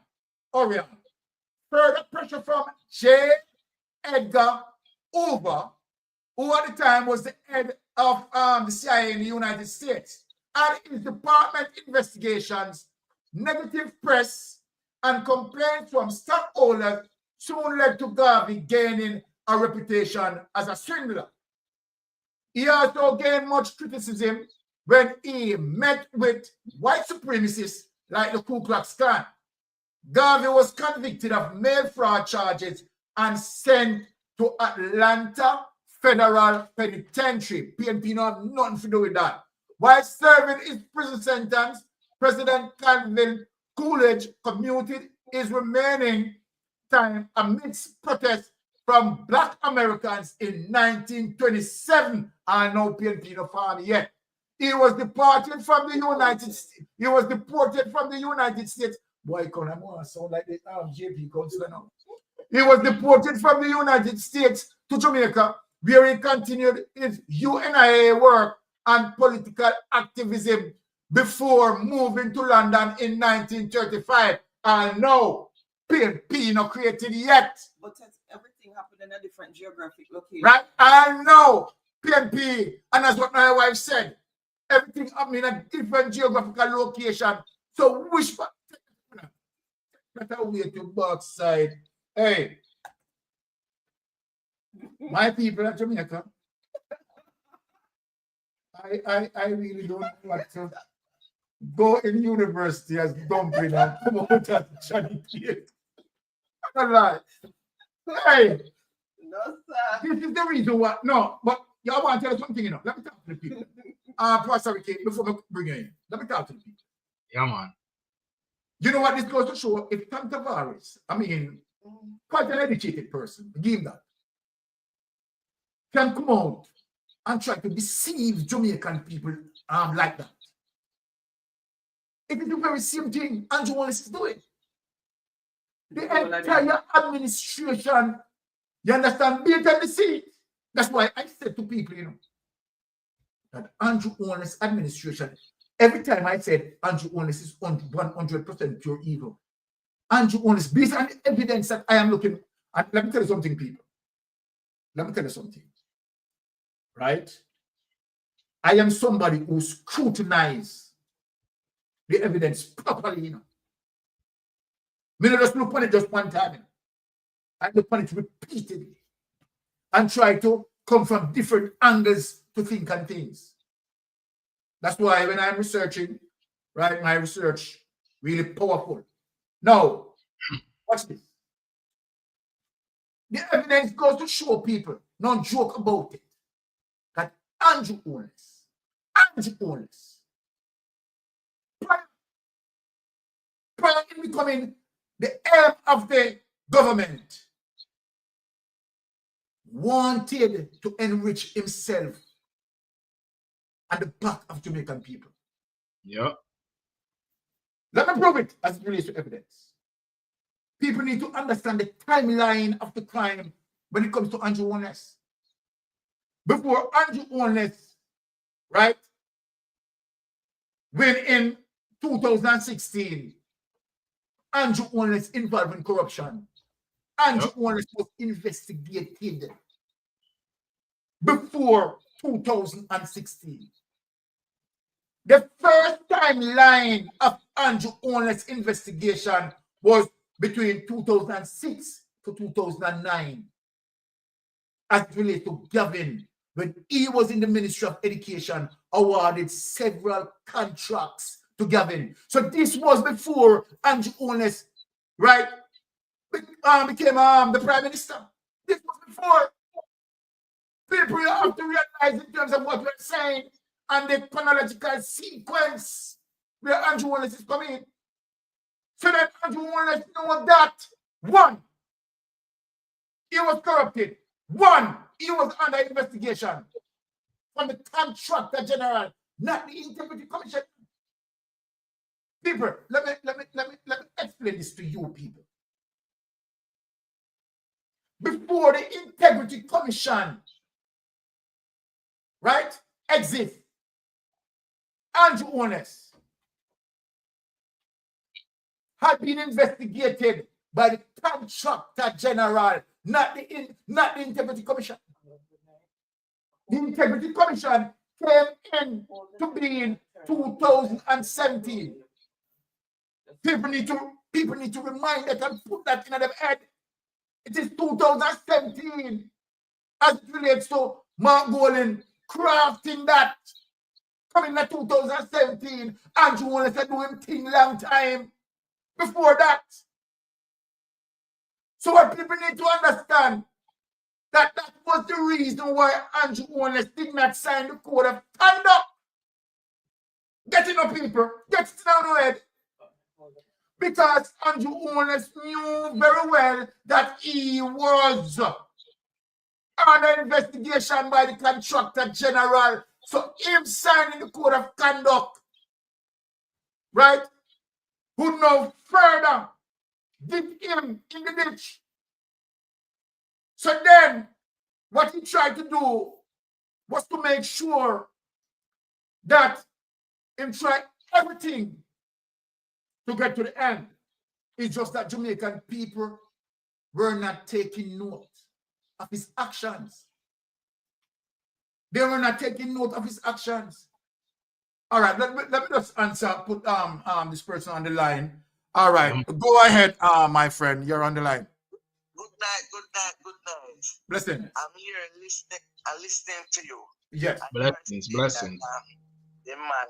Orion. Further pressure from J. Edgar Hoover, who at the time was the head of the CIA in the United States, and his department investigations, negative press, and complaints from stockholders soon led to Garvey gaining a reputation as a swindler. He also gained much criticism when he met with white supremacists like the Ku Klux Klan. Garvey was convicted of mail fraud charges and sent to Atlanta Federal Penitentiary. PNP not have nothing to do with that. While serving his prison sentence, President Calvin Coolidge commuted his remaining time amidst protests from Black Americans in 1927. I know PNP no farm yet. He was deported from the United States. He was deported from the United States. Boy, can I sound like the JP counselor now. He was deported from the United States to Jamaica, where he continued his UNIA work and political activism before moving to London in 1935. And no, PNP not created yet. But everything happened in a different geographic location. Right? I know PNP, and that's what my wife said. Everything happened in a different geographical location. So which better way to backside? Hey, my people at Jamaica, I really don't want to go in university as dumpling and come out as Johnny Kate. Not lie. Hey, no, sir. This is the reason why. No, but y'all want to tell us something, you know. Let me talk to the people. Pastor Ricky, before I bring you in, let me talk to the people. Yeah, man. You know what this goes to show? If Tam Tavares, I mean, quite an educated person, give him that, can come out and try to deceive Jamaican people like that. It is the very same thing Andrew Holness is doing. The entire administration, you understand, beat and deceit. That's why I said to people, you know, that Andrew Holness administration, every time I said Andrew Holness is 100% pure evil. Andrew Holness, based on the evidence that I am looking at, let me tell you something, people. Let me tell you something. Right? I am somebody who scrutinizes the evidence properly, you know. Me not just look on it just one time. I look on it repeatedly and try to come from different angles to think on things. That's why when I'm researching, right, my research really powerful. Now, watch this. The evidence goes to show people, not joke about it, that Andrew Holness, prior to becoming the head of the government, wanted to enrich himself at the back of Jamaican people. Yeah. Let me prove it as it relates to evidence. People need to understand the timeline of the crime when it comes to Andrew Holness. Before Andrew Holness, right, when in 2016, Andrew Holness involved in corruption. Andrew Holness was investigated before 2016. The first timeline of Andrew Holness' investigation was between 2006 to 2009. As it relates to Gavin, when he was in the Ministry of Education awarded several contracts to Gavin. So this was before Andrew Holness, right, became the Prime Minister. This was before. People have to realize in terms of what we're saying and the chronological sequence where Andrew Holness is coming. So that Andrew Holness know that, one, he was corrupted. One, he was under investigation from the Contractor General, not the Integrity Commission. People, let me explain this to you people. Before the Integrity Commission, right, exists, Andrew Holness had been investigated by the Contractor General, not the Integrity Commission. The Integrity Commission came in to be in 2017. People need to remind that and put that in their head. It is 2017 as it relates to Mark Golan crafting that. Coming in 2017, Andrew Holness had doing thing long time before that. So what people need to understand, that was the reason why Andrew Holness did not sign the code of conduct. Get it up, people. Get it down the head. Because Andrew Holness knew very well that he was under investigation by the Contractor General. So him signing the code of conduct, right, would now further dip him in the ditch. So then, what he tried to do was to make sure that him tried everything to get to the end. It's just that Jamaican people were not taking note of his actions. They were not taking note of his actions. All right, let me just answer, put this person on the line. All right, go ahead, my friend. You're on the line. Good night. Blessings. I'm here listening to you. Yes. Blessings. The man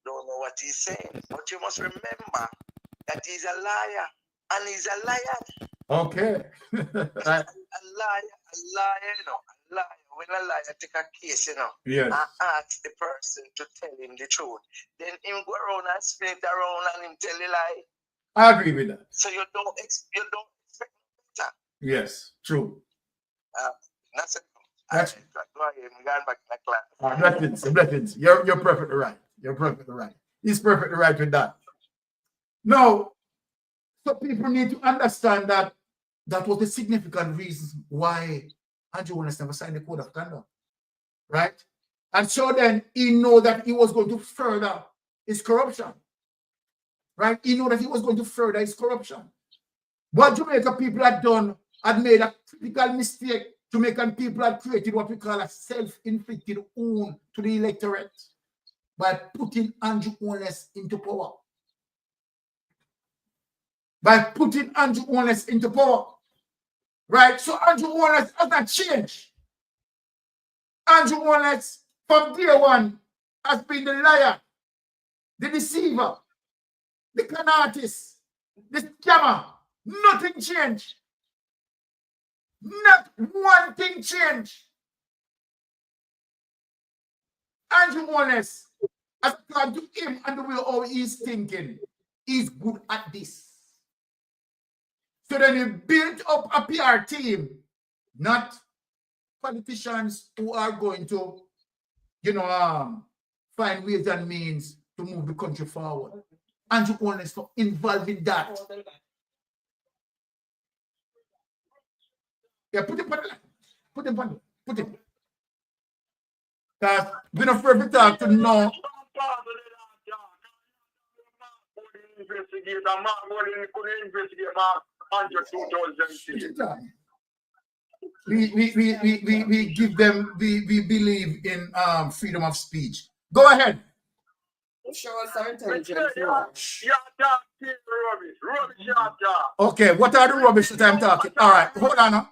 don't know what he's saying. But you must remember that he's a liar. And he's a liar. Okay. A liar, you know. A liar. When a liar take a case, you know, yes, and ask the person to tell him the truth, then him go around and spin it around and him tell a lie. I agree with that. So you don't expect better. Yes, true. That's it. That's Go ahead, I'm going back to the class. Blessings. You're perfectly right. You're perfectly right. He's perfectly right with that. No, so people need to understand that that was the significant reason why Andrew Holness never signed the code of conduct, right? And so then he knew that he was going to further his corruption, right? He knew that he was going to further his corruption. What Jamaica people had done had made a critical mistake. Jamaican people had created what we call a self-inflicted wound to the electorate by putting Andrew Holness into power. By putting Andrew Holness into power. Right? So Andrew Holness has not changed. Andrew Holness, from day one, has been the liar, the deceiver, the con artist, the scammer. Nothing changed. Not one thing changed. Andrew Holness, as according to him and the way how he's thinking, he's good at this. So then he built up a PR team, not politicians who are going to, find ways and means to move the country forward. Andrew Holness not involved in that. Yeah, put him on the line. Put him. Because we're not afraid to talk to no. We give them, we believe in freedom of speech. Go ahead. Show us our intelligence. Okay, what are the rubbish that I'm talking? All right, hold on.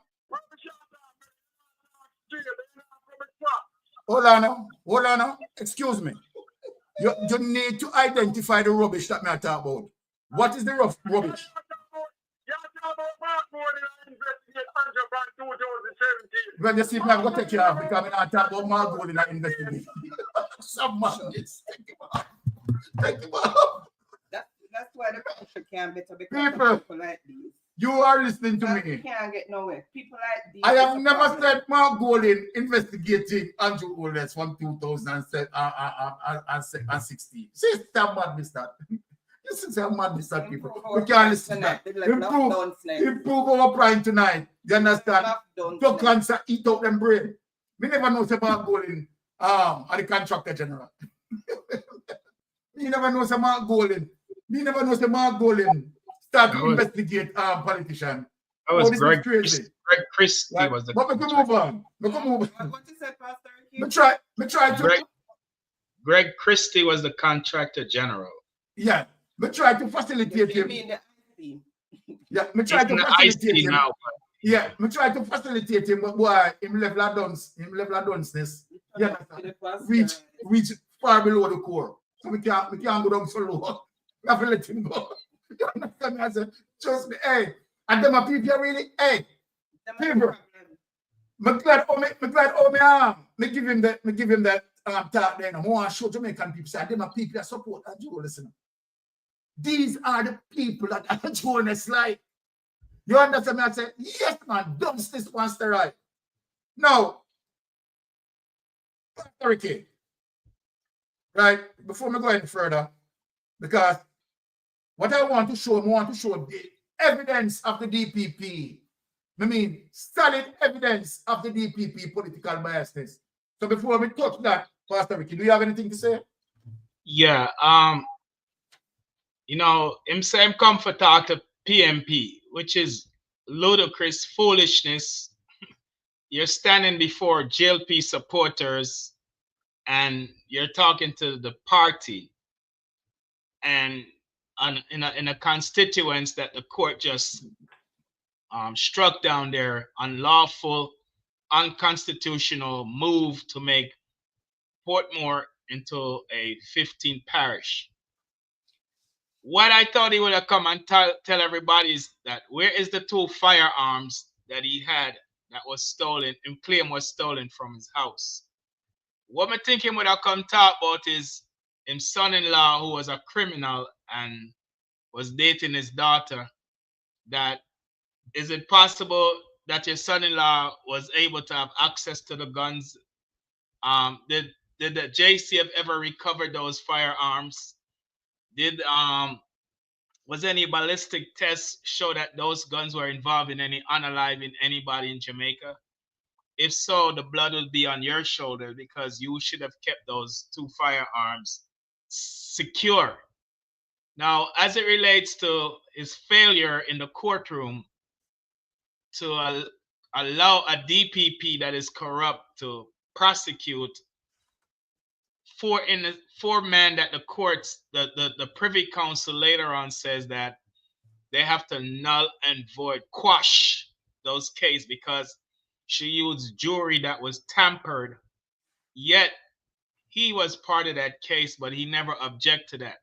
Hold on now. Excuse me. You need to identify the rubbish that I talk about. What is the rubbish? When you see me, I'm going to take you off because I'm not talking about Mark Gold in that investigation. Some madness. Take him off. That's why the country can't better because people like these. You are listening to me. You can't get nowhere. People like these. I have never said Mark Golding investigating Andrew Holness from 2016. Sister madness that. This is how madness that people. We can't listen to that. Improve our prime tonight. You understand? Don't cancer eat out them brain. We never know about Golding are the contractor general. We never know about Golding. We never know about Golding. Start to investigate politician. That was Greg Christie. Greg Christie was the. But we can move on. We can move on. What you said, Pastor? Me try to. Greg Christie was the contractor general. Yeah, we try to facilitate him. Yeah, me try to facilitate him. Now, yeah, me try to facilitate him, but boy, him level of dunceness. Yeah, reach far below the core. So we can't go down so low. We have to let him go. You understand me? I said, trust me, hey. And them are people really, hey. People. Me give him that talk then. I want to show Jamaican people say them are people that support Andrew. Listen. These are the people that Andrew like. You understand me? I say, yes, man, dumps this one steroid. Now, authority. Right? Before me go any further, because what I want to show the evidence of the DPP. I mean, solid evidence of the DPP political biasness. So before we touch that, Pastor Ricky, do you have anything to say? Yeah, him say him come for talk to PMP, which is ludicrous foolishness. You're standing before JLP supporters and you're talking to the party and in a constituents that the court just struck down their unlawful, unconstitutional move to make Portmore into a 15th parish. What I thought he would have come and tell everybody is that where is the 2 firearms that he had that was stolen, and claim was stolen from his house. What I think he would have come talk about is his son-in-law who was a criminal and was dating his daughter. That is it possible that your son-in-law was able to have access to the guns? Did the JCF ever recover those firearms? Was any ballistic tests show that those guns were involved in any unaliving anybody in Jamaica? If so, the blood will be on your shoulder because you should have kept those 2 firearms secure. Now, as it relates to his failure in the courtroom to allow a DPP that is corrupt to prosecute 4 men that the courts, the Privy Council later on says that they have to null and void, quash those cases because she used jewelry that was tampered. Yet he was part of that case, but he never objected to that.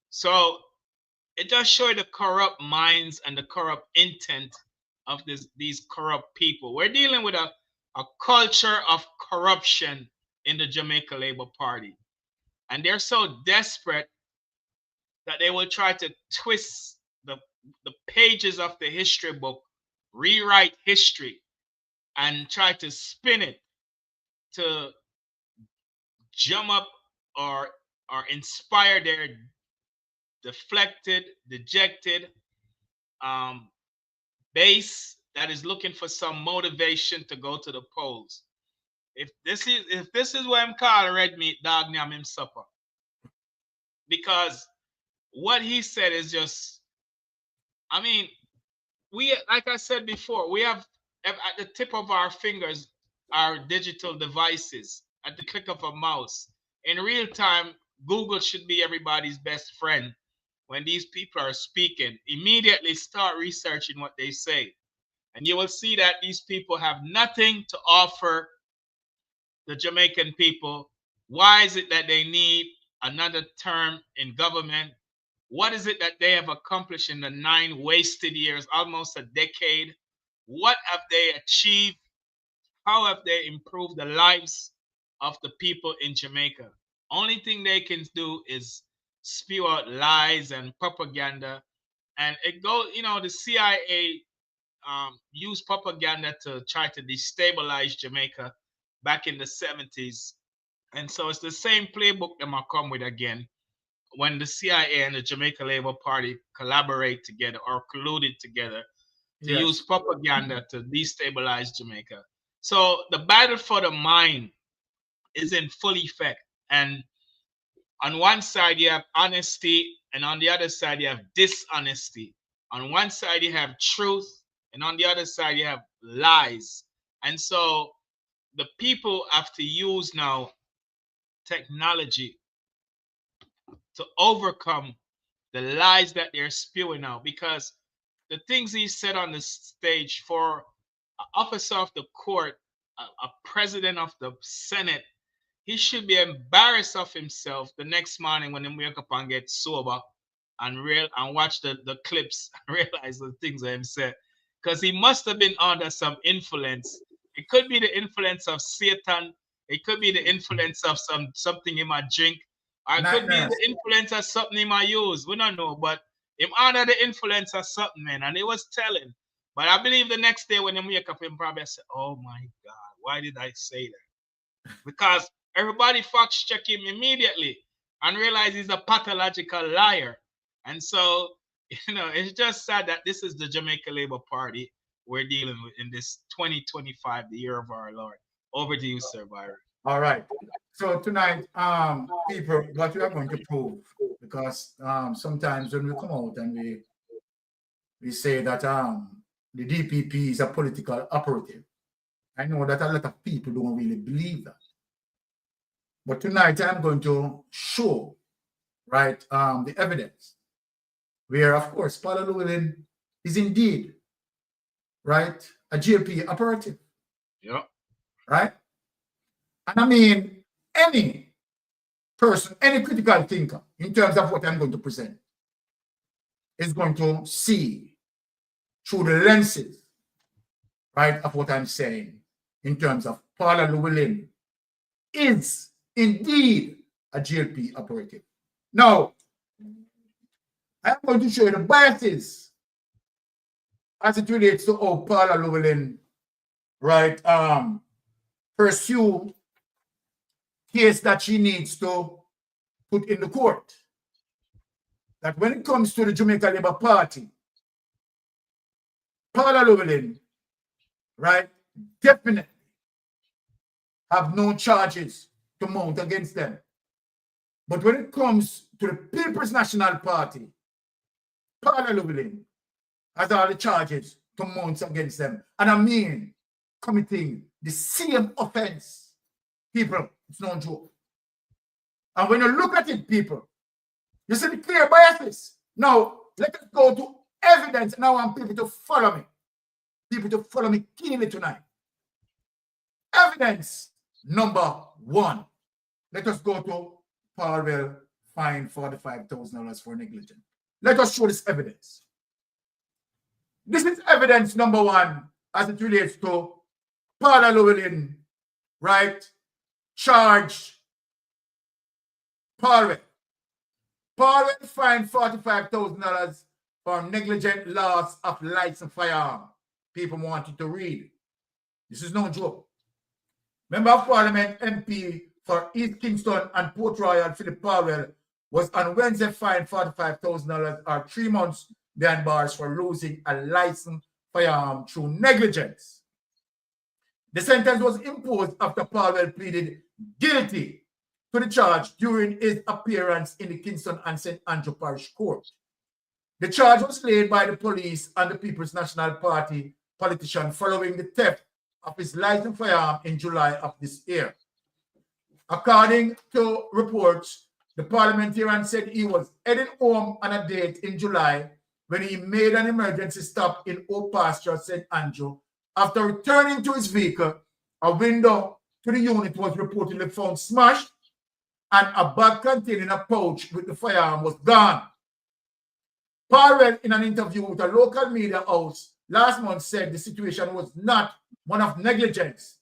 So it does show the corrupt minds and the corrupt intent of these corrupt people. We're dealing with a culture of corruption in the Jamaica Labour Party. And they're so desperate that they will try to twist the pages of the history book, rewrite history, and try to spin it to jump up or inspire their deflected, dejected base that is looking for some motivation to go to the polls. If this is what I'm calling red meat dog nyam him supper. Because what he said is just, I mean, we, like I said before, we have at the tip of our fingers our digital devices at the click of a mouse. In real time, Google should be everybody's best friend. When these people are speaking, immediately start researching what they say. And you will see that these people have nothing to offer the Jamaican people? Why is it that they need another term in government? What is it that they have accomplished in the 9 wasted years, almost a decade? What have they achieved? How have they improved the lives of the people in Jamaica? Only thing they can do is spew out lies and propaganda. And it goes, you know, the CIA used propaganda to try to destabilize Jamaica back in the 70s. And so it's the same playbook that might come with again when the CIA and the Jamaica Labour Party collaborate together or colluded together to use propaganda to destabilize Jamaica. So the battle for the mind is in full effect. And on one side, you have honesty, and on the other side, you have dishonesty. On one side, you have truth, and on the other side, you have lies. And so the people have to use now technology to overcome the lies that they're spewing out, because the things he said on the stage for an officer of the court, a president of the Senate, he should be embarrassed of himself the next morning when he wake up and get sober and watch the clips and realize the things that he said. Because he must have been under some influence. It could be the influence of Satan. It could be the influence of something he might drink. Or it could be the influence of something he might use. We don't know. But him under the influence of something, man. And he was telling. But I believe the next day when he wake up, he probably said, oh my God, why did I say that? Because everybody fact check him immediately and realize he's a pathological liar. And so, you know, it's just sad that this is the Jamaica Labour Party we're dealing with in this 2025, the year of our Lord. Over to you, Sir Byron. All right. So tonight, people, what we are going to prove, because sometimes when we come out and we say that the DPP is a political operative, I know that a lot of people don't really believe that. But tonight I'm going to show, right, the evidence where, of course, Paula Llewellyn is indeed, right, a GLP operative. Yeah. Right? And I mean, any person, any critical thinker, in terms of what I'm going to present, is going to see through the lenses, right, of what I'm saying, in terms of Paula Llewellyn is indeed a GLP operative. Now, I'm going to show you the biases as it relates to how Paula Llewellyn, right, pursue case that she needs to put in the court. That when it comes to the Jamaica Labour Party, Paula Llewellyn, right, definitely have no charges to mount against them. But when it comes to the People's National Party, Paula Llewellyn has all the charges to mount against them. And I mean, committing the same offense. People, it's no joke. And when you look at it, people, you see the clear biases. Now, let us go to evidence. Now I want people to follow me. People to follow me keenly tonight. Evidence number 1. Let us go to Powell fined $45,000 for negligence. Let us show this evidence. This is evidence number 1 as it relates to Paula Llewellyn, right? Charge Powell. Powell fined $45,000 for negligent loss of licensed firearm. People wanted to read. This is no joke. Member of Parliament MP for East Kingston and Port Royal, Philip Powell, was on Wednesday fined $45,000 or 3 months behind bars for losing a licensed firearm through negligence. The sentence was imposed after Powell pleaded guilty to the charge during his appearance in the Kingston and St. Andrew Parish Court. The charge was laid by the police and the People's National Party politician following the theft of his licensed firearm in July of this year. According to reports, the parliamentarian said he was heading home on a date in July when he made an emergency stop in Old Pasture, St. Andrew. After returning to his vehicle, a window to the unit was reportedly found smashed, and a bag containing a pouch with the firearm was gone. Parwell, in an interview with a local media house last month, said the situation was not one of negligence,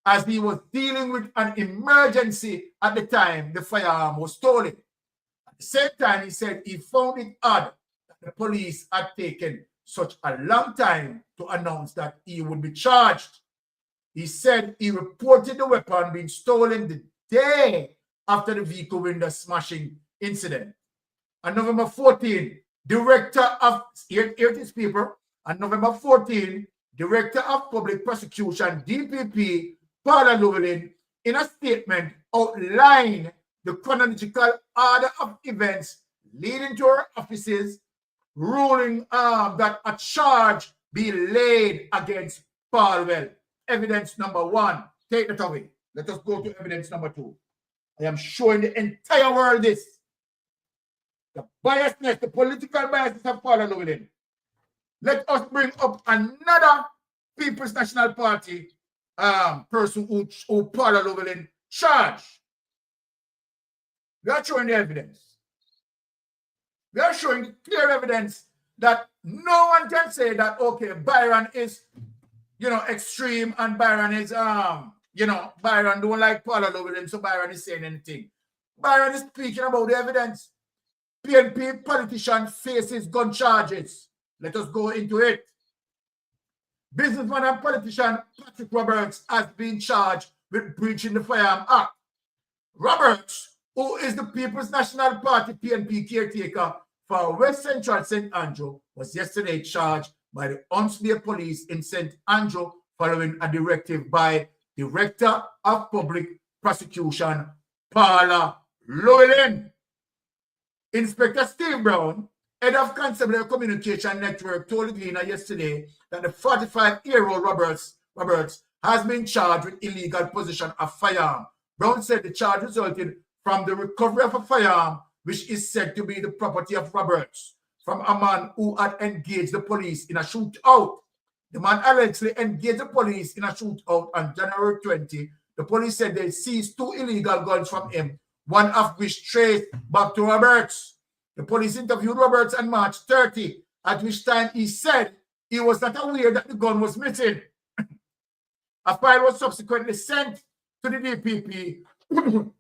as he was dealing with an emergency at the time the firearm was stolen. At the same time, he said he found it odd that the police had taken such a long time to announce that he would be charged. He said he reported the weapon being stolen the day after the vehicle window smashing incident. On November 14, Director of, here it is, people, on November 14, Director of Public Prosecution, DPP, Paula Llewellyn, in a statement outlined the chronological order of events leading to her office's ruling that a charge be laid against Parwell. Evidence number 1. Take that away. Let us go to evidence number 2. I am showing the entire world this. The biasness, the political biasness of Paula Llewellyn. Let us bring up another People's National Party person who Paula Llewellyn charged. We are showing the evidence. We are showing clear evidence that no one can say that, okay, Byron is, extreme, and Byron is, Byron don't like Paula Llewellyn, so Byron is saying anything. Byron is speaking about the evidence. PNP politician faces gun charges. Let us go into it. Businessman and politician Patrick Roberts has been charged with breaching the Firearm Act. Roberts, who is the People's National Party PNP caretaker for West Central St. Andrew, was yesterday charged by the Huntsville Police in St. Andrew following a directive by Director of Public Prosecution Paula Llewellyn. Inspector Steve Brown, head of Constabulary Communication Network, told Gleaner yesterday that the 45-year-old Roberts has been charged with illegal possession of firearm. Brown said the charge resulted from the recovery of a firearm, which is said to be the property of Roberts, from a man who had engaged the police in a shootout. The man allegedly engaged the police in a shootout on January 20. The police said they seized 2 illegal guns from him, one of which traced back to Roberts. The police interviewed Roberts on March 30, at which time he said he was not aware that the gun was missing. A file was subsequently sent to the DPP, who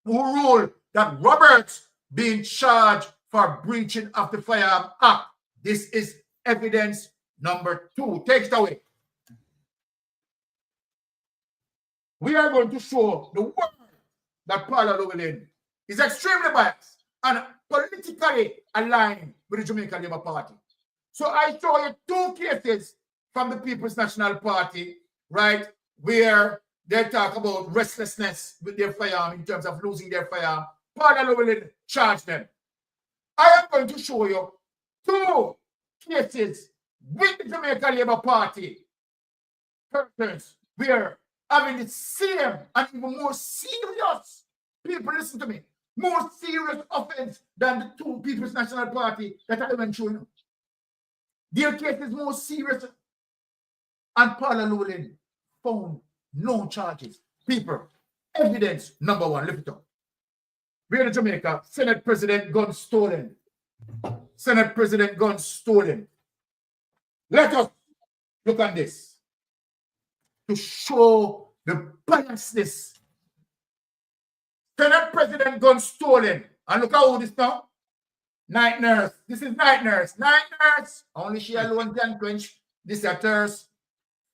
ruled that Roberts being charged for breaching of the Firearm Act. This is evidence number 2. Take it away. We are going to show the world that Paula Llewellyn is extremely biased and politically aligned with the Jamaican Labour Party. So I show you 2 cases from the People's National Party, right, where they talk about restlessness with their firearm in terms of losing their firearm. Paula Llewellyn charged them. I am going to show you 2 cases with the Jamaican Labour Party persons where having the same and even more serious, people listen to me, more serious offense than the 2 People's National Party that I went through. Their case is more serious, and Paula Llewellyn found no charges. People, evidence number 1, lift it up. We're in Jamaica, Senate President gun stolen. Senate President gun stolen. Let us look at this to show the biasness. Senate President gun stolen. And look at who this now. Night nurse. This is night nurse. Night nurse. Only she alone can quench this at hers.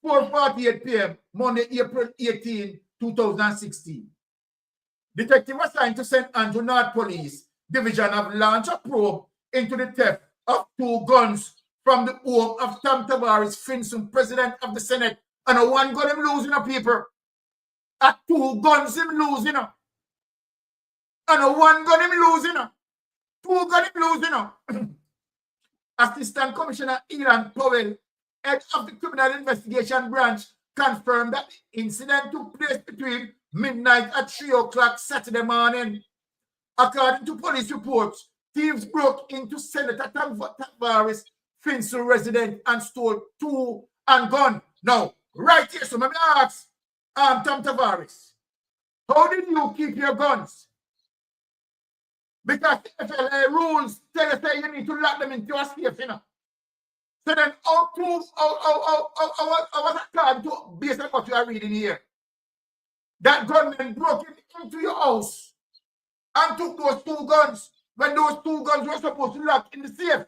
4:48 p.m. Monday, April 18, 2016. Detective assigned to St. Andrew North Police Division have launched a probe into the theft of 2 guns from the home of Tom Tavares Finson, President of the Senate. And a 1 gun him losing a people. A 2 guns him losing a. And a 1 gun him losing a. 2 gun him losing a. Assistant Commissioner Ilan Powell, head of the Criminal Investigation Branch, confirmed that the incident took place between midnight at 3 o'clock Saturday morning. According to police reports, thieves broke into Senator Tavares Finson residence and stole 2 and gun. Now, right here, so let me ask, Tom Tavares, how did you keep your guns? Because the FLA rules tell us that you need to lock them into a safe, you know. So then, how was that time to, based on what you are reading here, that gunman broke into your house and took those 2 guns when those 2 guns were supposed to lock in the safe?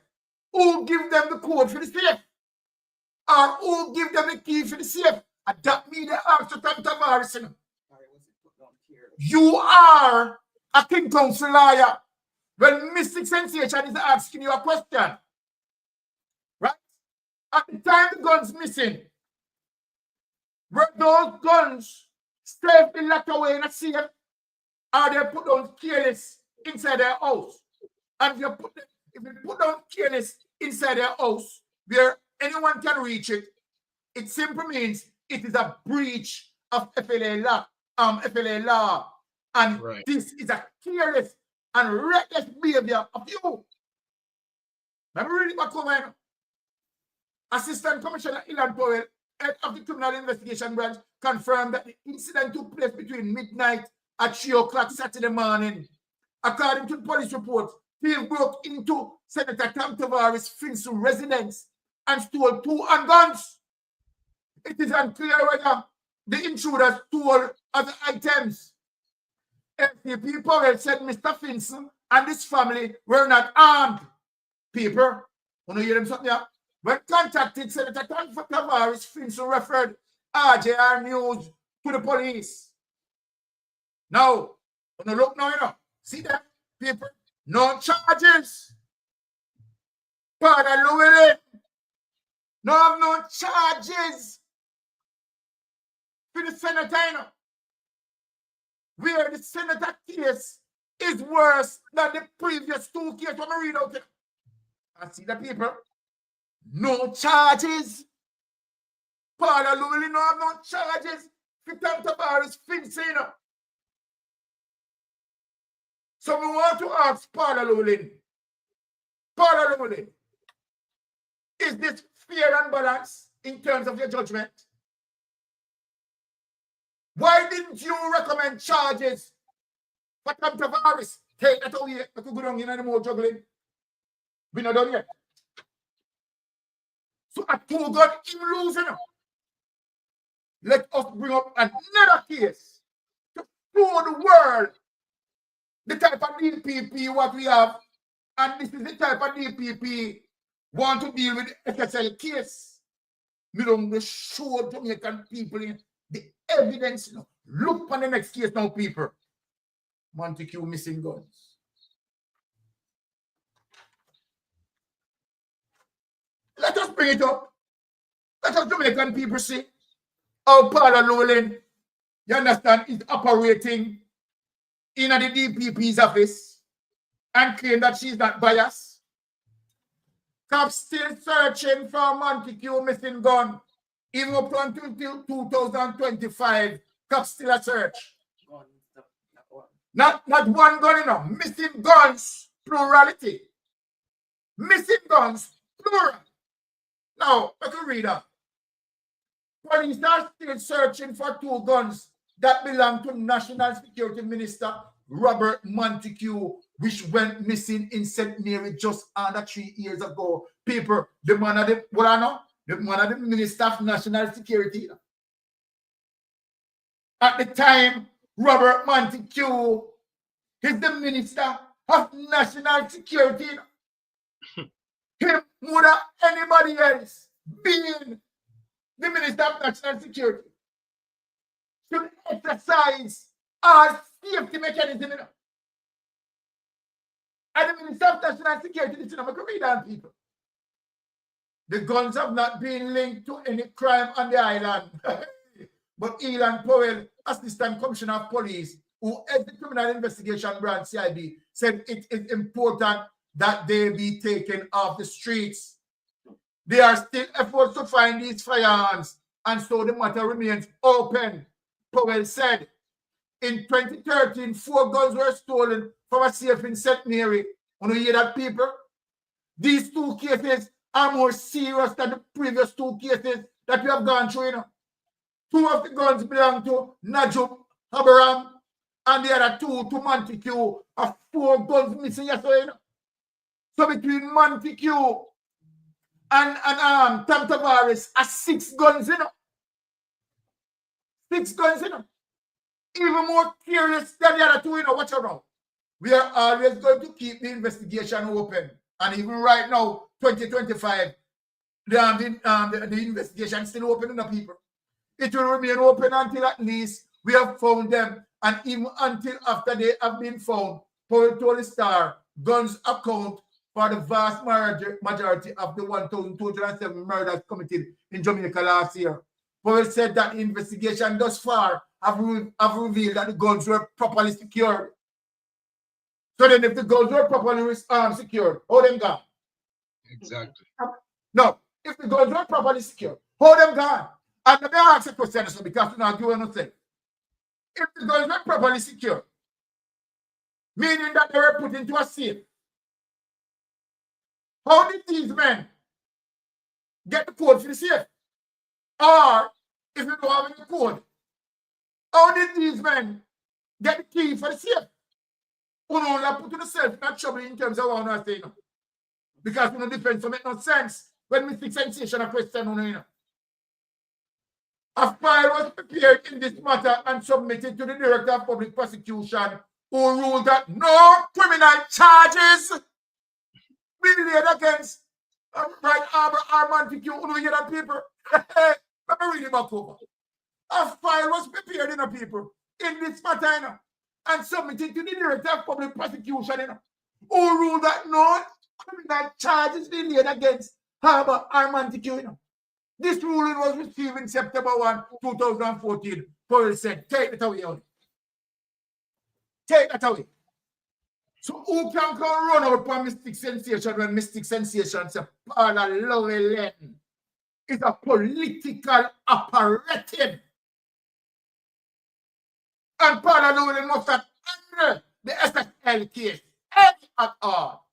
Who give them the code for the safe? Or who give them the key for the safe? And that means they ask to Tom Tavares. You are a King Council lawyer when Mystic Sensation is asking you a question. Right? At the time the gun's missing, were those guns safely locked away in a safe, or they put down careless inside their house? And if you put down careless inside their house where anyone can reach it, it simply means it is a breach of FLA law. And this is a careless and reckless behavior of you. Let me read it back over. Assistant Commissioner Ilan Powell, head of the Criminal Investigation Branch, confirmed that the incident took place between midnight at 3 o'clock Saturday morning. According to the police report, thieves broke into Senator Tom Tavares' Finsu residence and stole 2 handguns. It is unclear whether the intruders stole other items. FDP Powell said Mr. Finson and his family were not armed. People, want to hear them something? Yeah? When contacted, Senator Tom Tavares, Finson referred RJR News to the police. Now, when you look now, you know, see that, people? No charges. Father Llewellyn, no charges for the senator, you know, where the senator case is worse than the previous 2 cases. Let me read out it. I see the people. No charges. Father Llewellyn no charges for Tom Tavares Finson, you know. So we want to ask Father Llewellyn, is this fair and balanced in terms of your judgment? Why didn't you recommend charges for Tom Tavares? Take that away. I could go down in any more juggling. We're not done yet. So at 2 gun, him losing. Let us bring up another case to show the world the type of DPP what we have, and this is the type of DPP want to deal with the SSL case. We don't show Jamaican people the evidence. You know. Look on the next case now, people. Montague missing guns. Let us bring it up. Let us Jamaican people see how Father Llewellyn, you understand, is operating in the DPP's office and claim that she's not biased. Cops still searching for Montague missing gun. Even up until 2025, cops still a search. Not one gun, you know. Missing guns, plurality. Missing guns, plural. Now, I can read that. Police are still searching for 2 guns that belong to National Security Minister Robert Montague, which went missing in St. Mary just under 3 years ago. People, the man of the, what I know? The man of the Minister of National Security. At the time, Robert Montague is the Minister of National Security. Him more than anybody else being the Minister of National Security should exercise our safety mechanism. You know? And the Minister of National Security, listen, I'm going to read on people. The guns have not been linked to any crime on the island. But Ilan Powell, Assistant Commissioner of Police, who heads the Criminal Investigation Branch, CIB, said it is important that they be taken off the streets. There are still efforts to find these firearms, and so the matter remains open. Powell said, in 2013, 4 guns were stolen from a safe in St. Mary. Want to hear that, people? These 2 cases are more serious than the previous 2 cases that we have gone through. You know? 2 of the guns belong to Najub Habaram, and the other 2 to Montague. 4 guns missing yesterday. So between Montague and Tam Tavares, 6 guns, 6 guns, Even more curious than the other 2, watch around. We are always going to keep the investigation open. And even right now, 2025, the investigation is still open in the people. It will remain open until at least we have found them. And even until after they have been found, Paul Tony Star guns account for the vast majority of the 1,207 murders committed in Jamaica last year. Paul said that the investigation thus far have revealed that the guns were properly secured. So then if the guns were properly secured, how them gone? Exactly. No, if the guns were properly secured, how them gone? And let me ask a question, so because you're not doing nothing. If the guns were properly secured, meaning that they were put into a safe, how did these men get the code for the safe? Or, if you don't have any code, how did these men get the key for the safe? Who only put yourself in trouble in terms of what I'm saying. Because no defense make no sense when Mystic Sensation a question. A file was prepared in this matter and submitted to the Director of Public Prosecution, who ruled that no criminal charges be laid against Right Arbor or Montague. Who hear that people? Let me read it back over. A file was prepared in the people in this matter and submitted to the Director of Public Prosecution, who ruled that no criminal charges be laid against Harbour or Montague. This ruling was received in September 1, 2014. Paul said, take it away. Take that away. So who can come run out for Mystic Sensation when Mystic Sensation is a part of Lowell? It's a political operative. And part of Lowell must have under the SSL case. At all.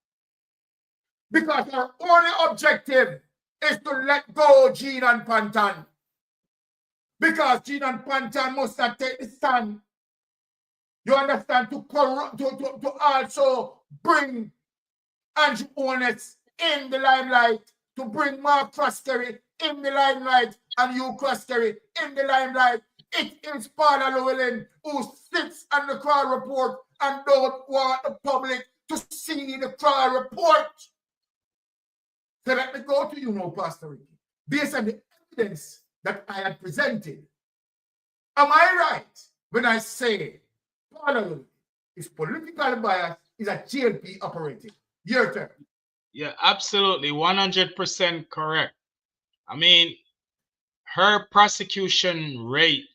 Because our only objective is to let go Gene and Pantan. Because Gene and Pantan must have taken the stand. You understand? To also bring Andrew Holness in the limelight, to bring Mark Croskery in the limelight, and you Croskery in the limelight. It is Paula Llewellyn who sits on the Crawl report and don't want the public to see the Crawl report. So let me go to you now, Pastor Ricky. Based on the evidence that I had presented, am I right when I say Paula is political bias, is a GLP operative? Your turn. Yeah, absolutely. 100% correct. I mean, her prosecution rate,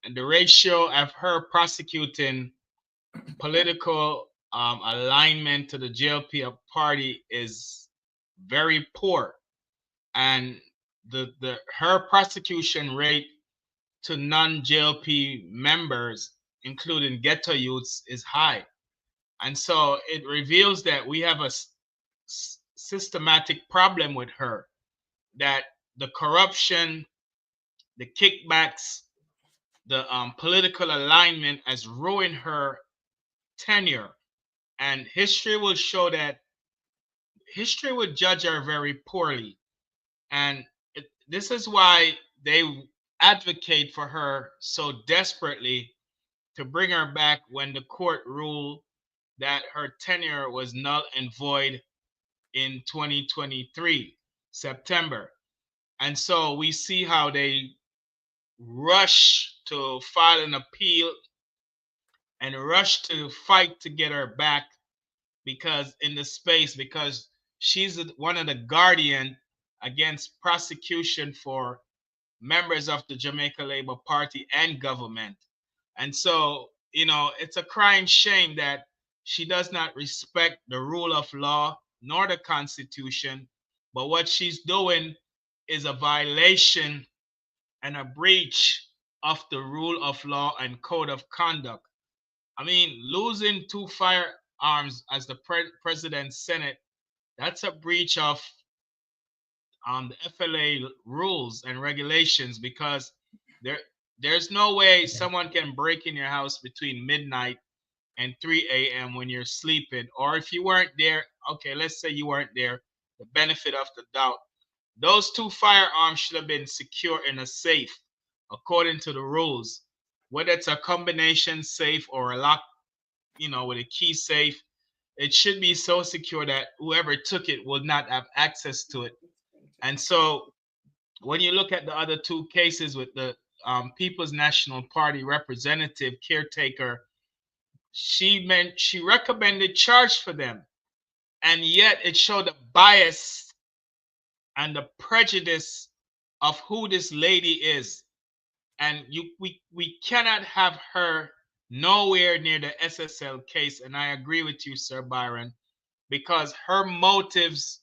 and the ratio of her prosecuting political alignment to the GLP party is very poor, and her prosecution rate to non-GLP members, including ghetto youths, is high. And so it reveals that we have a systematic problem with her, that the corruption, the kickbacks, the political alignment has ruined her tenure. And history will show that history would judge her very poorly. And this is why they advocate for her so desperately to bring her back when the court ruled that her tenure was null and void in 2023, September. And so we see how they rush to file an appeal and rush to fight to get her back because she's one of the guardian against prosecution for members of the Jamaica Labour Party and government. And so, it's a crying shame that she does not respect the rule of law nor the Constitution, but what she's doing is a violation and a breach of the rule of law and code of conduct. I mean, losing 2 firearms as the president's Senate, that's a breach of the FLA rules and regulations, because there's no way someone can break in your house between midnight and 3 a.m. when you're sleeping. Or if you weren't there, okay, let's say you weren't there, the benefit of the doubt. Those two firearms should have been secure in a safe according to the rules. Whether it's a combination safe or a lock, with a key safe, it should be so secure that whoever took it will not have access to it. And so when you look at the other two cases with the People's National Party representative caretaker, she recommended charge for them, and yet it showed the bias and the prejudice of who this lady is, and we cannot have her nowhere near the SSL case. And I agree with you, Sir Byron, because her motives,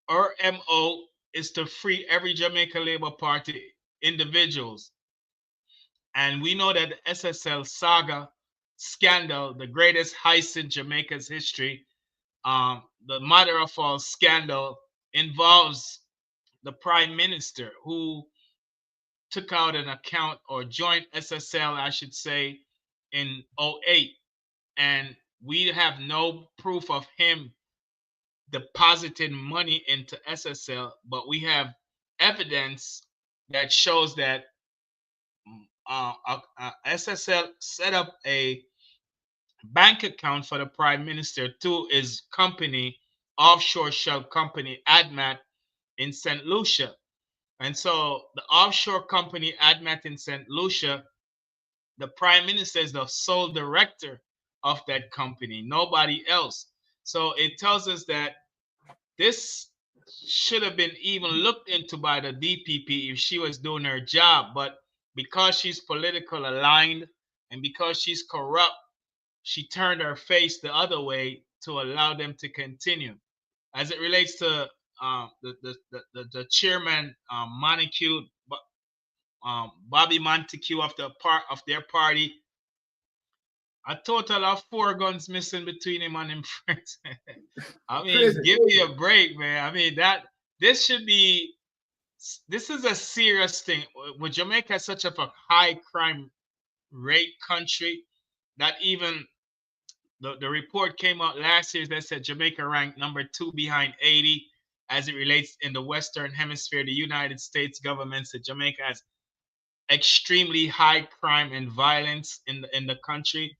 her MO, is to free every Jamaica Labour Party individuals. And we know that the SSL saga scandal, the greatest heist in Jamaica's history, the mother of all scandal, involves the prime minister, who took out an account, or joined SSL, I should say, in 2008. And we have no proof of him depositing money into SSL, but we have evidence that shows that SSL set up a bank account for the prime minister to his company, offshore shell company ADMAT in St. Lucia. And so the offshore company ADMAT in St. Lucia, the prime minister is the sole director of that company, nobody else. So it tells us that this should have been even looked into by the DPP if she was doing her job. But because she's political aligned and because she's corrupt, she turned her face the other way to allow them to continue. As it relates to the chairman, Montague, Bobby Montague of their party, a total of 4 guns missing between him and him friends. I mean, Crazy. give me a break, man. I mean, this is a serious thing. With Jamaica is such a high crime rate country that even the report came out last year that said Jamaica ranked number 2 behind Haiti as it relates in the Western Hemisphere. The United States government said Jamaica has extremely high crime and violence in the country.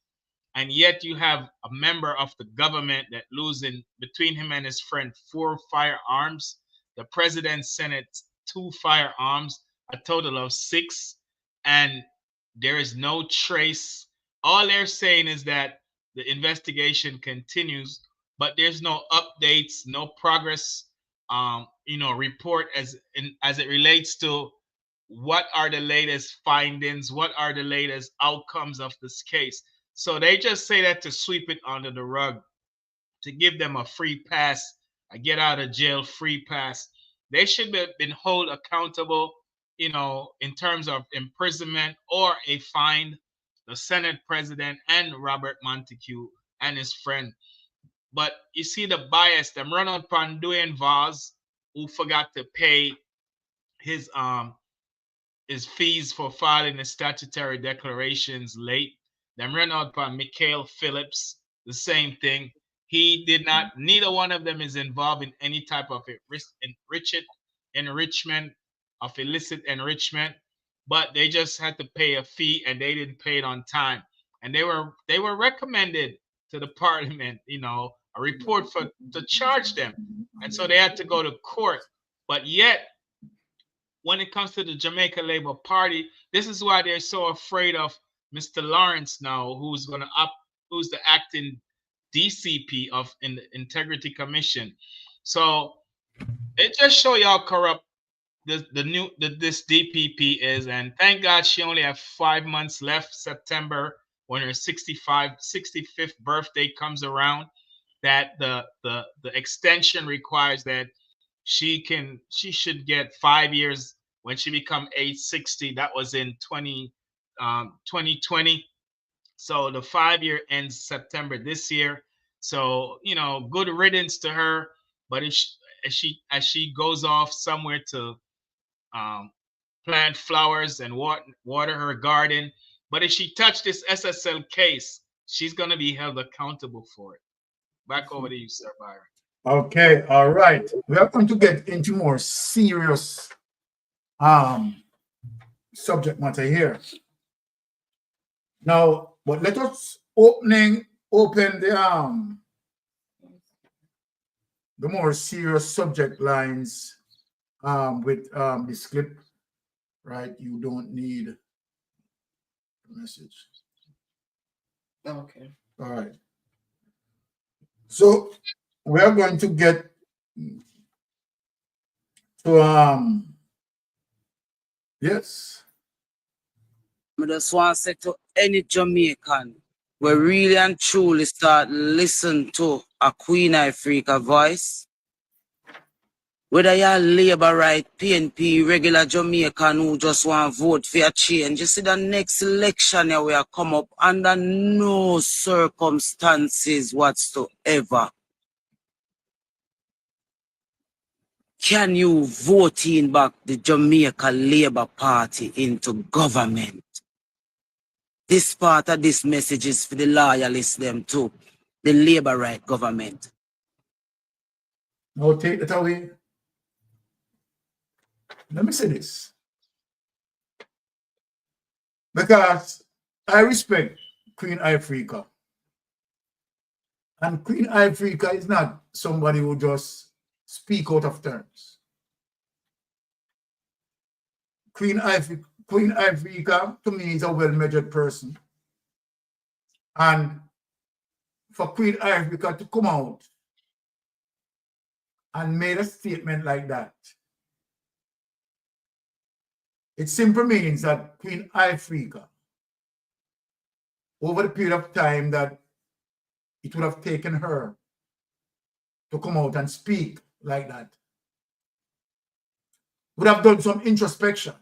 And yet you have a member of the government that losing, between him and his friend, 4 firearms. The president Senate 2 firearms, a total of 6. And there is no trace. All they're saying is that the investigation continues, but there's no updates, no progress, report as it relates to what are the latest findings, what are the latest outcomes of this case. So they just say that to sweep it under the rug, to give them a free pass, a get out of jail free pass. They should have been held accountable, in terms of imprisonment or a fine, the Senate president and Robert Montague and his friend. But you see the bias, them run out upon Dwayne Vaz, who forgot to pay his fees for filing his statutory declarations late. Them run out upon Mikhail Phillips, the same thing. He did not, neither one of them is involved in any type of enrichment of illicit enrichment, but they just had to pay a fee and they didn't pay it on time. And they were recommended to the parliament, a report to charge them. And so they had to go to court. But yet, when it comes to the Jamaica Labour Party, this is why they're so afraid of Mr. Lawrence now, who's the acting DCP in the Integrity Commission. So it just shows you how corrupt this DPP is. And thank God she only has 5 months left. September, when her 65th birthday comes around, that the extension requires that she should get 5 years when she become age 60. That was in 2020. So the 5-year ends September this year. So, good riddance to her. But as she goes off somewhere to plant flowers and water her garden. But if she touched this SSL case, she's going to be held accountable for it. Back over to you, Sir Byron. Okay, all right. We are going to get into more serious subject matter here. Now, but let us open the more serious subject lines with this clip, right? You don't need a message. Okay. All right. So we are going to get to yes. I just want to say to any Jamaican, we really and truly start listen to a Queen Africa voice. Whether you're Labour right, PNP, regular Jamaican who just want to vote for a change, you see the next election here will come up under no circumstances whatsoever can you vote in back the Jamaica Labour Party into government. This part of this message is for the loyalists them too, the Labour right government. Now take it away. Let me say this. Because I respect Queen Africa. And Queen Africa is not somebody who just speak out of terms. Queen Africa to me is a well-measured person. And for Queen Africa to come out and made a statement like that, it simply means that Queen Africa, over the period of time that it would have taken her to come out and speak like that, would have done some introspection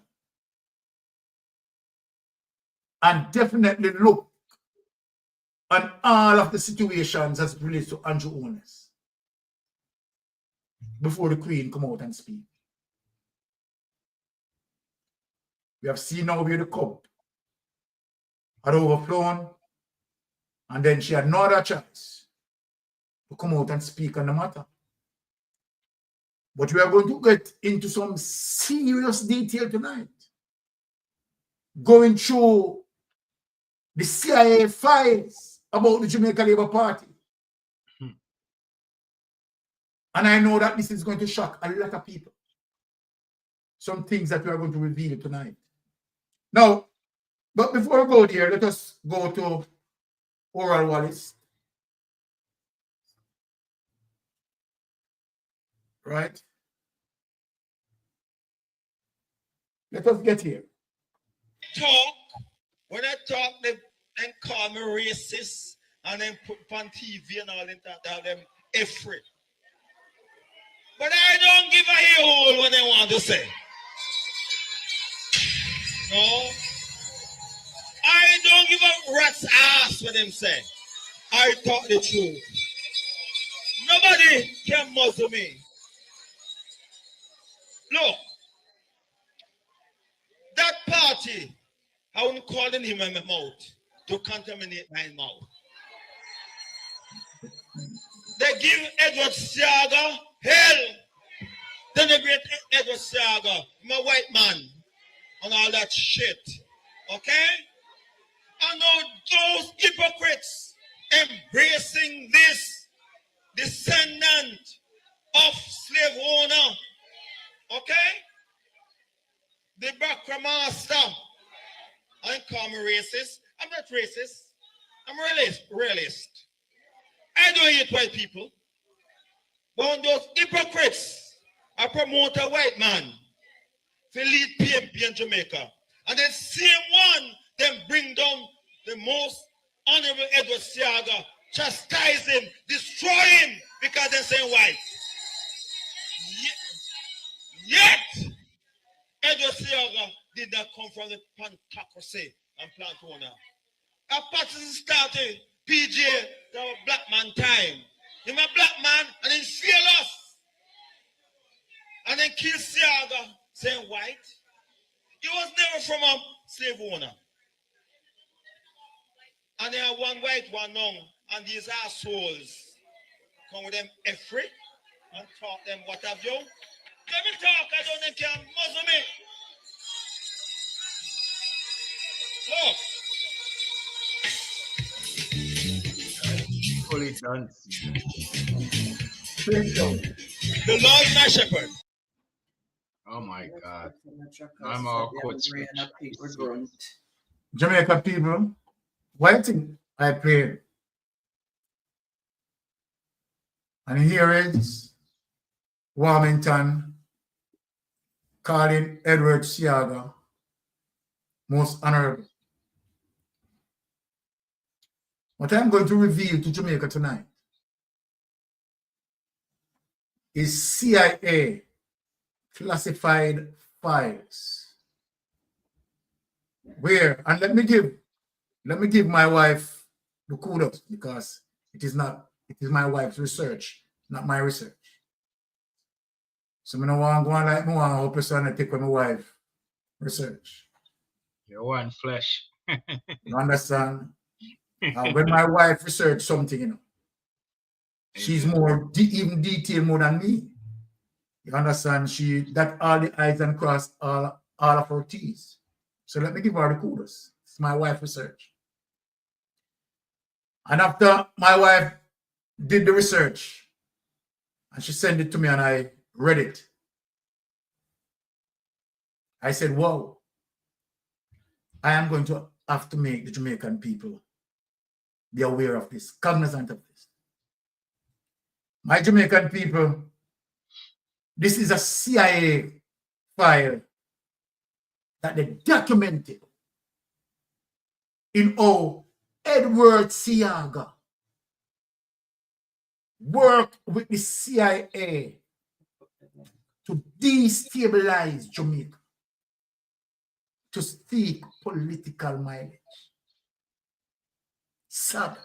and definitely look at all of the situations as it relates to Andrew Holness before the Queen come out and speak. We have seen now where the cup had overflown, and then she had no other choice to come out and speak on the matter. But we are going to get into some serious detail tonight, going through the CIA files about the Jamaica Labour Party. And I know that this is going to shock a lot of people. Some things that we are going to reveal tonight. Now, but before we go there, let us go to Oral Wallace. Right? Let us get here. Talk. When I talk, they call me racist and then put on TV and all that, them afraid. But I don't give a hell what they want to say. No. I don't give a rat's ass what them say. I talk the truth. Nobody can muzzle me. Look, that party, I wouldn't call him in my mouth to contaminate my mouth. They give Edward Seaga hell. Then they great Edward Seaga, my white man, and all that shit. Okay? And now those hypocrites embracing this descendant of slave owner. Okay? The Bakra master. I call me racist. I'm not racist. I'm realist. I don't hate white people. But when those hypocrites are promote a white man to lead PMP in Jamaica, and then same one then bring down the most honorable Edward Seaga, chastise him, destroy him because they're saying white. Yet Edward Seaga did not come from the plantocracy and plant owner. A party started PJ, the black man time. He's a black man and he fail us. And then kill Seaga, saying white. He was never from a slave owner. And they have one white one now, and these assholes come with them effort and talk them what have you. Let me talk, I don't think can muzzle me. Look. Fully done. The Lord is my shepherd. Oh my God. I'm all quote Jamaica people, one thing I pray, and here is Wilmington calling Edward Seaga most honorable. What I'm going to reveal to Jamaica tonight is CIA classified files. Where, and let me give my wife the kudos, because it is my wife's research, not my research. So I don't want to go like me want to person and take with my wife research. You're one flesh. You understand? When my wife research something, you know, she's more even detailed more than me. You understand? She that all the I's and cross all of her T's. So let me give her the kudos. It's my wife research. And after my wife did the research and she sent it to me and I read it, I said, wow, I am going to have to make the Jamaican people be aware of this, cognizant of this. My Jamaican people, this is a CIA file that they documented in how Edward Seaga worked with the CIA to destabilize Jamaica, to seek political mileage. Sad.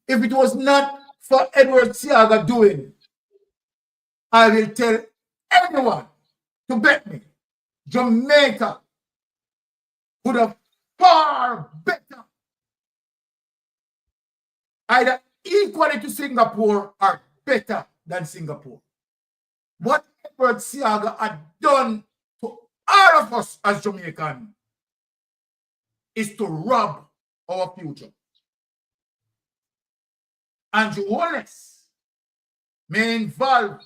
If it was not for Edward Seaga doing, I will tell everyone to bet me Jamaica would have far better, either equally to Singapore or better than Singapore. What Edward Seaga had done to all of us as Jamaicans is to rob our future. And Holness may involve,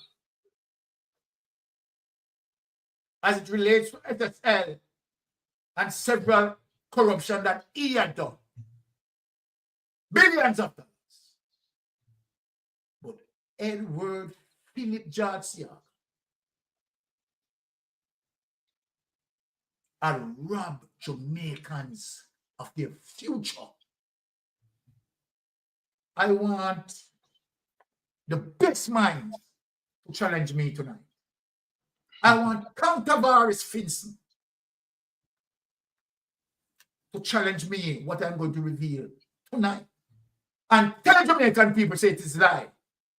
as it relates to SSL and several corruption that he had done. Billions of dollars. But Edward Philip George Seaga had robbed Jamaicans of their future. I want the best minds to challenge me tonight. I want Countervaris Finson to challenge me what I'm going to reveal tonight. And tell Jamaican people say it is a lie.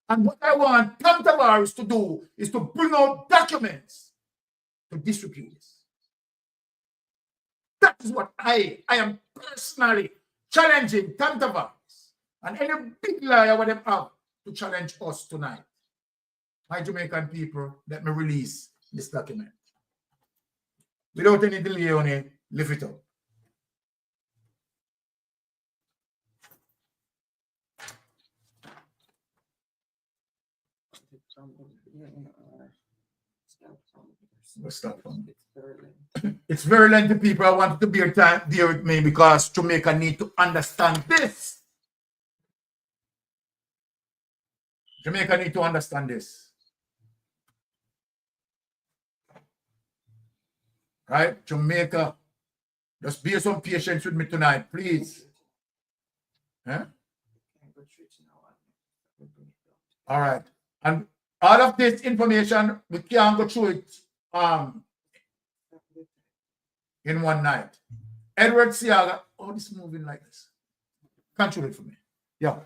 And what I want Countervaris to do is to bring out documents to disrepute this. That is what I am personally challenging Countervaris and any big liar what they have to challenge us tonight. My Jamaican people, let me release this document. Without any delay on it, lift it up. It's very lengthy, people. I want you to bear with me because Jamaica need to understand this. Jamaica need to understand this. Right? Jamaica, just be some patience with me tonight, please. Huh? All right. And all of this information, we can't go through it in one night. Edward Seaga, oh, this is moving like this. Control it for me. Yeah.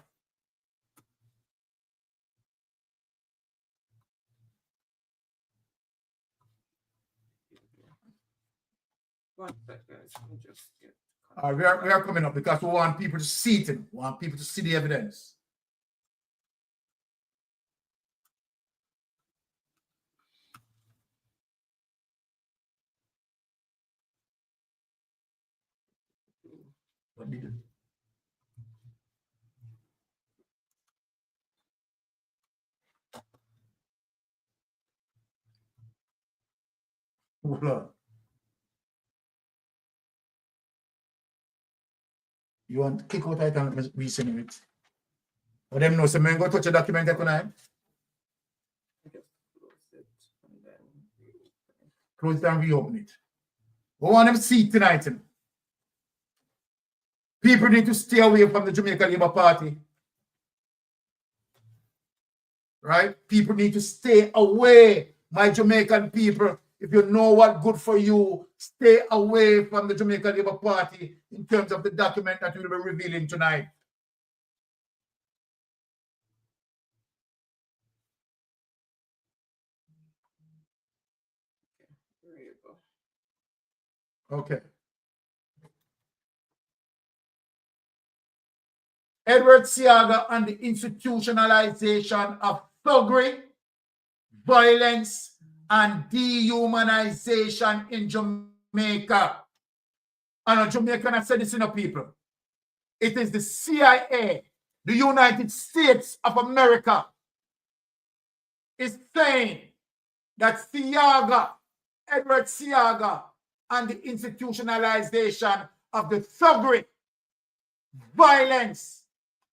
One second, let me just get. We are coming up because we want people to see it. We want people to see the evidence. What did you do? Hold on. You want to kick out item and resend it? But them know some men go touch a document tonight. Close it and reopen it. We want them to see it tonight. People need to stay away from the Jamaica Labour Party. Right? People need to stay away, my Jamaican people. If you know what's good for you, stay away from the Jamaica Labour Party in terms of the document that we'll be revealing tonight. There you go. Okay. Edward Seaga and the institutionalization of thuggery, violence, and dehumanization in Jamaica. And a Jamaican has said this in a people. It is the CIA, the United States of America, is saying that Seaga, Edward Seaga, and the institutionalization of the thuggery, violence,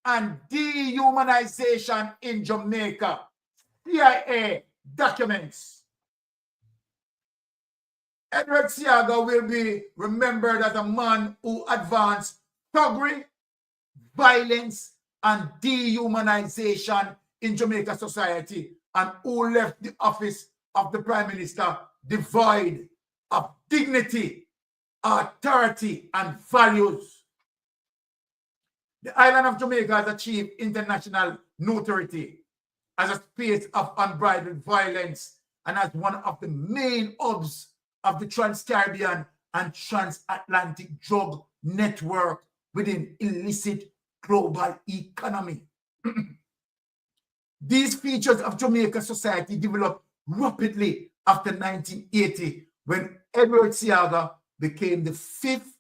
and dehumanization in Jamaica. CIA documents. Edward Seaga will be remembered as a man who advanced thuggery, violence, and dehumanization in Jamaica society, and who left the office of the Prime Minister devoid of dignity, authority, and values. The island of Jamaica has achieved international notoriety as a space of unbridled violence and as one of the main hubs of the Trans-Caribbean and transatlantic drug network within illicit global economy. These features of Jamaica society developed rapidly after 1980, when Edward Seaga became the 5th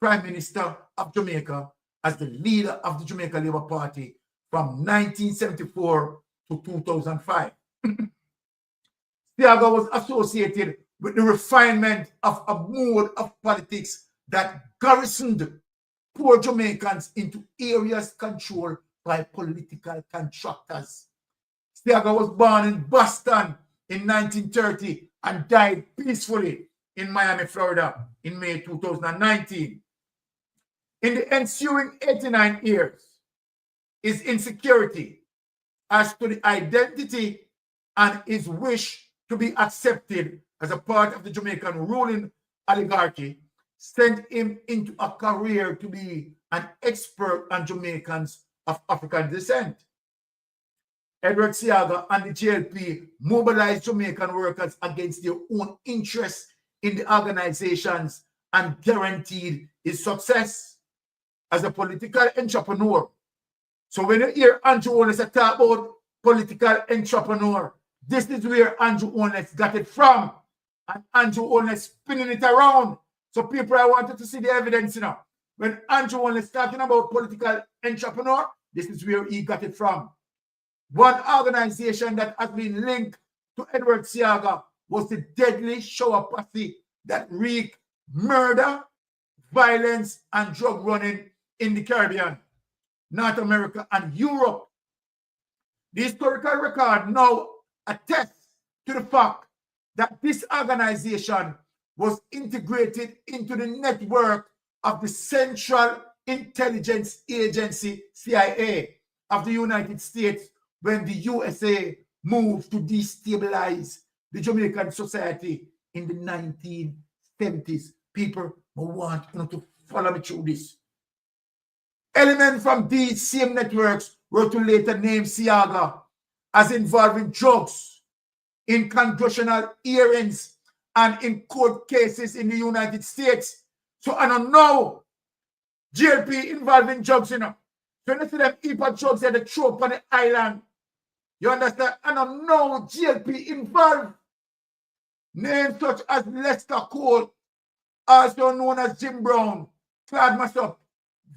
Prime Minister of Jamaica as the leader of the Jamaica Labour Party from 1974 to 2005. Seaga was associated with the refinement of a mode of politics that garrisoned poor Jamaicans into areas controlled by political contractors. Seaga was born in Boston in 1930 and died peacefully in Miami, Florida in May 2019. In the ensuing 89 years, his insecurity as to the identity and his wish to be accepted as a part of the Jamaican ruling oligarchy sent him into a career to be an expert on Jamaicans of African descent. Edward Seaga and the JLP mobilized Jamaican workers against their own interests in the organizations and guaranteed his success as a political entrepreneur. So when you hear Andrew Holness talk about political entrepreneur, this is where Andrew Holness got it from. And Andrew Holness spinning it around. So people, I wanted to see the evidence, you know. When Andrew Holness talking about political entrepreneur, this is where he got it from. One organization that has been linked to Edward Seaga was the deadly shower posse that wreaked murder, violence, and drug running in the Caribbean, North America, and Europe. The historical record now attests to the fact that this organization was integrated into the network of the Central Intelligence Agency, CIA, of the United States when the USA moved to destabilize the Jamaican society in the 1970s. People want to follow me through this. Elements from these same networks were to later name Seaga as involving drugs in congressional hearings and in court cases in the United States. So I don't know GLP involving drugs, you know. So you see them heap of drugs at the trope on the island. You understand? I don't know GLP involved. Names such as Lester Cole, also known as Jim Brown, Claude Massop,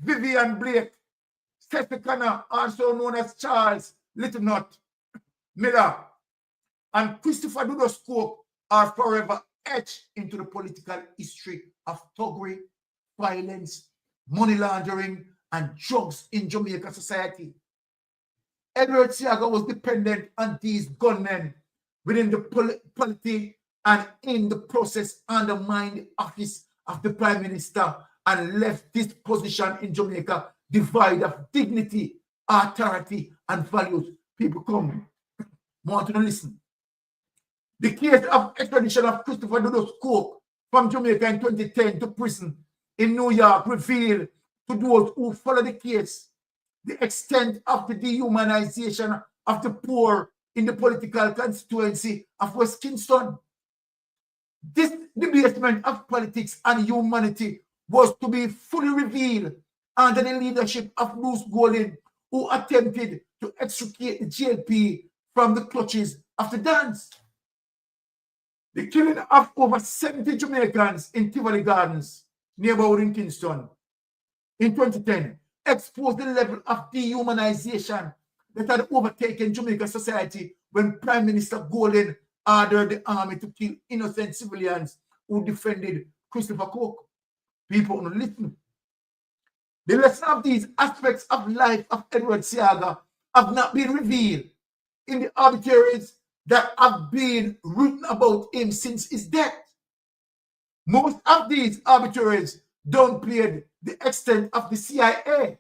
Vivian Blake, Cecil Connor, also known as Charles Littlenut Miller, and Christopher Douglas Coke are forever etched into the political history of thuggery, violence, money laundering, and drugs in Jamaica society. Edward Seaga was dependent on these gunmen within the polity and in the process undermined the office of the Prime Minister and left this position in Jamaica devoid of dignity, authority, and values. People come want to listen. The case of extradition of Christopher Douglas Coke from Jamaica in 2010 to prison in New York revealed to those who follow the case the extent of the dehumanization of the poor in the political constituency of West Kingston. This debasement of politics and humanity was to be fully revealed under the leadership of Bruce Golding, who attempted to extricate the GLP from the clutches of the dance. The killing of over 70 Jamaicans in Tivoli Gardens, neighborhood in Kingston, in 2010, exposed the level of dehumanization that had overtaken Jamaican society when Prime Minister Golding ordered the army to kill innocent civilians who defended Christopher Coke. People don't listen. The lesson of these aspects of life of Edward Seaga have not been revealed in the obituaries that have been written about him since his death. Most of these obituaries downplayed the extent of the CIA,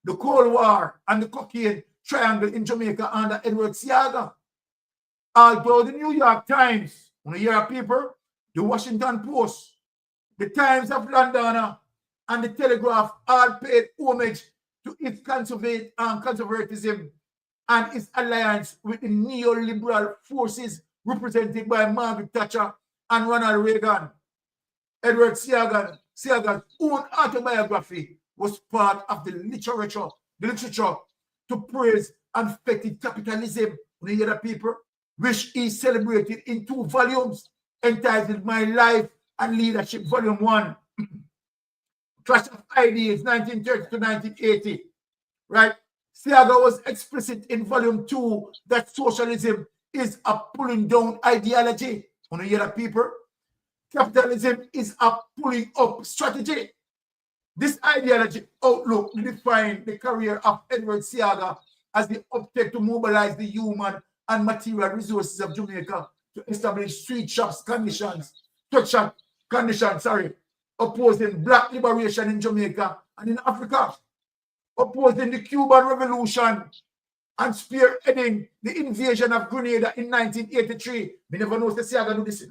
the Cold War, and the cocaine triangle in Jamaica under Edward Seaga. Although the New York Times, when you hear people, the Washington Post, the Times of London, and the Telegraph all paid homage to its conservatism and its alliance with the neoliberal forces represented by Margaret Thatcher and Ronald Reagan. Edward Seaga's own autobiography was part of the literature to praise unfettered capitalism, when you hear the people, which he celebrated in 2 volumes entitled My Life and Leadership, Volume 1. Clash of Ideas, 1930 to 1980. Right? Seaga was explicit in Volume 2 that socialism is a pulling down ideology. When you hear the people, capitalism is a pulling up strategy. This ideology outlook defined the career of Edward Seaga as the object to mobilize the human and material resources of Jamaica to establish sweatshop conditions, opposing black liberation in Jamaica and in Africa, opposing the Cuban Revolution, and spearheading the invasion of Grenada in 1983. We never know if Seaga do this.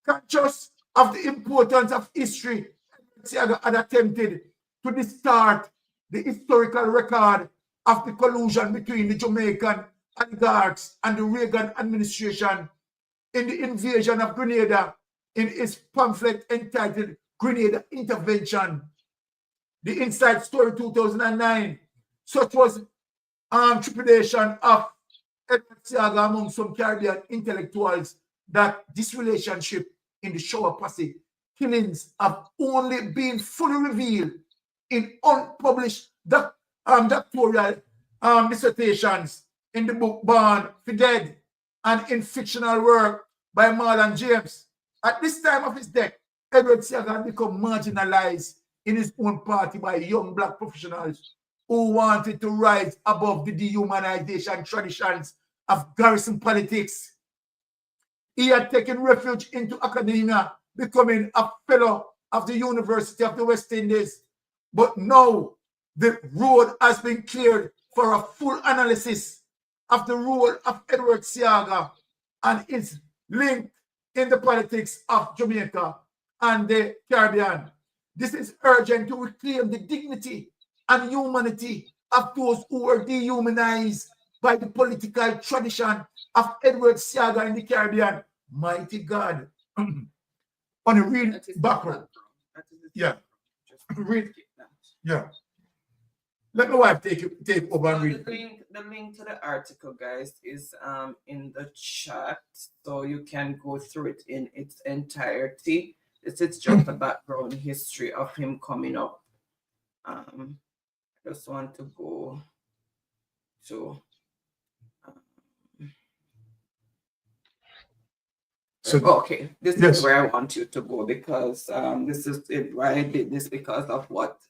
Conscious of the importance of history, Seaga had attempted to distort the historical record of the collusion between the Jamaican oligarchs and the Reagan administration in the invasion of Grenada in his pamphlet entitled Grenada Intervention. The Inside Story 2009. Such was trepidation of Edward Seaga among some Caribbean intellectuals that this relationship in the Shower Posse killings have only been fully revealed in unpublished doctoral dissertations in the book Born for Dead and in fictional work by Marlon James. At this time of his death, Edward Seaga had become marginalized in his own party by young black professionals who wanted to rise above the dehumanization traditions of garrison politics. He had taken refuge into academia, becoming a fellow of the University of the West Indies. But now the road has been cleared for a full analysis of the role of Edward Seaga and its link in the politics of Jamaica and the Caribbean. This is urgent to reclaim the dignity and humanity of those who were dehumanized by the political tradition of Edward Seaga in the Caribbean, Mighty God. On a real background. Yeah. Read. Yeah. Let my wife take over and read. The link to the article, guys, is in the chat, so you can go through it in its entirety. This is just a background history of him coming up. I just want to go to. So okay, this is where I want you to go, because this is it. Why I did this, because of what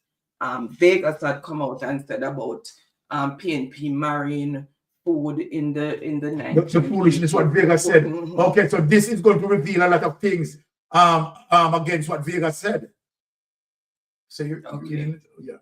Vegas had come out and said about PNP marrying food in the 90s. The foolishness what Vegas said. Okay, so this is going to reveal a lot of things against what Vegas said. So you're okay. Yeah.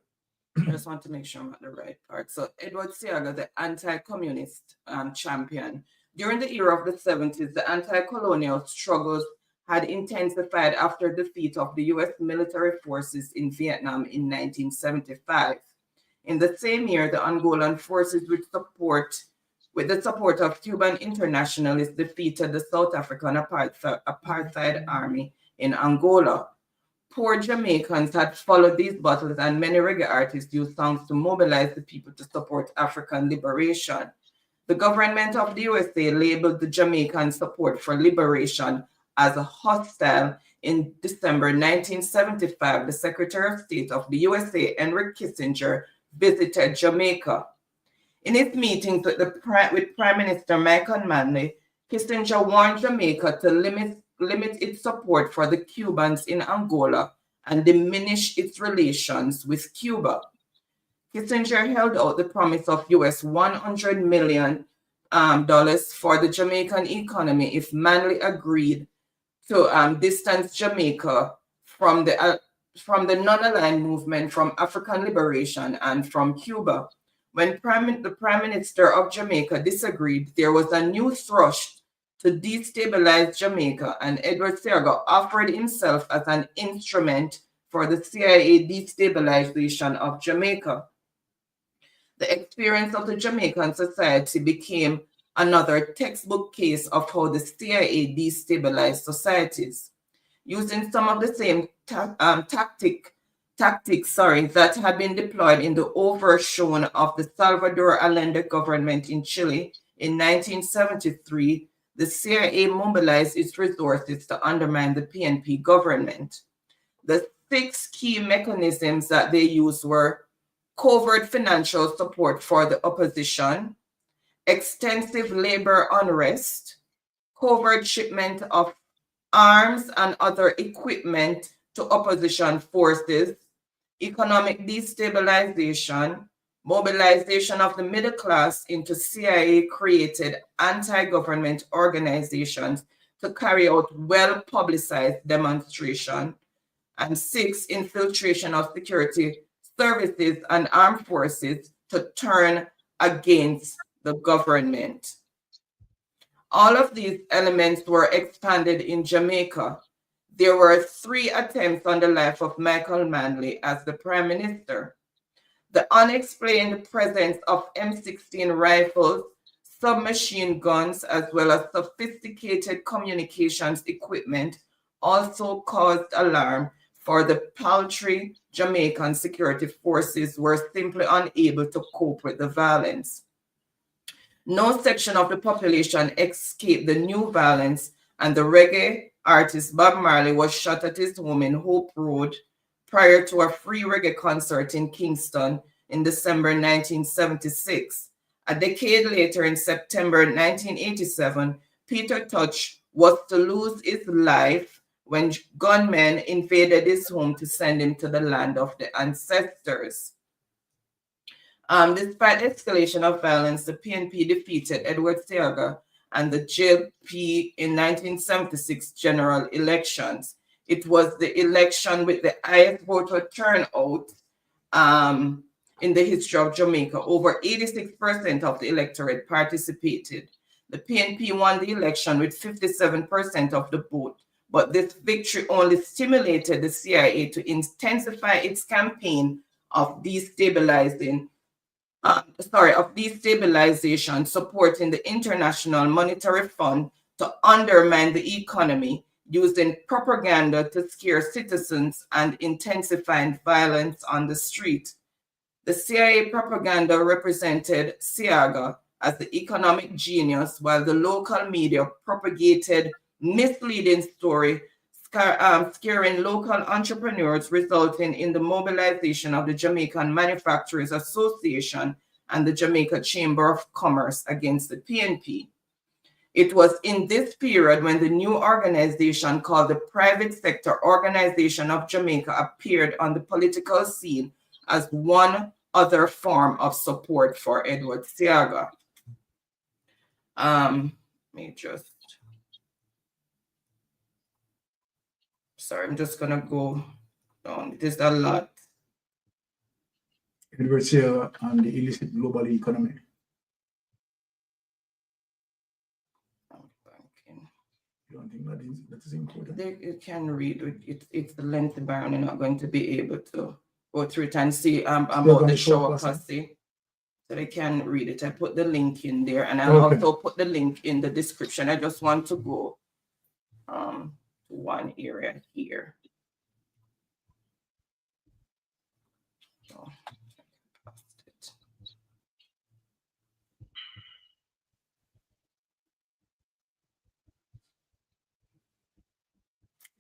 I just want to make sure I'm at the right part. So Edward Seaga, the anti-communist champion. During the era of the 70s, the anti-colonial struggles had intensified after defeat of the U.S. military forces in Vietnam in 1975. In the same year, the Angolan forces, with the support of Cuban internationalists, defeated the South African apartheid army in Angola. Poor Jamaicans had followed these battles, and many reggae artists used songs to mobilize the people to support African liberation. The government of the USA labeled the Jamaican support for liberation as hostile. In December 1975, the Secretary of State of the USA, Henry Kissinger, visited Jamaica. In his meetings with Prime Minister Michael Manley, Kissinger warned Jamaica to limit its support for the Cubans in Angola and diminish its relations with Cuba. Kissinger held out the promise of US $100 million for the Jamaican economy if Manley agreed to distance Jamaica from the non-aligned movement from African liberation and from Cuba. When the Prime Minister of Jamaica disagreed, there was a new thrust to destabilize Jamaica, and Edward Seaga offered himself as an instrument for the CIA destabilization of Jamaica. The experience of the Jamaican society became another textbook case of how the CIA destabilized societies. Using some of the same tactics that had been deployed in the overthrow of the Salvador Allende government in Chile in 1973, the CIA mobilized its resources to undermine the PNP government. The 6 key mechanisms that they used were covert financial support for the opposition, extensive labor unrest, covert shipment of arms and other equipment to opposition forces, economic destabilization, mobilization of the middle class into CIA-created anti-government organizations to carry out well-publicized demonstration, and 6, infiltration of security services and armed forces to turn against the government. All of these elements were expanded in Jamaica. There were 3 attempts on the life of Michael Manley as the Prime Minister. The unexplained presence of M16 rifles, submachine guns, as well as sophisticated communications equipment also caused alarm, for the paltry Jamaican security forces were simply unable to cope with the violence. No section of the population escaped the new violence, and the reggae artist Bob Marley was shot at his home in Hope Road prior to a free reggae concert in Kingston in December 1976. A decade later, in September 1987, Peter Touch was to lose his life when gunmen invaded his home to send him to the land of the ancestors. Despite escalation of violence, the PNP defeated Edward Seaga and the JP in 1976 general elections. It was the election with the highest voter turnout in the history of Jamaica. Over 86% of the electorate participated. The PNP won the election with 57% of the vote, but this victory only stimulated the CIA to intensify its campaign of destabilization, supporting the International Monetary Fund to undermine the economy, using propaganda to scare citizens and intensifying violence on the street. The CIA propaganda represented Seaga as the economic genius, while the local media propagated misleading stories, scaring local entrepreneurs, resulting in the mobilization of the Jamaican Manufacturers Association and the Jamaica Chamber of Commerce against the PNP. It was in this period when the new organization called the Private Sector Organization of Jamaica appeared on the political scene as one other form of support for Edward Seaga. Sorry, I'm just gonna go down. There's a lot. Edward Seaga and the illicit global economy. You don't think that is important? You can read it. It's the lengthy bar, and you're not going to be able to go through it and see about the shower pussy. So they can read it. I put the link in there, and I'll also put the link in the description. I just want to go to one area here. So,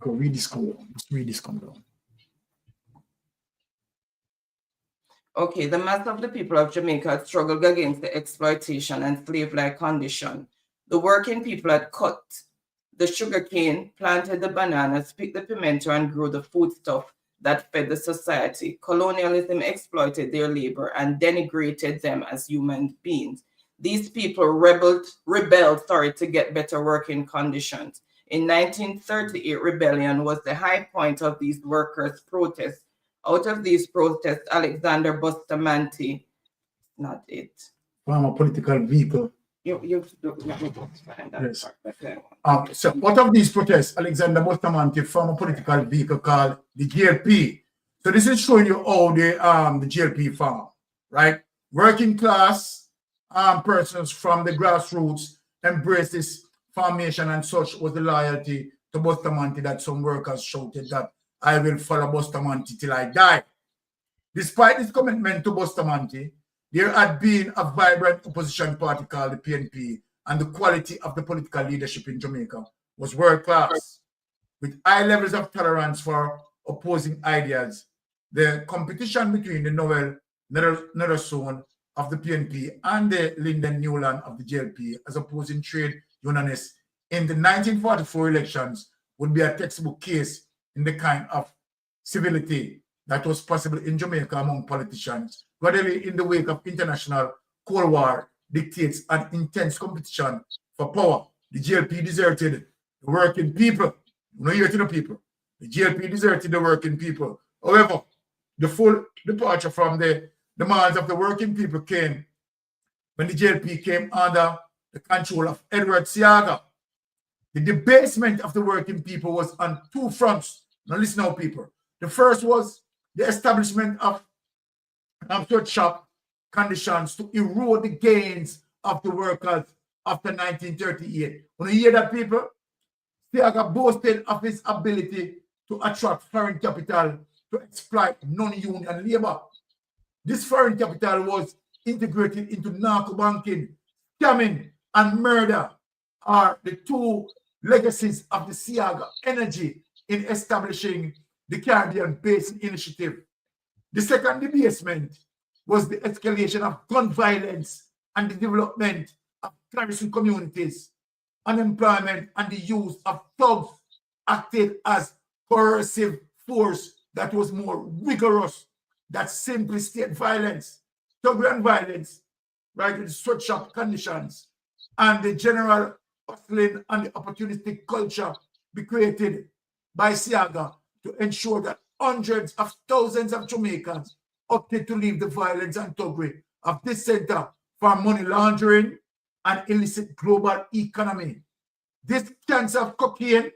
Go read this code. Just read this code down. Okay, the mass of the people of Jamaica had struggled against the exploitation and slave-like condition. The working people had cut the sugarcane, planted the bananas, picked the pimento, and grew the foodstuff that fed the society. Colonialism exploited their labor and denigrated them as human beings. These people rebelled to get better working conditions. In 1938, rebellion was the high point of these workers' protests. Out of these protests, Alexander Bustamante, not it. From a political vehicle. You find that yes. part. So out of these protests, Alexander Bustamante formed a political vehicle called the GLP. So this is showing you how the GLP formed, right? Working class persons from the grassroots embraced this formation, and such was the loyalty to Bustamante that some workers shouted that I will follow Bustamante till I die. Despite his commitment to Bustamante, there had been a vibrant opposition party called the PNP, and the quality of the political leadership in Jamaica was world class. With high levels of tolerance for opposing ideas, the competition between the Noel Netherson of the PNP and the Lyndon Newland of the GLP as opposing trade unionists in the 1944 elections would be a textbook case in the kind of civility that was possible in Jamaica among politicians. Gradually, in the wake of international Cold War dictates and intense competition for power, the GLP deserted the working people. No hear to the people. The GLP deserted the working people. However, the full departure from the demands of the working people came when the GLP came under the control of Edward Seaga. The debasement of the working people was on two fronts. Now listen now, people. The first was the establishment of sweatshop conditions to erode the gains of the workers after 1938. When you hear that, people, Seaga boasted of his ability to attract foreign capital to exploit non-union labor. This foreign capital was integrated into narco banking, scamming, and murder are the two legacies of the Seaga energy in establishing the Caribbean Basin Initiative. The second debasement was the escalation of gun violence and the development of garrison communities. Unemployment and the use of thugs acted as coercive force that was more rigorous than simply state violence. Thug and violence, right, with sweatshop conditions and the general hustling and the opportunistic culture be created by Seaga to ensure that hundreds of thousands of Jamaicans opted to leave the violence and thuggery of this center for money laundering and illicit global economy. This cancer of cocaine,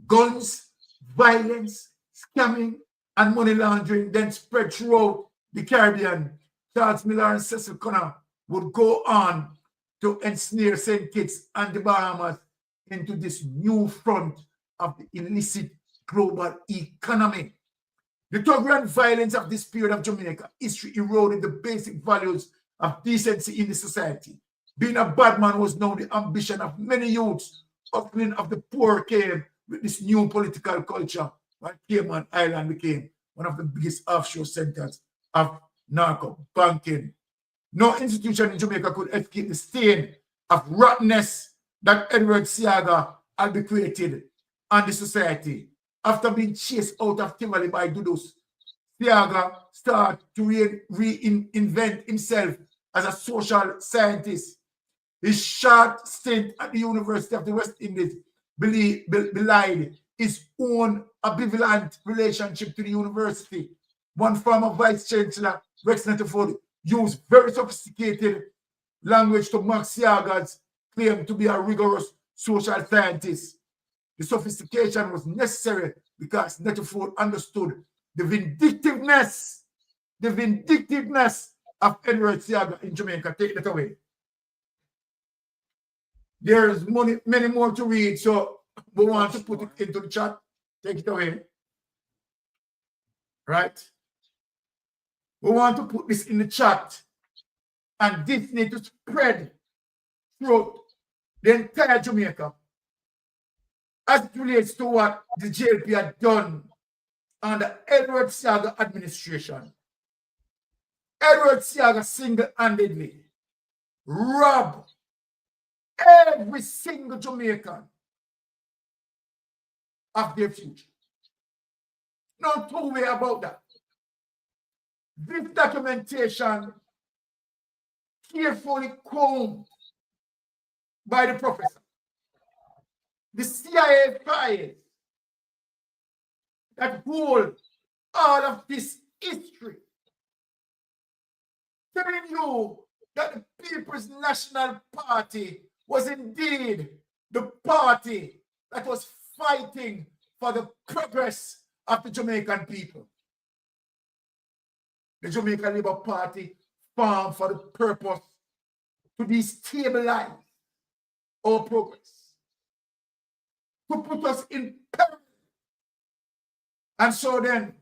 guns, violence, scamming, and money laundering then spread throughout the Caribbean. Charles Miller and Cecil Connor would go on to ensnare St. Kitts and the Bahamas into this new front of the illicit global economy. The turbulent violence of this period of Jamaica history eroded the basic values of decency in the society. Being a bad man was now the ambition of many youths. Uplifting of the poor came with this new political culture, while Cayman Island became one of the biggest offshore centers of narco banking. No institution in Jamaica could escape the stain of rottenness that Edward Seaga had been created on the society. After being chased out of Tivoli by Dudus, Seaga started to reinvent himself as a social scientist. His short stint at the University of the West Indies belied his own ambivalent relationship to the university. One former vice chancellor, Rex Netterford, used very sophisticated language to mock Seaga's claim to be a rigorous social scientist. The sophistication was necessary because Netterford understood the vindictiveness of Edward Seaga in Jamaica. Take that away. There's many more to read, so we want to put it into the chat. Take it away. Right? We want to put this in the chat, and this needs to spread throughout the entire Jamaica as it relates to what the JLP had done under Edward Seaga administration. Edward Seaga single-handedly robbed every single Jamaican of their future. No two way about that. This documentation, carefully combed by the professor, the CIA files that hold all of this history, telling you that the People's National Party was indeed the party that was fighting for the progress of the Jamaican people. The Jamaican Labour Party formed for the purpose to destabilize our progress, to put us in peril. And so then,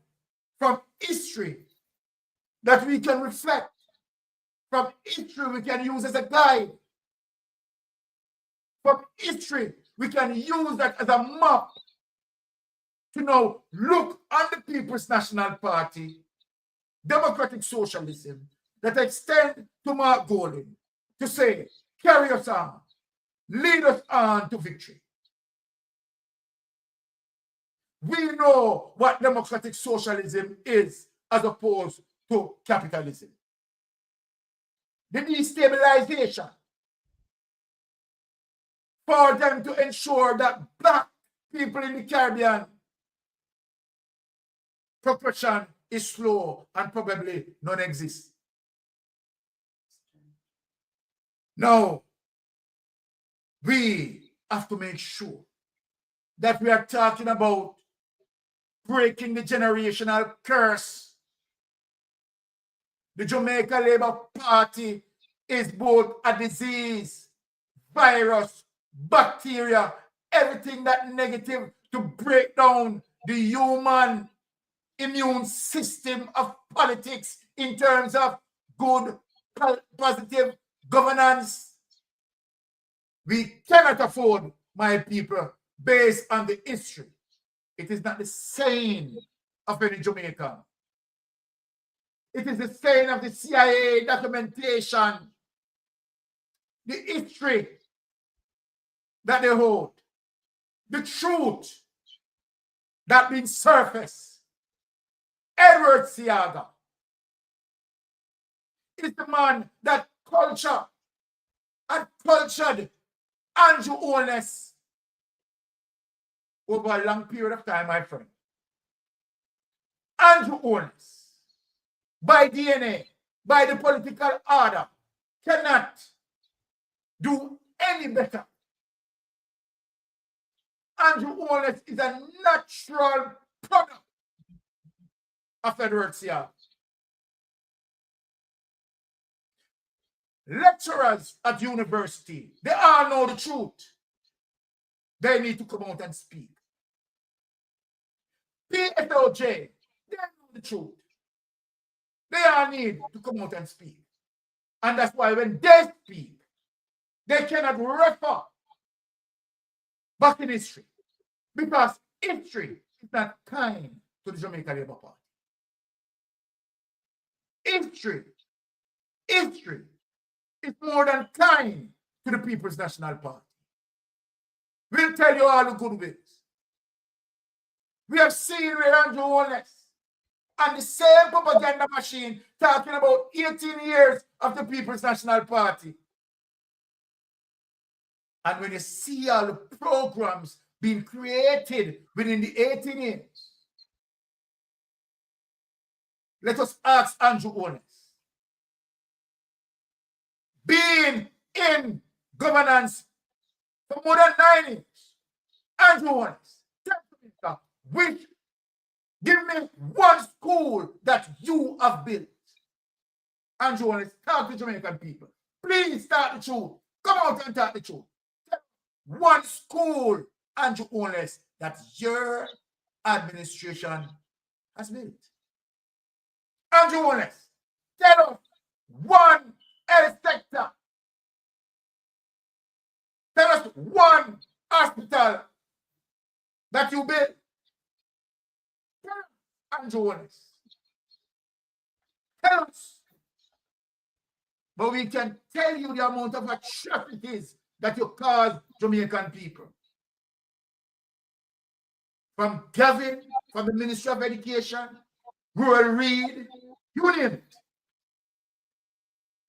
from history that we can reflect, from history we can use as a guide, from history we can use that as a map to now look on the People's National Party, democratic socialism, that extend to Mark Golding to say, carry us on, lead us on to victory. We know what democratic socialism is as opposed to capitalism. The destabilization for them to ensure that black people in the Caribbean progression is slow and probably non-existent. Now, we have to make sure that we are talking about breaking the generational curse. The Jamaica Labour Party is both a disease, virus, bacteria, everything that negative to break down the human immune system of politics in terms of good, positive governance. We cannot afford, my people, based on the history. It is not the saying of any Jamaican. It is the saying of the CIA documentation, the history that they hold, the truth that been surfaced. Edward Seaga is the man that cultured Andrew Holness over a long period of time, my friend. Andrew Holness, by DNA, by the political order, cannot do any better. Andrew Holness is a natural product of Edward Seaga. Lecturers at university, they all know the truth. they need to come out and speak. PSOJ, they know the truth. They all need to come out and speak. And that's why when they speak, they cannot refer back in history. Because history is not kind to the Jamaican Labour Party. History is more than kind to the People's National Party. We'll tell you all the good ways. We have seen where Andrew Holness and the same propaganda machine talking about 18 years of the People's National Party. And when you see all the programs being created within the 18 years, let us ask Andrew Holness. Being in governance for more than 9 years, Andrew Holness, give me one school that you have built. Andrew Holness, talk to Jamaican people. Please start the truth. Come out and talk the truth. One school, Andrew Holness, that your administration has built. Andrew Holness, tell us one health sector. Tell us one hospital that you built. Tell us, Andrew Holness. Tell us. But we can tell you the amount of atrocities that you cause Jamaican people. From Gavin, from the Ministry of Education, Rural Reid, you name it.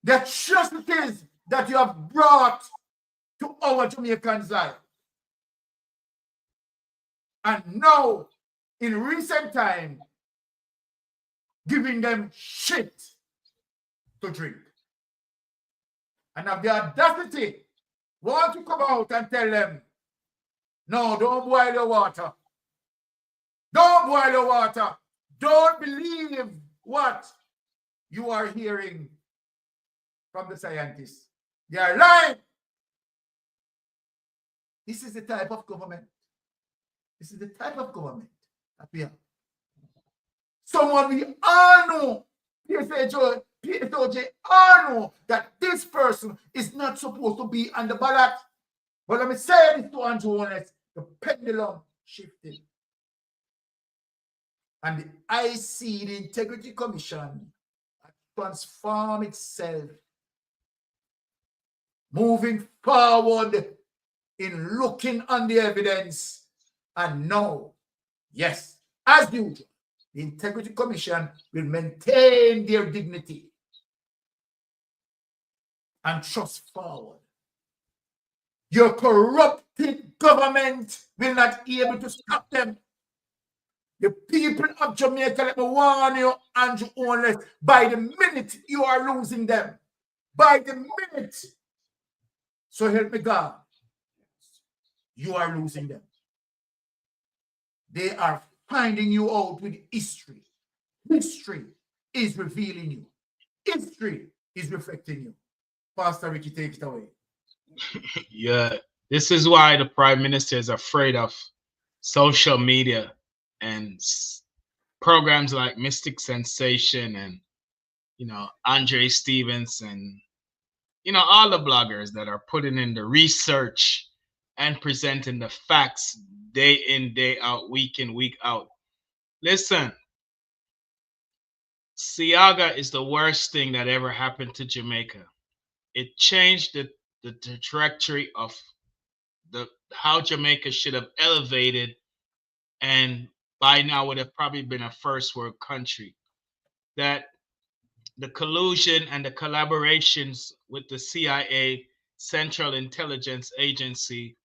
The atrocities that you have brought to our Jamaicans' life. And now, in recent time, giving them shit to drink. And have the audacity want to come out and tell them, no, don't boil your water. Don't boil your water. Don't believe what you are hearing from the scientists. They are lying. This is the type of government. This is the type of government that we have. Someone we all know, PSOJ all know that this person is not supposed to be on the ballot. But let me say this to Andrew Holness, the pendulum shifted. And the IC, the Integrity Commission, transform itself, moving forward in looking on the evidence. And now, yes, as usual, the Integrity Commission will maintain their dignity and trust forward. Your corrupted government will not be able to stop them. The people of Jamaica, let me warn you, Andrew Holness, by the minute you are losing them. By the minute. So help me God. You are losing them. They are finding you out with history. History is revealing you. History is reflecting you. Pastor Ricky, take it away. Yeah, this is why the Prime Minister is afraid of social media and programs like Mystic Sensation and, Andre Stevens and, all the bloggers that are putting in the research and presenting the facts day in, day out, week in, week out. Listen, Seaga is the worst thing that ever happened to Jamaica. It changed the trajectory of how Jamaica should have elevated, and by now would have probably been a first world country. That the collusion and the collaborations with the CIA, Central Intelligence Agency,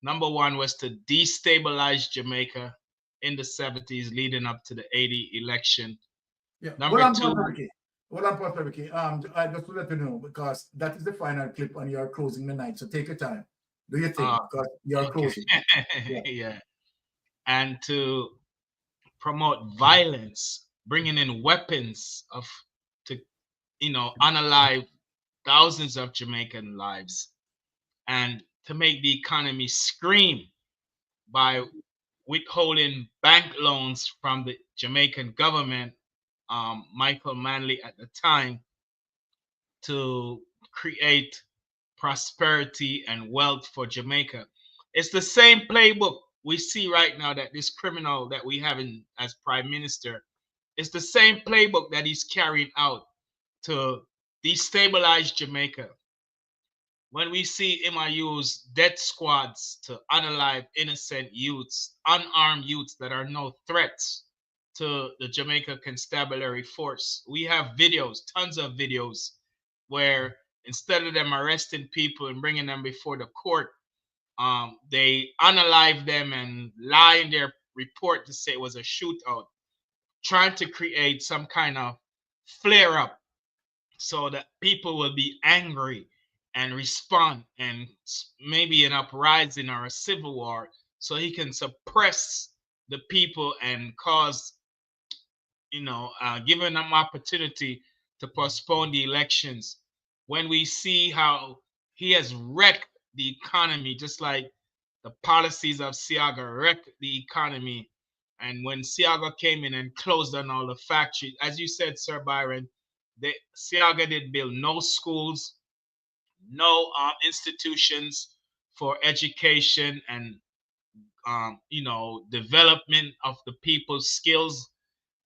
number one was to destabilize Jamaica in the 70s leading up to the 80 election. Yeah. Number two. Hold on, Pastor Ricky. I just to let you know, because that is the final clip and you're closing the night. So take your time. Do your thing, because you're closing. Yeah. And to promote violence, bringing in weapons to unalive thousands of Jamaican lives, and to make the economy scream by withholding bank loans from the Jamaican government, Michael Manley at the time, to create prosperity and wealth for Jamaica. It's the same playbook we see right now that this criminal that we have as prime minister, it's the same playbook that he's carrying out to destabilize Jamaica. When we see him use death squads to unalive innocent youths, unarmed youths that are no threats to the Jamaica Constabulary Force. We have videos, tons of videos, where instead of them arresting people and bringing them before the court, they unalive them and lie in their report to say it was a shootout, trying to create some kind of flare up so that people will be angry and respond, and maybe an uprising or a civil war, so he can suppress the people and cause, giving them opportunity to postpone the elections. When we see how he has wrecked the economy, just like the policies of Seaga wrecked the economy. And when Seaga came in and closed down all the factories, as you said, Sir Byron, Seaga did build no schools, no institutions for education and development of the people's skills.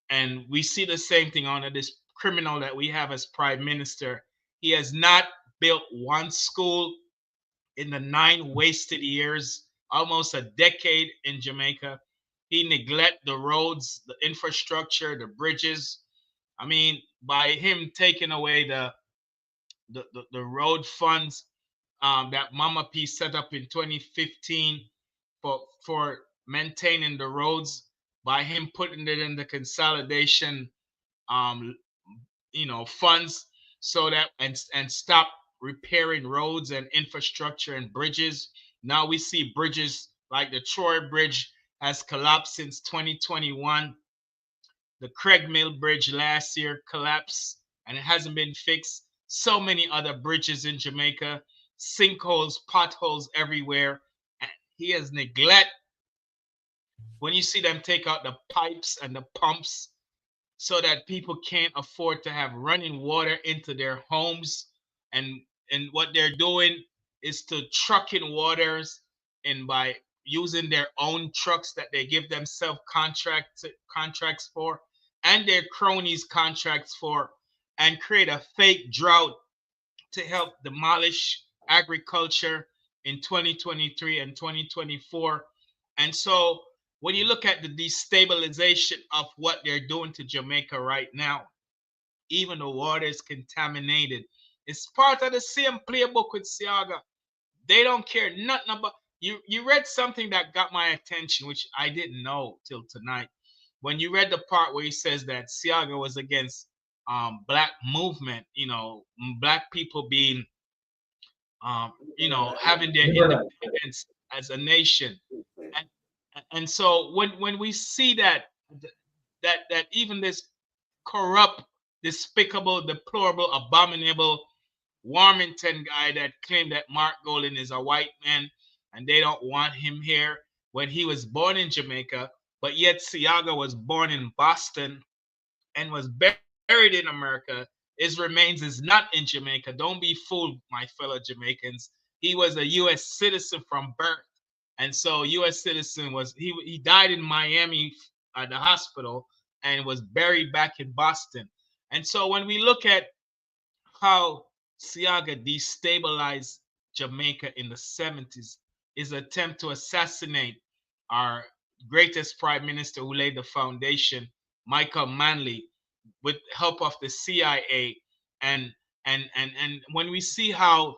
And we see the same thing under this criminal that we have as prime minister. He has not built one school in the 9 wasted years, almost a decade in Jamaica. He neglect the roads, the infrastructure, the bridges. I mean, by him taking away the road funds that Mama P set up in 2015 for maintaining the roads, by him putting it in the consolidation funds, so that and stop repairing roads and infrastructure and bridges. Now we see bridges like the Troy Bridge has collapsed since 2021. The Craig Mill Bridge last year collapsed and it hasn't been fixed. So many other bridges in Jamaica, sinkholes, potholes everywhere. And he has neglect. When you see them take out the pipes and the pumps so that people can't afford to have running water into their homes, and what they're doing is to truck in waters, and by using their own trucks that they give themselves contracts for, and their cronies contracts for, and create a fake drought to help demolish agriculture in 2023 and 2024. And so when you look at the destabilization of what they're doing to Jamaica right now, even the water is contaminated. It's part of the same playbook with Seaga. They don't care nothing about you. You read something that got my attention, which I didn't know till tonight. When you read the part where he says that Seaga was against black movement, black people being having their independence as a nation. And so when we see that even this corrupt, despicable, deplorable, abominable Warmington guy that claimed that Mark Golding is a white man and they don't want him here, when he was born in Jamaica, but yet Seaga was born in Boston and was buried in America. His remains is not in Jamaica. Don't be fooled, my fellow Jamaicans. He was a U.S. citizen from birth. And so U.S. citizen he died in Miami at the hospital and was buried back in Boston. And so when we look at how Seaga destabilized Jamaica in the 70s, his attempt to assassinate our greatest prime minister who laid the foundation, Michael Manley, with help of the CIA. And when we see how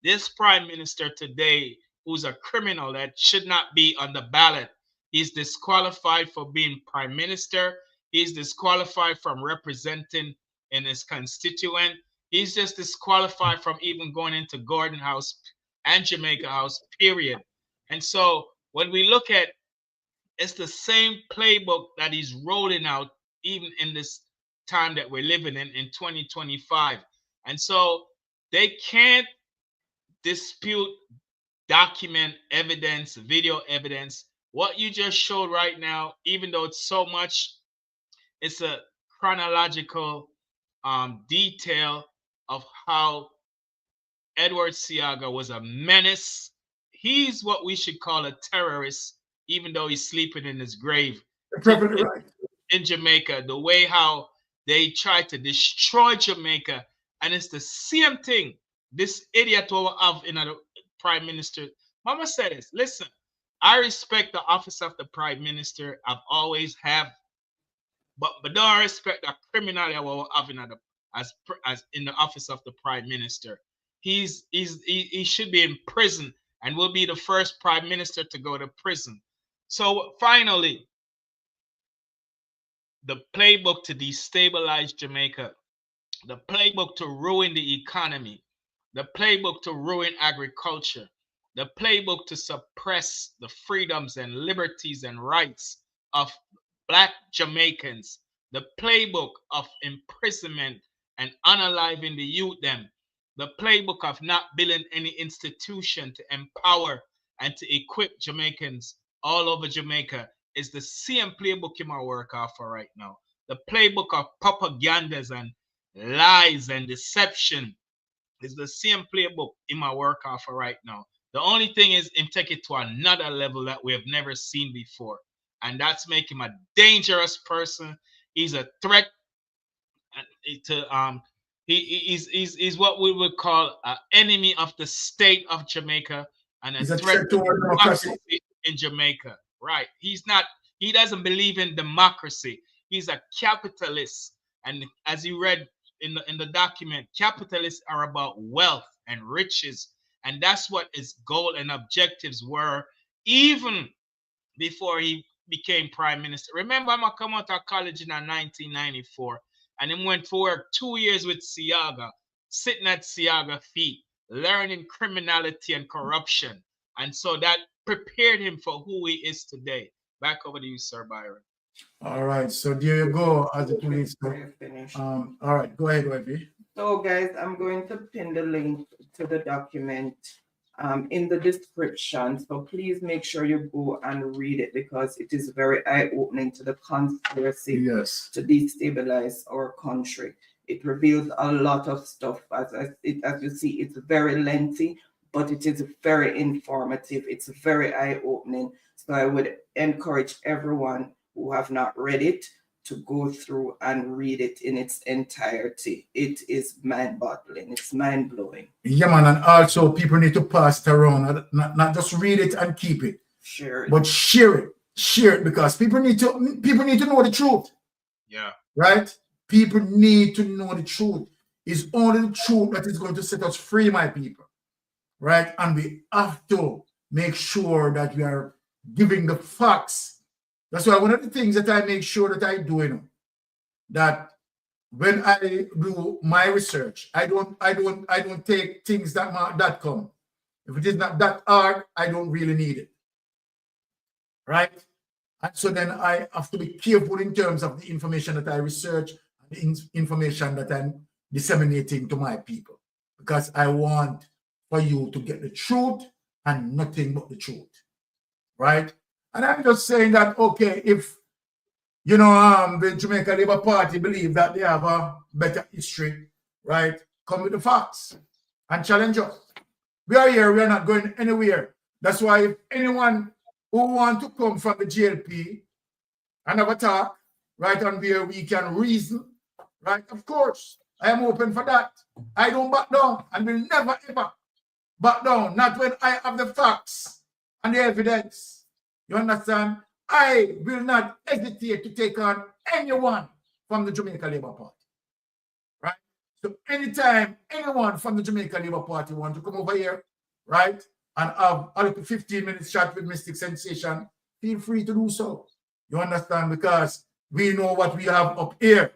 this prime minister today, who's a criminal that should not be on the ballot, he's disqualified for being prime minister. He's disqualified from representing in his constituent. He's just disqualified from even going into Gordon House and Jamaica House, period. And so when we look at, it's the same playbook that he's rolling out even in this time that we're living in 2025. And so they can't dispute document evidence, video evidence. What you just showed right now, even though it's so much, it's a chronological detail of how Edward Seaga was a menace. He's what we should call a terrorist, even though he's sleeping in his grave in Jamaica. The way how they tried to destroy Jamaica, and it's the same thing. This idiot will have in a prime minister. Mama said this. Listen, I respect the office of the prime minister. I've always have, but don't respect the criminal I will have in as in the office of the prime minister. He should be in prison and will be the first prime minister to go to prison. So finally, the playbook to destabilize Jamaica, the playbook to ruin the economy, the playbook to ruin agriculture, the playbook to suppress the freedoms and liberties and rights of Black Jamaicans, the playbook of imprisonment and unaliving the youth them, the playbook of not building any institution to empower and to equip Jamaicans all over Jamaica is the same playbook you might work off for right now. The playbook of propagandas and lies and deception is the same playbook in my work off for right now. The only thing is him take it to another level that we have never seen before. And that's making him a dangerous person. He's a threat to he's what we would call an enemy of the state of Jamaica and a threat to democracy in Jamaica. Right. He doesn't believe in democracy. He's a capitalist. And as you read in the document, capitalists are about wealth and riches. And that's what his goal and objectives were even before he became prime minister. Remember, I'm come out of college in 1994 and then went for work 2 years with Seaga, sitting at Seaga feet, learning criminality and corruption. And so that prepared him for who he is today. Back over to you, Sir Byron. All right, so there you go. As it relates to, all right, go ahead, Wifey. So, guys, I'm going to pin the link to the document in the description. So please make sure you go and read it because it is very eye-opening to the conspiracy to destabilize our country. It reveals a lot of stuff. As you see, it's very lengthy, but it is very informative. It's very eye-opening. So I would encourage everyone who have not read it to go through and read it in its entirety. It is mind-boggling. It's mind-blowing. Yeah, man, and also people need to pass it around, not just read it and keep it, share it, but share it because people need to know the truth. Yeah, right. People need to know the truth. It's only the truth that is going to set us free, my people, right? And we have to make sure that we are giving the facts. That's why one of the things that I make sure that I do, that when I do my research, I don't take things that come. If it is not that hard, I don't really need it, right? And so then I have to be careful in terms of the information that I research, and the information that I'm disseminating to my people, because I want for you to get the truth and nothing but the truth, right? And I'm just saying that, okay, if, the Jamaica Labour Party believe that they have a better history, right, come with the facts and challenge us. We are here, we are not going anywhere. That's why if anyone who want to come from the GLP and have a talk, right, on where we can reason, right, of course, I am open for that. I don't back down and will never, ever back down, not when I have the facts and the evidence. You understand? I will not hesitate to take on anyone from the Jamaica Labour Party. Right? So anytime anyone from the Jamaica Labour Party want to come over here, right, and have a little 15 minutes chat with Mystic Sensation, feel free to do so. You understand? Because we know what we have up here.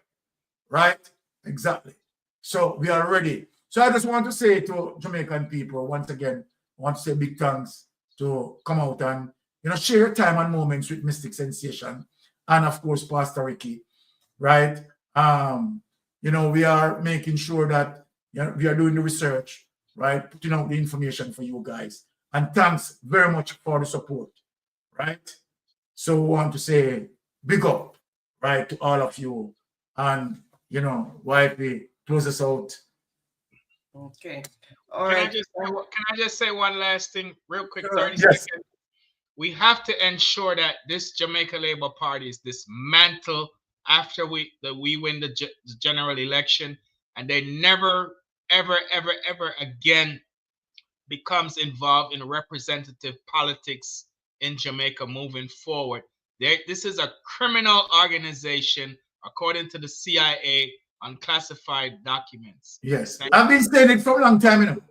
Right? Exactly. So we are ready. So I just want to say to Jamaican people, once again, I want to say big thanks to come out and share your time and moments with Mystic Sensation and, of course, Pastor Ricky, right? We are making sure that we are doing the research, right? Putting out the information for you guys. And thanks very much for the support, right? So we want to say big up, right, to all of you. And, you know, YP, close us out. Okay. All Can right. I just say one last thing real quick, Sure. 30 Yes. seconds? We have to ensure that this Jamaica Labour Party is dismantled after we win the general election, and they never, ever, ever, ever again becomes involved in representative politics in Jamaica moving forward. This is a criminal organization, according to the CIA, on classified documents. Yes. I've been saying it for a long time, you know.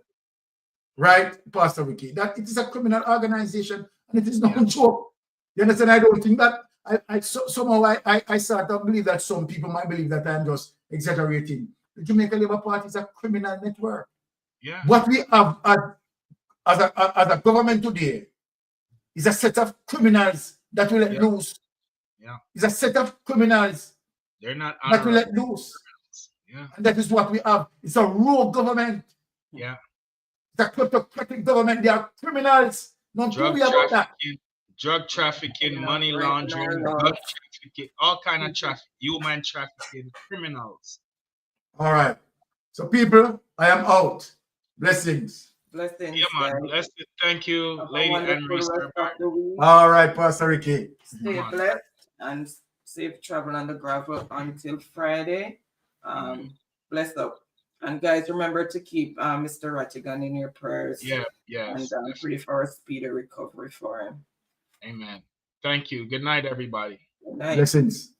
Right, Pastor Ricky, that it is a criminal organization and it is no joke. You understand? I don't think that somehow I sort of believe that some people might believe that I'm just exaggerating. The Jamaica Labour Party is a criminal network. Yeah. What we have as a government today is a set of criminals that we let loose. Yeah. It's a set of criminals They're not that we let loose. Yeah. And that is what we have. It's a rogue government. Yeah. It's a kleptocratic government. They are criminals. Don't worry about that. Drug trafficking, money laundering, gun trafficking, all kind of trafficking, human trafficking, criminals. All right. So people, I am out. Blessings. Blessings. Yeah, man. Blessed. Thank you, Lady Henry. All right, Pastor Ricky. Stay blessed and safe travel on the gravel until Friday. Bless up. And guys, remember to keep Mr. Rattigan in your prayers. Yeah, yes. And pray for a speedy recovery for him. Amen. Thank you. Good night, everybody. Good night. Blessings.